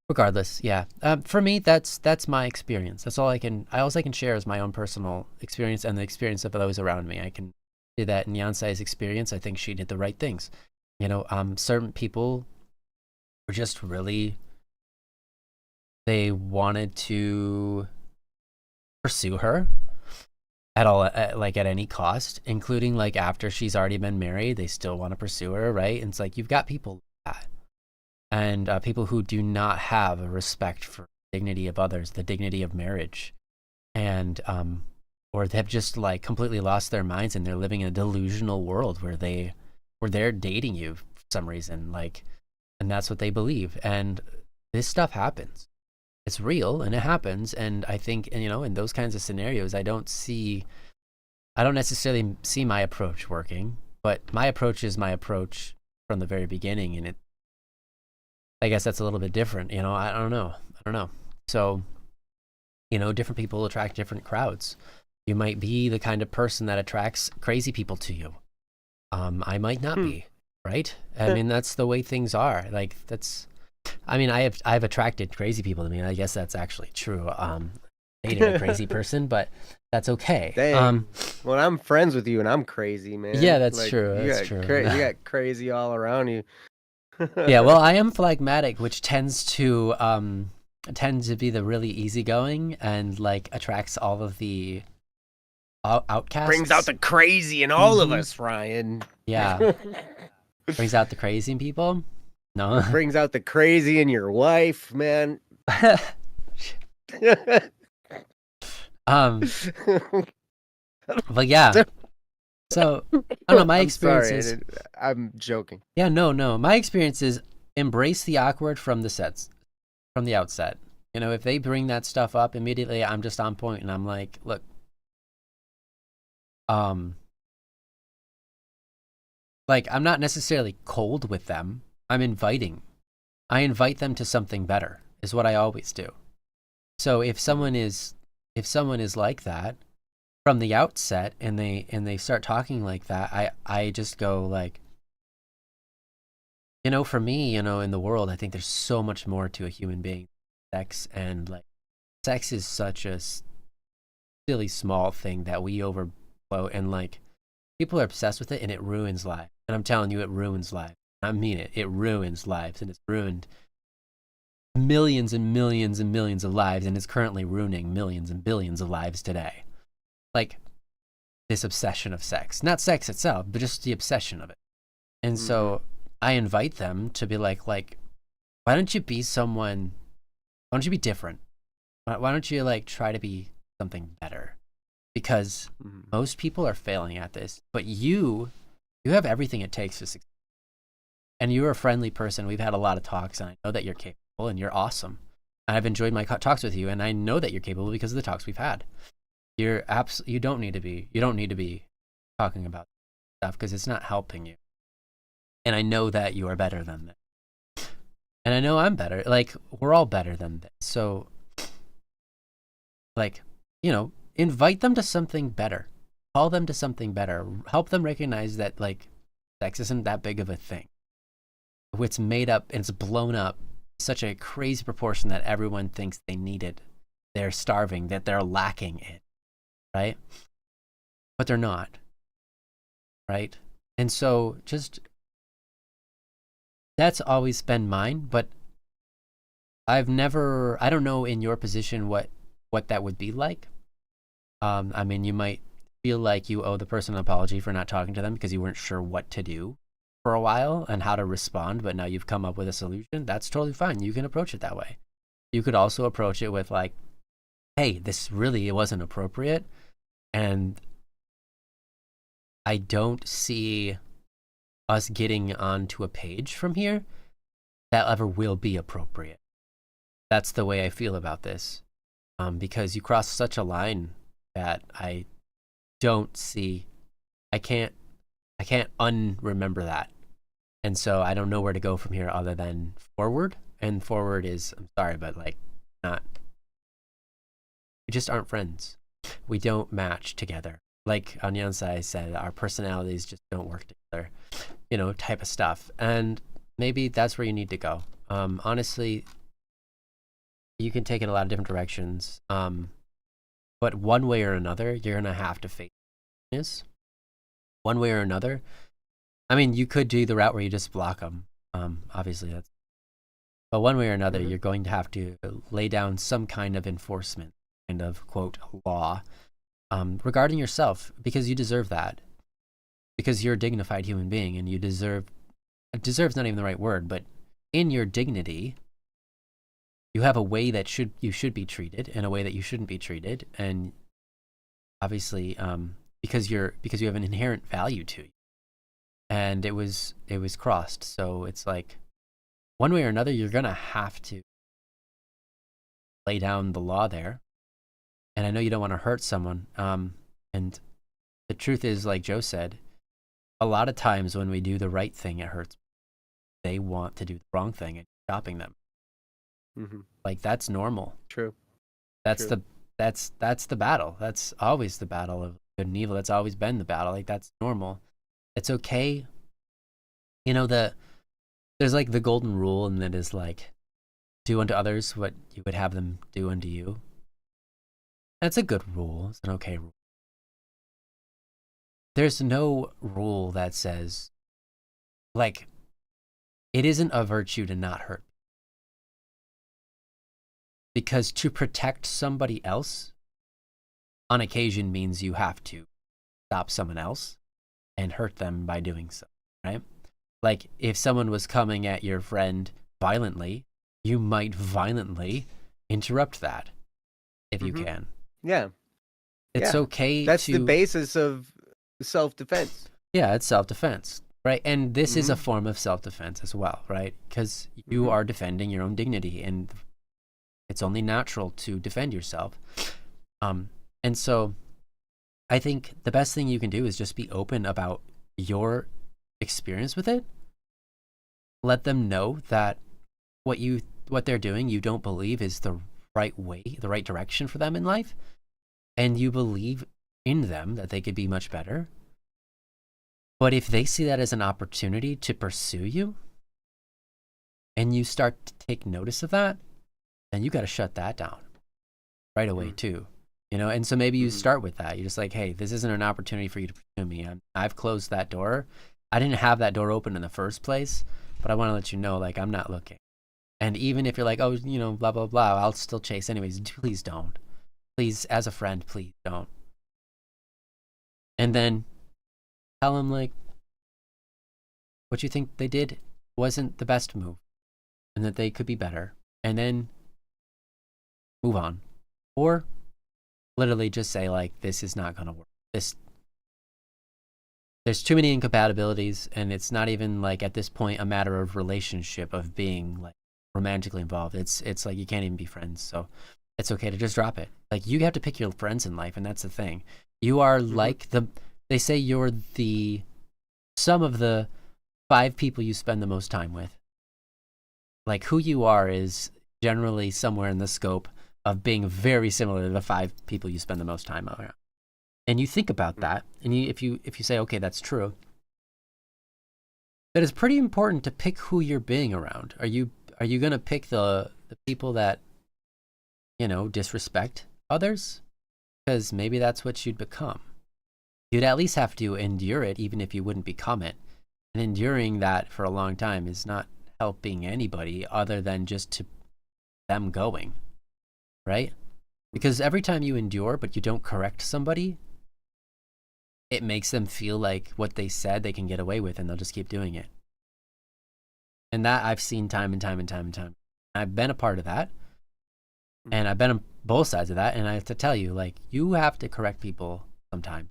regardless, yeah. For me, that's my experience. That's all I can share is my own personal experience and the experience of those around me. I can do that in Yansai's experience. I think she did the right things. You know, certain people were just really, they wanted to pursue her at all, like at any cost, including like after she's already been married, they still want to pursue her, right? And it's like you've got people like that, and people who do not have a respect for the dignity of others, the dignity of marriage, and or they've just like completely lost their minds and they're living in a delusional world where they're dating you for some reason, like, and that's what they believe. And this stuff happens. It's real and it happens. And I think, and, you know, in those kinds of scenarios, I don't necessarily see my approach working, but my approach is my approach from the very beginning. And I guess that's a little bit different, you know, I don't know. So, you know, different people attract different crowds. You might be the kind of person that attracts crazy people to you. I might not be, right? I mean, that's the way things are. Like I've attracted crazy people to me. I guess that's actually true. Dating a crazy person, but that's okay.
Dang. Well, I'm friends with you and I'm crazy, man.
Yeah, that's true. That's true.
You got crazy all around you.
Yeah, well, I am phlegmatic, which tends to be the really easygoing and like attracts all of the outcasts.
Brings out the crazy in all of us, Ryan.
Yeah. Brings out the crazy in people. No.
Brings out the crazy in your wife, man.
But yeah. So I don't know, my experience is,
I'm joking.
Yeah, no. My experience is embrace the awkward from the outset. You know, if they bring that stuff up immediately, I'm just on point and I'm like, look, like I'm not necessarily cold with them. I invite them to something better is what I always do. So if someone is like that from the outset and they start talking like that, I just go like, you know, for me, you know, in the world, I think there's so much more to a human being, sex, and like sex is such a silly small thing that we overblow, and like people are obsessed with it and it ruins lives. And I'm telling you, it ruins lives. I mean it. It ruins lives, and it's ruined millions and millions and millions of lives, and is currently ruining millions and billions of lives today. Like this obsession of sex, not sex itself, but just the obsession of it. And so I invite them to be like, why don't you be someone? Why don't you be different? Why don't you like try to be something better? Because most people are failing at this, but you have everything it takes to succeed. And you're a friendly person. We've had a lot of talks, and I know that you're capable, and you're awesome. I've enjoyed my talks with you, and I know that you're capable because of the talks we've had. You don't need to be talking about stuff because it's not helping you. And I know that you are better than this. And I know I'm better. Like, we're all better than this. So, like, you know, invite them to something better. Call them to something better. Help them recognize that, like, sex isn't that big of a thing. It's made up and it's blown up such a crazy proportion that everyone thinks they need it. They're starving, that they're lacking it, right? But they're not, right? And so just, that's always been mine, but I don't know in your position what that would be like. I mean, you might feel like you owe the person an apology for not talking to them because you weren't sure what to do for a while and how to respond, but now you've come up with a solution. That's totally fine. You can approach it that way. You could also approach it with like, hey, this really wasn't appropriate, and I don't see us getting onto a page from here that ever will be appropriate. That's the way I feel about this, because you cross such a line that I can't unremember that. And so I don't know where to go from here other than forward. And forward is, I'm sorry, but like not we just aren't friends. We don't match together. Like Anyansai said, our personalities just don't work together, type of stuff. And maybe that's where you need to go. Honestly, you can take it a lot of different directions. But one way or another, you're going to have to face this. One way or another. I mean, you could do the route where you just block them. Obviously, but one way or another, you're going to have to lay down some kind of enforcement, kind of, quote, law, regarding yourself, because you deserve that. Because you're a dignified human being, and you deserve's not even the right word, but in your dignity, you have a way that you should be treated and a way that you shouldn't be treated, and obviously, because you have an inherent value to you, and it was crossed. So it's like, one way or another, you're gonna have to lay down the law there. And I know you don't want to hurt someone. And the truth is, like Joe said, a lot of times when we do the right thing, it hurts. They want to do the wrong thing and stopping them. Like, that's normal.
True.
That's the battle. That's always the battle of good and evil. That's always been the battle. Like, that's normal. It's okay. There's like the golden rule, and that is like, do unto others what you would have them do unto you. That's a good rule. It's an okay rule. There's no rule that says, like, it isn't a virtue to not hurt. Because to protect somebody else, on occasion, means you have to stop someone else and hurt them by doing so, right? Like, if someone was coming at your friend violently, you might violently interrupt that if you can.
Yeah.
It's okay.
That's the basis of self-defense.
Yeah, it's self-defense, right? And this is a form of self-defense as well, right? Because you are defending your own dignity, and it's only natural to defend yourself. And so I think the best thing you can do is just be open about your experience with it. Let them know that what they're doing, you don't believe is the right way, the right direction for them in life, and you believe in them that they could be much better. But if they see that as an opportunity to pursue you, and you start to take notice of that, then you got to shut that down right away too. And so maybe you start with that. You're just like, hey, this isn't an opportunity for you to pursue me. I've closed that door. I didn't have that door open in the first place, but I want to let you know, like, I'm not looking. And even if you're like, oh, blah, blah, blah, I'll still chase anyways. Please don't. Please, as a friend, please don't. And then tell them, like, what you think they did wasn't the best move and that they could be better. And then move on. Or literally just say, like, this is not going to work. There's too many incompatibilities, and it's not even, like, at this point, a matter of relationship, of being, like, romantically involved. It's like you can't even be friends. So it's okay to just drop it. Like, you have to pick your friends in life, and that's the thing. You are like they say you're the sum of the 5 people you spend the most time with. Like, who you are is generally somewhere in the scope of being very similar to the 5 people you spend the most time around. And you think about that, and if you say, okay, that's true, that it's pretty important to pick who you're being around. Are you going to pick the people that, disrespect others? Because maybe that's what you'd become. You'd at least have to endure it, even if you wouldn't become it. And enduring that for a long time is not helping anybody other than just to them going, right? Because every time you endure but you don't correct somebody, it makes them feel like what they said they can get away with, and they'll just keep doing it. And that I've seen time and time and time and time. I've been a part of that, and I've been on both sides of that, and I have to tell you, like, you have to correct people sometimes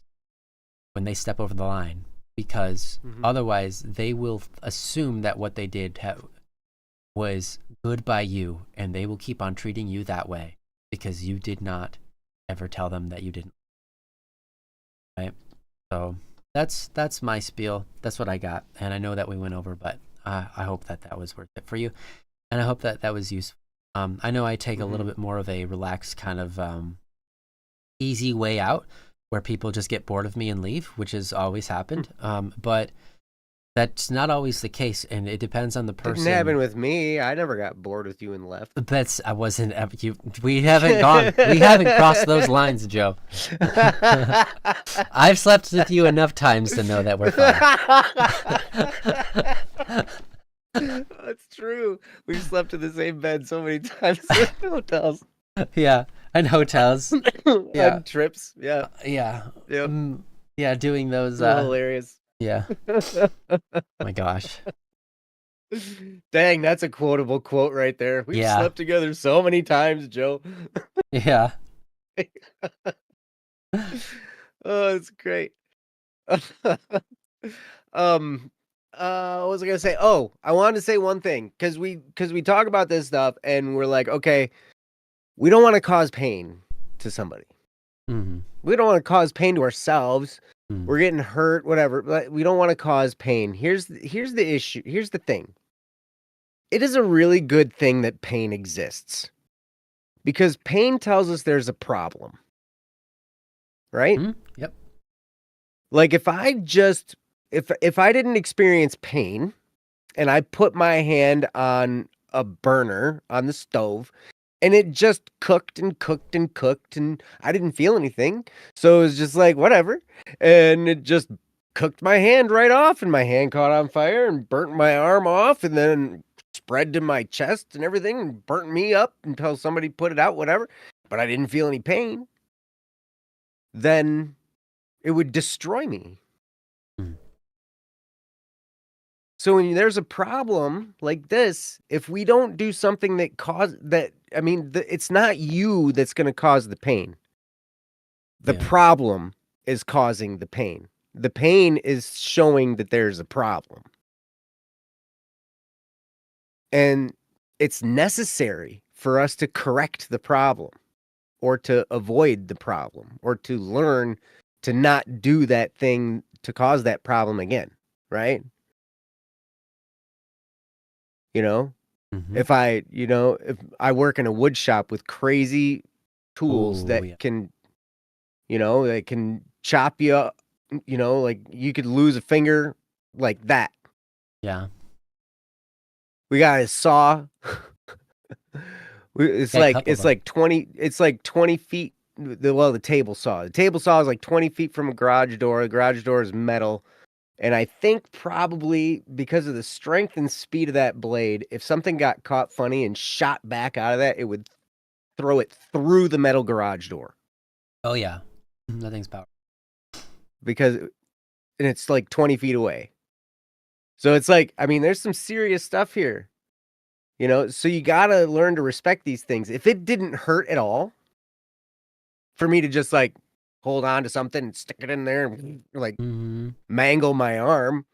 when they step over the line, because otherwise they will assume that what they did was good by you, and they will keep on treating you that way because you did not ever tell them that you didn't. Right? So that's my spiel. That's what I got, and I know that we went over, but I hope that was worth it for you, and I hope that was useful. I know I take a little bit more of a relaxed kind of easy way out where people just get bored of me and leave, which has always happened. But that's not always the case, and it depends on the person.
Didn't happen with me. I never got bored with you and left.
I wasn't. We haven't gone. We haven't crossed those lines, Joe. I've slept with you enough times to know that we're
fine. That's true. We've slept in the same bed so many times in hotels.
Yeah, and hotels.
Yeah, and trips. Yeah.
Yeah.
Yep.
Yeah, doing those.
Hilarious.
Yeah. My gosh.
Dang, that's a quotable quote right there. We've slept together so many times, Joe.
Yeah.
Oh, it's great. What was I gonna say? Oh, I wanted to say one thing because we talk about this stuff and we're like, okay, we don't want to cause pain to somebody.
Mm-hmm.
We don't want to cause pain to ourselves. Mm-hmm. We're getting hurt, whatever. But we don't want to cause pain. Here's the issue. Here's the thing. It is a really good thing that pain exists because pain tells us there's a problem, right?
Mm-hmm. Yep.
Like if I didn't experience pain and I put my hand on a burner on the stove and it just cooked and cooked and cooked and I didn't feel anything. So it was just like, whatever. And it just cooked my hand right off and my hand caught on fire and burnt my arm off and then spread to my chest and everything and burnt me up until somebody put it out, whatever. But I didn't feel any pain. Then it would destroy me. So when there's a problem like this, if we don't do something that it's not you that's going to cause the pain. The problem is causing the pain. The pain is showing that there's a problem. And it's necessary for us to correct the problem or to avoid the problem or to learn to not do that thing to cause that problem again, right? You know, if I work in a wood shop with crazy tools that can, that can chop you up, like you could lose a finger like that.
Yeah.
We got a saw. It's like 20 feet. The table saw. The table saw is like 20 feet from a garage door. The garage door is metal. And I think probably because of the strength and speed of that blade, if something got caught funny and shot back out of that, it would throw it through the metal garage door.
Oh, yeah. That thing's powerful.
And it's like 20 feet away. So it's like, I mean, there's some serious stuff here. So you got to learn to respect these things. If it didn't hurt at all, for me to just like hold on to something and stick it in there and like mangle my arm,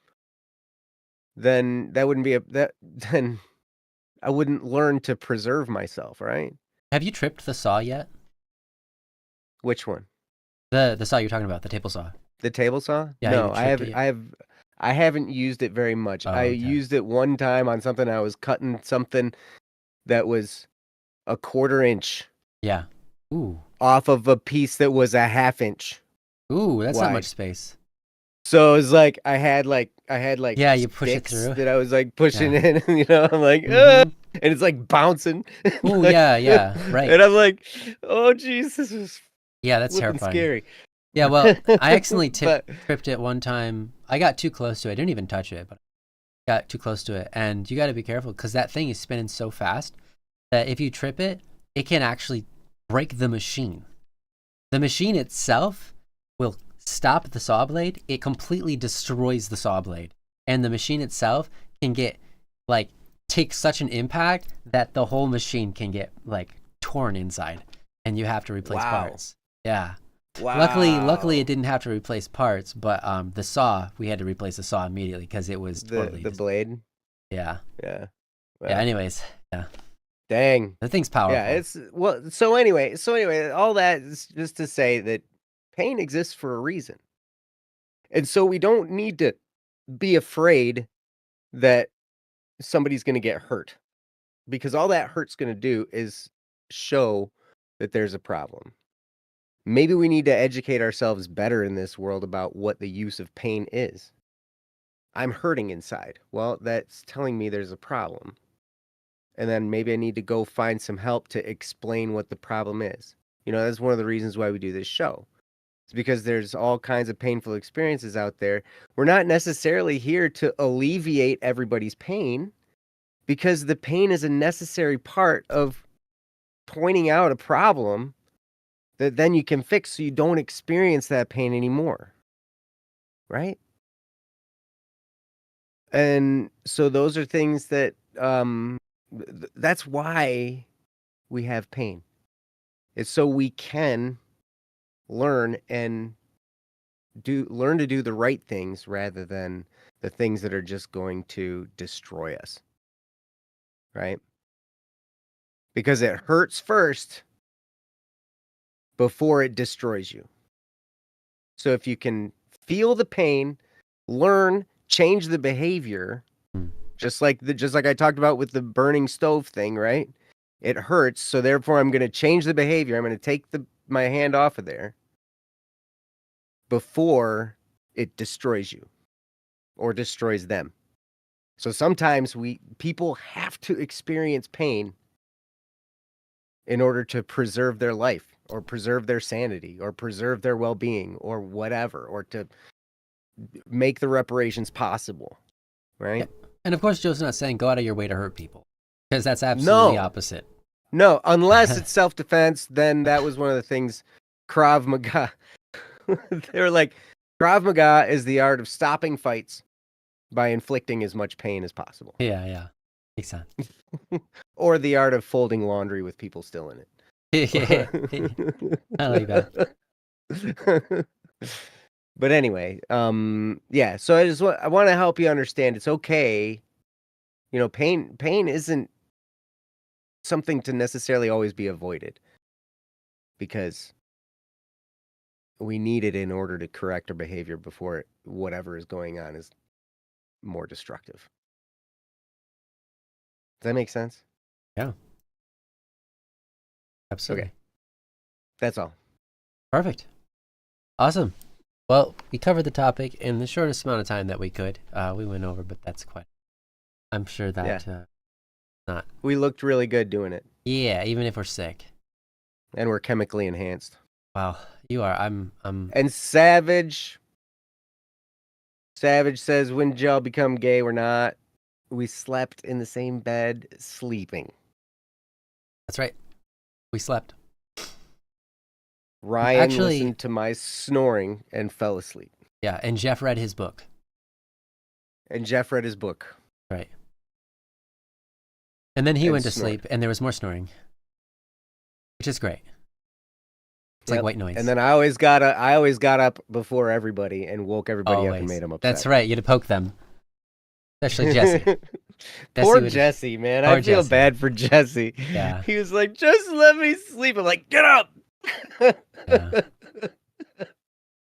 then that wouldn't be then I wouldn't learn to preserve myself, right?
Have you tripped the saw yet?
Which one?
The saw you're talking about, the table saw.
The table saw?
Yeah,
no, I haven't used it very much. I used it one time on something. I was cutting something that was a 1/4 inch.
Yeah. Ooh.
Off of a piece that was a 1/2 inch.
Ooh, that's not much space.
So it was like I had
you push it through
that I was like pushing in, I'm like, and it's like bouncing.
Oh yeah, right.
And I'm like, oh geez, this is
that's terrifying.
Scary.
Yeah, well, I accidentally tripped it one time. I got too close to it. I didn't even touch it, but I got too close to it. And you got to be careful because that thing is spinning so fast that if you trip it, it can actually break the machine. The machine itself will stop the saw blade. It completely destroys the saw blade. And the machine itself can take such an impact that the whole machine can get torn inside and you have to replace parts. Yeah. Wow. Luckily it didn't have to replace parts, but the saw, we had to replace the saw immediately because it was totally
the blade.
Yeah.
Yeah.
Wow. Yeah, anyways. Yeah.
Dang.
The thing's powerful.
Yeah, so anyway, all that is just to say that pain exists for a reason. And so we don't need to be afraid that somebody's going to get hurt, because all that hurt's going to do is show that there's a problem. maybe we need to educate ourselves better in this world about what the use of pain is. I'm hurting inside. Well, that's telling me there's a problem. And then maybe I need to go find some help to explain what the problem is. That's one of the reasons why we do this show. It's because there's all kinds of painful experiences out there. We're not necessarily here to alleviate everybody's pain, because the pain is a necessary part of pointing out a problem that then you can fix so you don't experience that pain anymore. Right? And so those are things that that's why we have pain. It's so we can learn to do the right things rather than the things that are just going to destroy us. Right? Because it hurts first before it destroys you. So if you can feel the pain, learn, change the behavior, just like I talked about with the burning stove thing, right? It hurts, so therefore I'm going to change the behavior. I'm going to take my hand off of there before it destroys you or destroys them. So sometimes people have to experience pain in order to preserve their life or preserve their sanity or preserve their well-being or whatever, or to make the reparations possible, right?
Yeah. And of course, Joe's not saying go out of your way to hurt people, because that's absolutely the opposite.
No, unless it's self-defense, then that was one of the things Krav Maga. They were like, Krav Maga is the art of stopping fights by inflicting as much pain as possible.
Yeah. Makes sense.
Or the art of folding laundry with people still in it.
Yeah. I like that.
But anyway, yeah, so I want to help you understand it's okay. Pain isn't something to necessarily always be avoided, because we need it in order to correct our behavior before whatever is going on is more destructive. Does that make sense?
Yeah. Absolutely.
Okay. That's all.
Perfect. Awesome. Well, we covered the topic in the shortest amount of time that we could. We went over, but that's quite. I'm sure that not.
We looked really good doing it.
Yeah, even if we're sick.
And we're chemically enhanced.
Wow, you are. I'm.
And Savage says, when did y'all become gay? We're not. We slept in the same bed, sleeping.
That's right. We slept.
Ryan listened to my snoring and fell asleep.
Yeah, and Jeff read his book.
Right.
And then he went to sleep, and there was more snoring, which is great. It's like white noise.
And then I always got up before everybody and woke everybody up and made them upset.
That's right. You had to poke them, especially Jesse.
Poor Jesse, man. I feel bad for Jesse.
Yeah.
He was like, just let me sleep. I'm like, get up.
Yeah.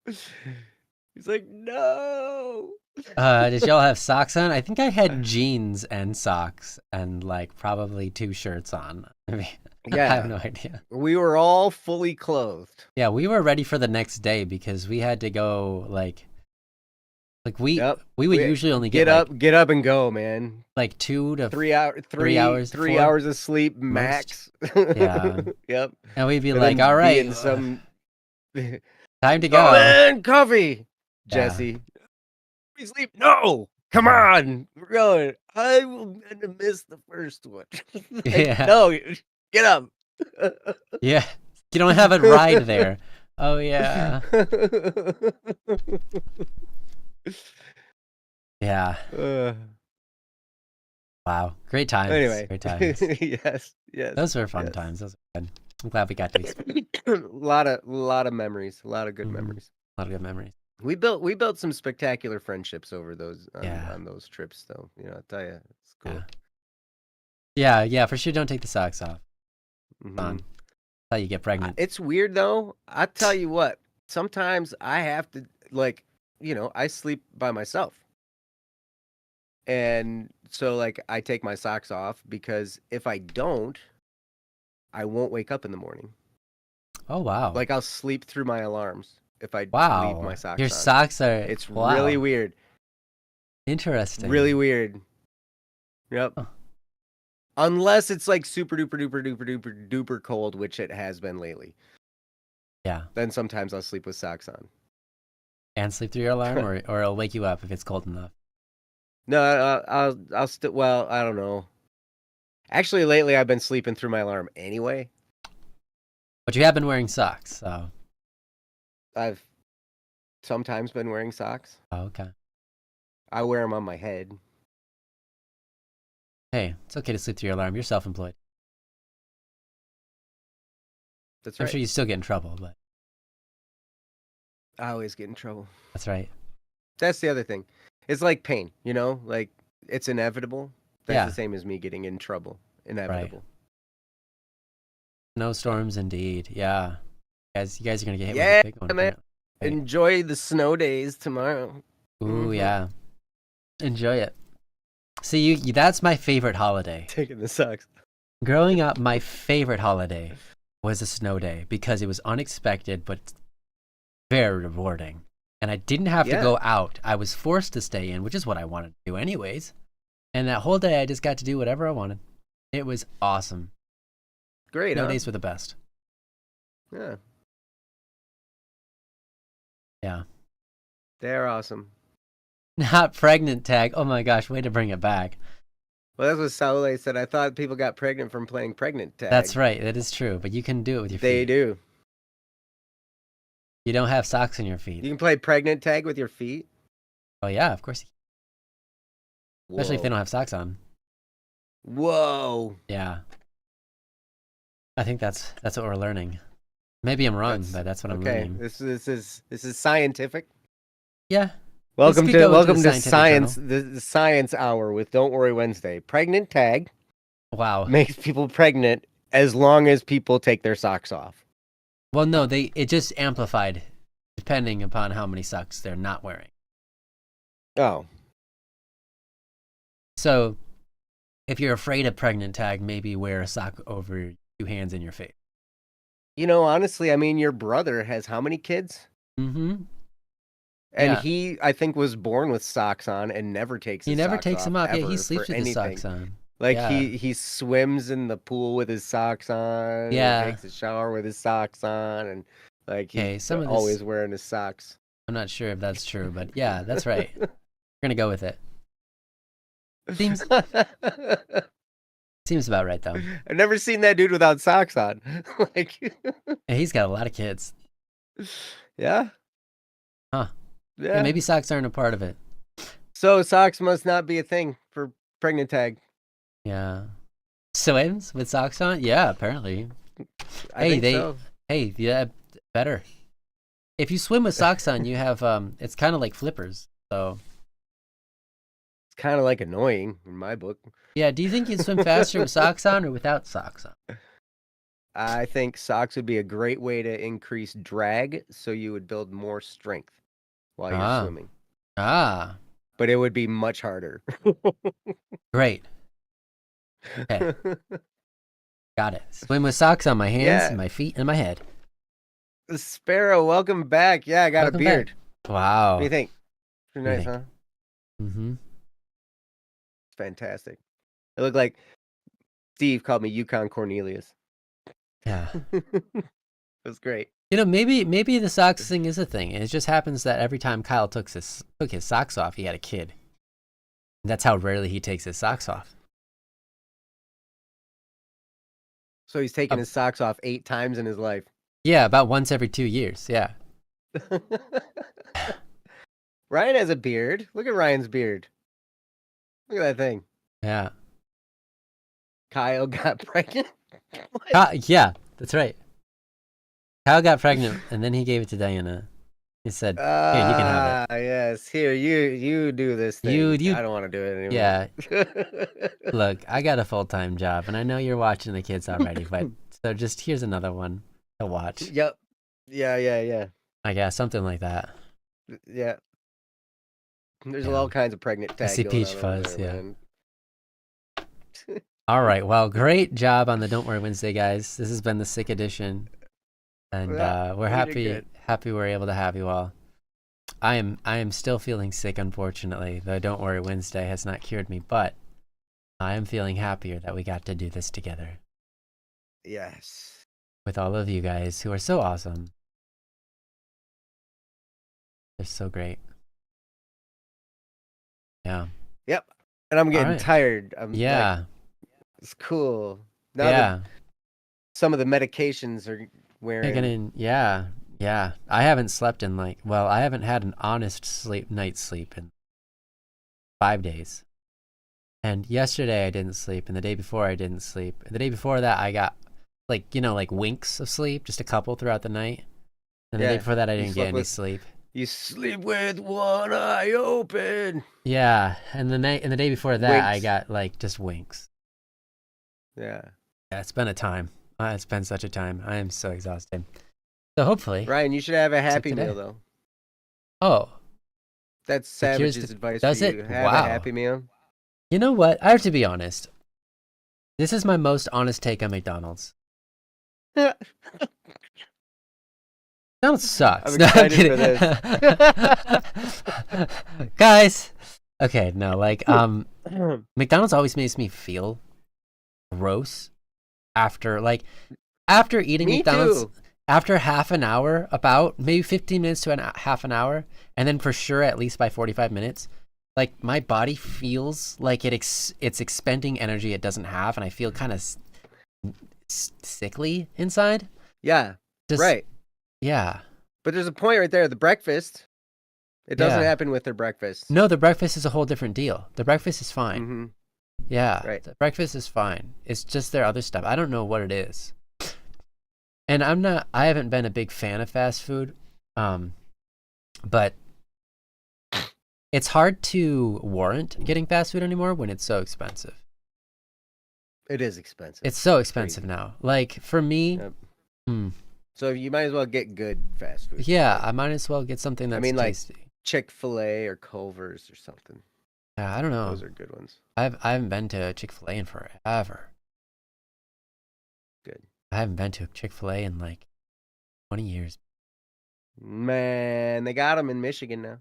He's like, no.
Did y'all have socks on? I think I had jeans and socks and like probably 2 shirts on. I mean,
yeah.
I have no idea.
We were all fully clothed.
Yeah, we were ready for the next day because we had to go like we would usually only get
up and go, man.
Like 2 to
3 hours, 3 hours of sleep max.
Yeah.
Yep.
And we'd be like, all right, time to go.
Oh, man, coffee, Jesse. We sleep. No, come on, we're going. I'm gonna miss the first one. No, get up.
Yeah, you don't have a ride there. Oh yeah. Yeah. Wow. Great times.
Anyway.
Great times.
Yes.
Those were fun times. Those were good. I'm glad we got to experience.
A lot of memories. A lot of good memories.
A lot of good memories.
We built some spectacular friendships over those on those trips, though. I'll tell you, it's cool.
Yeah, for sure. Don't take the socks off.
Mm-hmm.
That's how you get pregnant.
It's weird though. I tell you what. Sometimes I have to I sleep by myself, and so I take my socks off because if I don't, I won't wake up in the morning.
Oh, wow.
Like I'll sleep through my alarms if I leave my socks
Your
on.
socks are...
It's really weird.
Interesting.
Really weird. Yep.
Huh.
Unless it's like super duper duper duper duper duper cold, which it has been lately.
Yeah.
Then sometimes I'll sleep with socks on.
And sleep through your alarm, or it'll wake you up if it's cold enough?
No, I'll still. Well, I don't know. Actually, lately I've been sleeping through my alarm anyway.
But you have been wearing socks, so...
I've sometimes been wearing socks.
Oh, okay.
I wear them on my head.
Hey, it's okay to sleep through your alarm. You're self-employed.
That's right.
I'm sure you still get in trouble, but...
I always get in trouble.
That's right.
That's the other thing. It's like pain, you know? Like, it's inevitable. That's the same as me getting in trouble. Inevitable. Right.
Snowstorms, indeed. Yeah. You guys are going to get hit with a big one.
Man. Right. Enjoy the snow days tomorrow.
Ooh, yeah. Enjoy it. See, that's my favorite holiday.
Taking the socks.
Growing up, my favorite holiday was a snow day because it was unexpected, but very rewarding. And I didn't have to go out. I was forced to stay in, which is what I wanted to do anyways. And that whole day, I just got to do whatever I wanted. It was awesome.
Great,
Snow days were the best.
Yeah.
Yeah.
They're awesome.
Not pregnant tag. Oh my gosh, way to bring it back.
Well, that's what Saule said. I thought people got pregnant from playing pregnant tag.
That's right. That is true. But you can do it with your feet.
They do.
You don't have socks on your feet.
You can play pregnant tag with your feet?
Oh, yeah, of course you can. Especially if they don't have socks on.
Whoa.
Yeah. I think that's what we're learning. Maybe I'm wrong, but that's what I'm learning.
This is scientific.
Yeah.
Welcome to science, the science hour with Don't Worry Wednesday. Pregnant tag.
Wow.
Makes people pregnant as long as people take their socks off.
Well, no, it just amplified depending upon how many socks they're not wearing.
Oh.
So, if you're afraid of pregnant tag, maybe wear a sock over 2 hands in your face.
You know, honestly, I mean, your brother has how many kids?
Mm-hmm.
And he, I think, was born with socks on and never takes his socks off.
He never takes them off. Yeah, he sleeps with his socks on.
Like, he swims in the pool with his socks on.
Yeah.
He takes a shower with his socks on. And, like, he's always wearing his socks.
I'm not sure if that's true, but yeah, that's right. We're going to go with it. Seems about right, though.
I've never seen that dude without socks on.
Like, he's got a lot of kids.
Yeah?
Huh. Yeah, maybe socks aren't a part of it.
So socks must not be a thing for pregnant tag.
Yeah. Swims with socks on? Yeah, apparently.
I think so.
Hey, yeah, better. If you swim with socks on, you have it's kind of like flippers. So
it's kind of like annoying in my book.
Yeah, do you think you'd swim faster with socks on or without socks on?
I think socks would be a great way to increase drag, so you would build more strength while you're swimming. But it would be much harder.
Great. Okay. Got it. Swim with socks on my hands, and my feet, and my head.
Sparrow, welcome back. Yeah, I got a beard.
Back. Wow.
What do you think? Pretty nice, huh?
Mm-hmm.
It's fantastic. It looked like Steve called me Yukon Cornelius.
Yeah.
It was great.
You know, maybe the socks thing is a thing. It just happens that every time Kyle took his socks off, he had a kid. That's how rarely he takes his socks off.
So he's taken his socks off 8 times in his life.
Yeah, about once every 2 years. Yeah.
Ryan has a beard. Look at Ryan's beard. Look at that thing.
Yeah.
Kyle got pregnant.
Yeah, that's right. Kyle got pregnant, and then he gave it to Diana. He said, "Here, you can have it."
Yes, here, you do this thing.
You.
I don't want to do it anymore.
Yeah. Look, I got a full-time job, and I know you're watching the kids already, but so just here's another one to watch.
Yep. Yeah.
I guess something like that.
Yeah. There's all kinds of pregnant tags.
I see Peach Fuzz. There, yeah. All right. Well, great job on the Don't Worry Wednesday, guys. This has been the sick edition. And we're happy we're able to have you all. I am still feeling sick, unfortunately, though don't worry, Wednesday has not cured me, but I am feeling happier that we got to do this together.
Yes.
With all of you guys who are so awesome. They're so great. Yeah.
Yep. And I'm getting tired.
Yeah.
It's cool. Now that some of the medications are wearing.
Yeah. I haven't slept in I haven't had an honest night's sleep in 5 days. And yesterday I didn't sleep, and the day before I didn't sleep. And the day before that I got winks of sleep, just a couple throughout the night. And the day before that I didn't get any sleep.
You sleep with one eye open.
Yeah, and the day before that I got just winks.
Yeah.
Yeah, it's been a time. It's been such a time. I am so exhausted. So hopefully,
Ryan, you should have a Happy Meal though.
Oh,
that's Savage's advice for you. Have a Happy Meal.
You know what? I have to be honest. This is my most honest take on McDonald's. McDonald's sucks.
I'm excited for
this. Guys. Okay, no, McDonald's always makes me feel gross after eating McDonald's.
Too.
After half an hour, about maybe 15 minutes to half an hour, and then for sure at least by 45 minutes, my body feels like it's expending energy it doesn't have, and I feel kind of sickly inside.
Yeah, right.
Yeah.
But there's a point right there. The breakfast, it doesn't happen with their breakfast.
No, the breakfast is a whole different deal. The breakfast is fine.
Mm-hmm.
Yeah,
right.
The breakfast is fine. It's just their other stuff. I don't know what it is. And I haven't been a big fan of fast food, but it's hard to warrant getting fast food anymore when it's so expensive.
It is expensive.
It's so expensive now. For me,
so you might as well get good fast food.
Yeah, I might as well get something that's tasty.
Chick-fil-A or Culver's or something.
Yeah, I don't know.
Those are good ones.
I haven't been to Chick-fil-A in forever.
Good.
I haven't been to a Chick-fil-A in 20 years.
Man, they got them in Michigan now.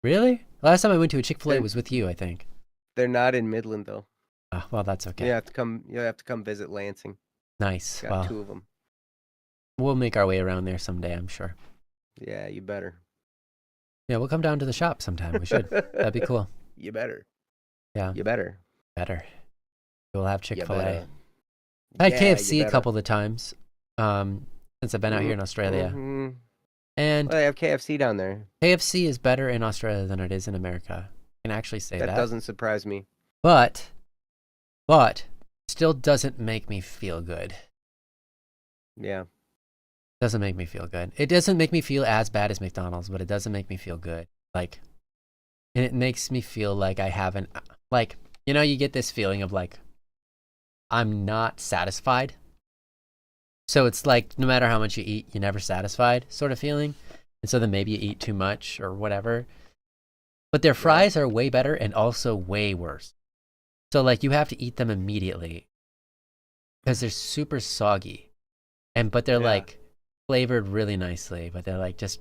Really? Last time I went to a Chick-fil-A was with you, I think.
They're not in Midland though.
Oh, well, that's okay.
You have to come visit Lansing.
Nice.
Got 2 of them.
We'll make our way around there someday, I'm sure.
Yeah, you better.
Yeah, we'll come down to the shop sometime. We should. That'd be cool.
You better.
Yeah.
You better.
We'll have Chick-fil-A. I had KFC a couple of times since I've been out here in Australia.
Mm-hmm.
And
they have KFC down there.
KFC is better in Australia than it is in America. I can actually say that.
That doesn't surprise me.
But still doesn't make me feel good.
Yeah.
Doesn't make me feel good. It doesn't make me feel as bad as McDonald's, but it doesn't make me feel good. And it makes me feel like I haven't, you get this feeling of I'm not satisfied. So it's no matter how much you eat, you're never satisfied sort of feeling. And so then maybe you eat too much or whatever. But their fries are way better and also way worse. So you have to eat them immediately because they're super soggy. But they're flavored really nicely, but they're just,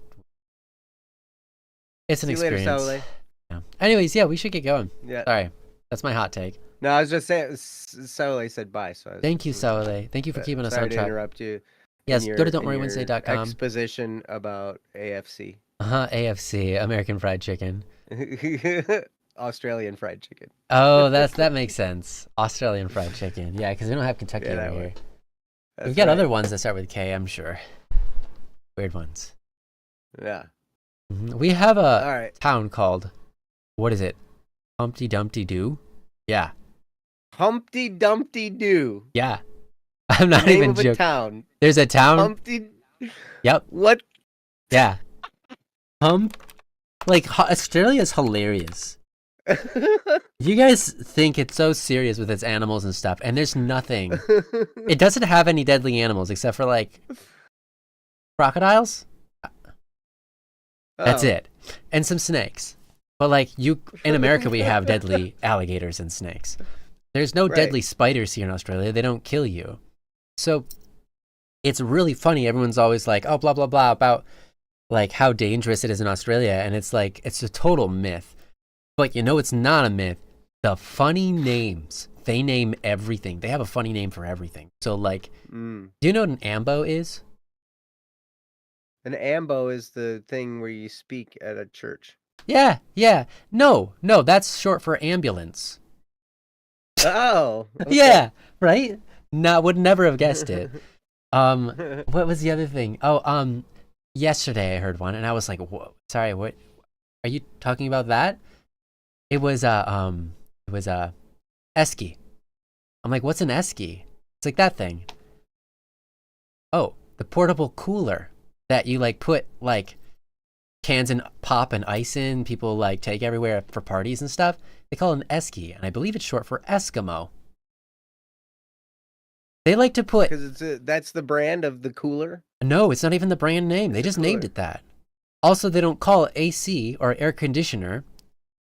it's an experience.
Later,
yeah. Anyways, we should get going.
Yeah.
Sorry. That's my hot take.
No, I was just saying, Saole said bye. So
thank you, Saole. Thank you for keeping us on track.
Sorry to interrupt you.
Yes, go to don'tworrywednesday.com.
Exposition about AFC.
AFC, American Fried Chicken.
Australian Fried Chicken.
Oh, that makes sense. Australian Fried Chicken. Yeah, because we don't have Kentucky over here. We've got other ones that start with K, I'm sure. Weird ones.
Yeah.
Mm-hmm. We have a town called, what is it? Humpty Dumpty Doo? Yeah.
Humpty Dumpty Doo.
Yeah. I'm not even joking.
Town.
There's a town.
Humpty.
Yep.
What?
Yeah. Australia's hilarious. You guys think it's so serious with its animals and stuff, and there's nothing. It doesn't have any deadly animals except for crocodiles. That's it. And some snakes. But in America we have deadly alligators and snakes. There's no deadly spiders here in Australia. They don't kill you. So it's really funny. Everyone's always like, oh, blah, blah, blah, about like how dangerous it is in Australia. And it's like, it's a total myth. But you know, it's not a myth. The funny names, they name everything. They have a funny name for everything. So like, do you know what an ambo is?
An ambo is the thing where you speak at a church.
Yeah. No, that's short for ambulance.
Oh.
Okay. Yeah, right? Would never have guessed it. What was the other thing? Oh, yesterday I heard one and I was like, whoa, sorry, what are you talking about that? It was esky. I'm like, what's an esky? It's like that thing. Oh, the portable cooler that you like put like cans and pop and ice in, people like take everywhere for parties and stuff. They call it an esky, and I believe it's short for Eskimo. They like to put
because that's the brand of the cooler.
No, it's not even the brand name. They just named it that. Also, they don't call it AC or air conditioner.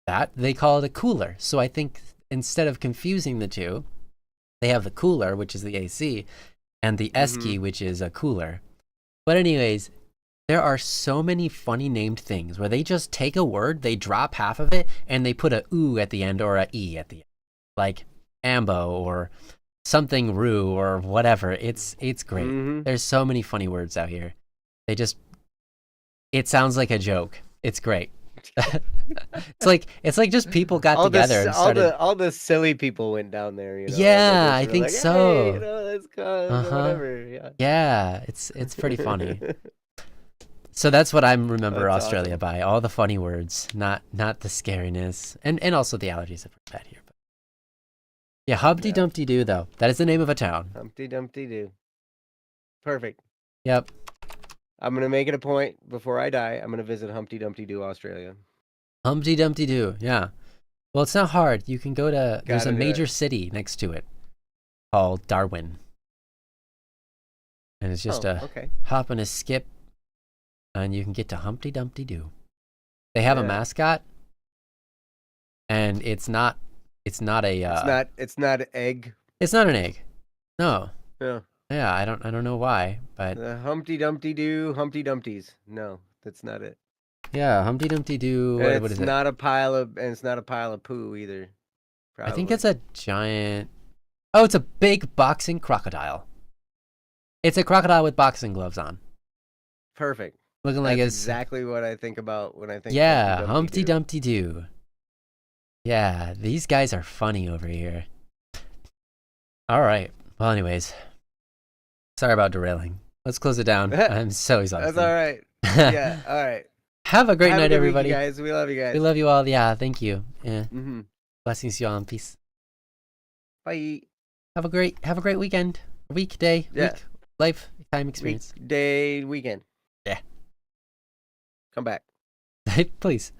That they call it a cooler. So I think instead of confusing the two, they have the cooler, which is the AC, and the esky, which is a cooler. But anyways, there are so many funny named things where they just take a word, they drop half of it, and they put a ooh at the end or a e at the end, like ambo or something roo or whatever. It's great. There's so many funny words out here. It sounds like a joke. It's great. it's like just people got together and started.
All the silly people went down there, you know.
Yeah, I think so.
Hey, you know, let's go, whatever.
Yeah, it's pretty funny. So that's what I remember Australia by. All the funny words, not the scariness, and also the allergies that we've had here. But yeah, Humpty Dumpty Doo though. That is the name of a town.
Humpty Dumpty Doo. Perfect.
Yep.
I'm gonna make it a point before I die. I'm gonna visit Humpty Dumpty Doo, Australia.
Humpty Dumpty Doo. Yeah. Well, it's not hard. You can go to. There's a major city next to it called Darwin, and it's just a hop and a skip, and you can get to Humpty Dumpty Doo. They have a mascot, and it's not a. It's not an egg. It's not an egg. No.
Yeah.
Yeah, I don't know why, but
Humpty Dumpty Doo, Humpty Dumpties. No, that's not it.
Yeah, Humpty Dumpty Doo. What is it?
It's not a pile of poo either. Probably.
I think it's a giant. Oh, it's a big boxing crocodile. It's a crocodile with boxing gloves on.
Perfect.
Looking like it's
exactly what I think about when I think.
Yeah, Humpty Dumpty Doo. Yeah, these guys are funny over here. All right. Well, anyways. Sorry about derailing. Let's close it down. I'm so exhausted.
That's all right. Yeah, all right.
Have a great night, everybody.
Week, guys. We love you guys.
We love you all. Yeah, thank you. Yeah. Blessings to you all and peace.
Bye.
Have a great weekend. Week, day, week, life, time experience.
Week, day, weekend.
Yeah.
Come back.
Please.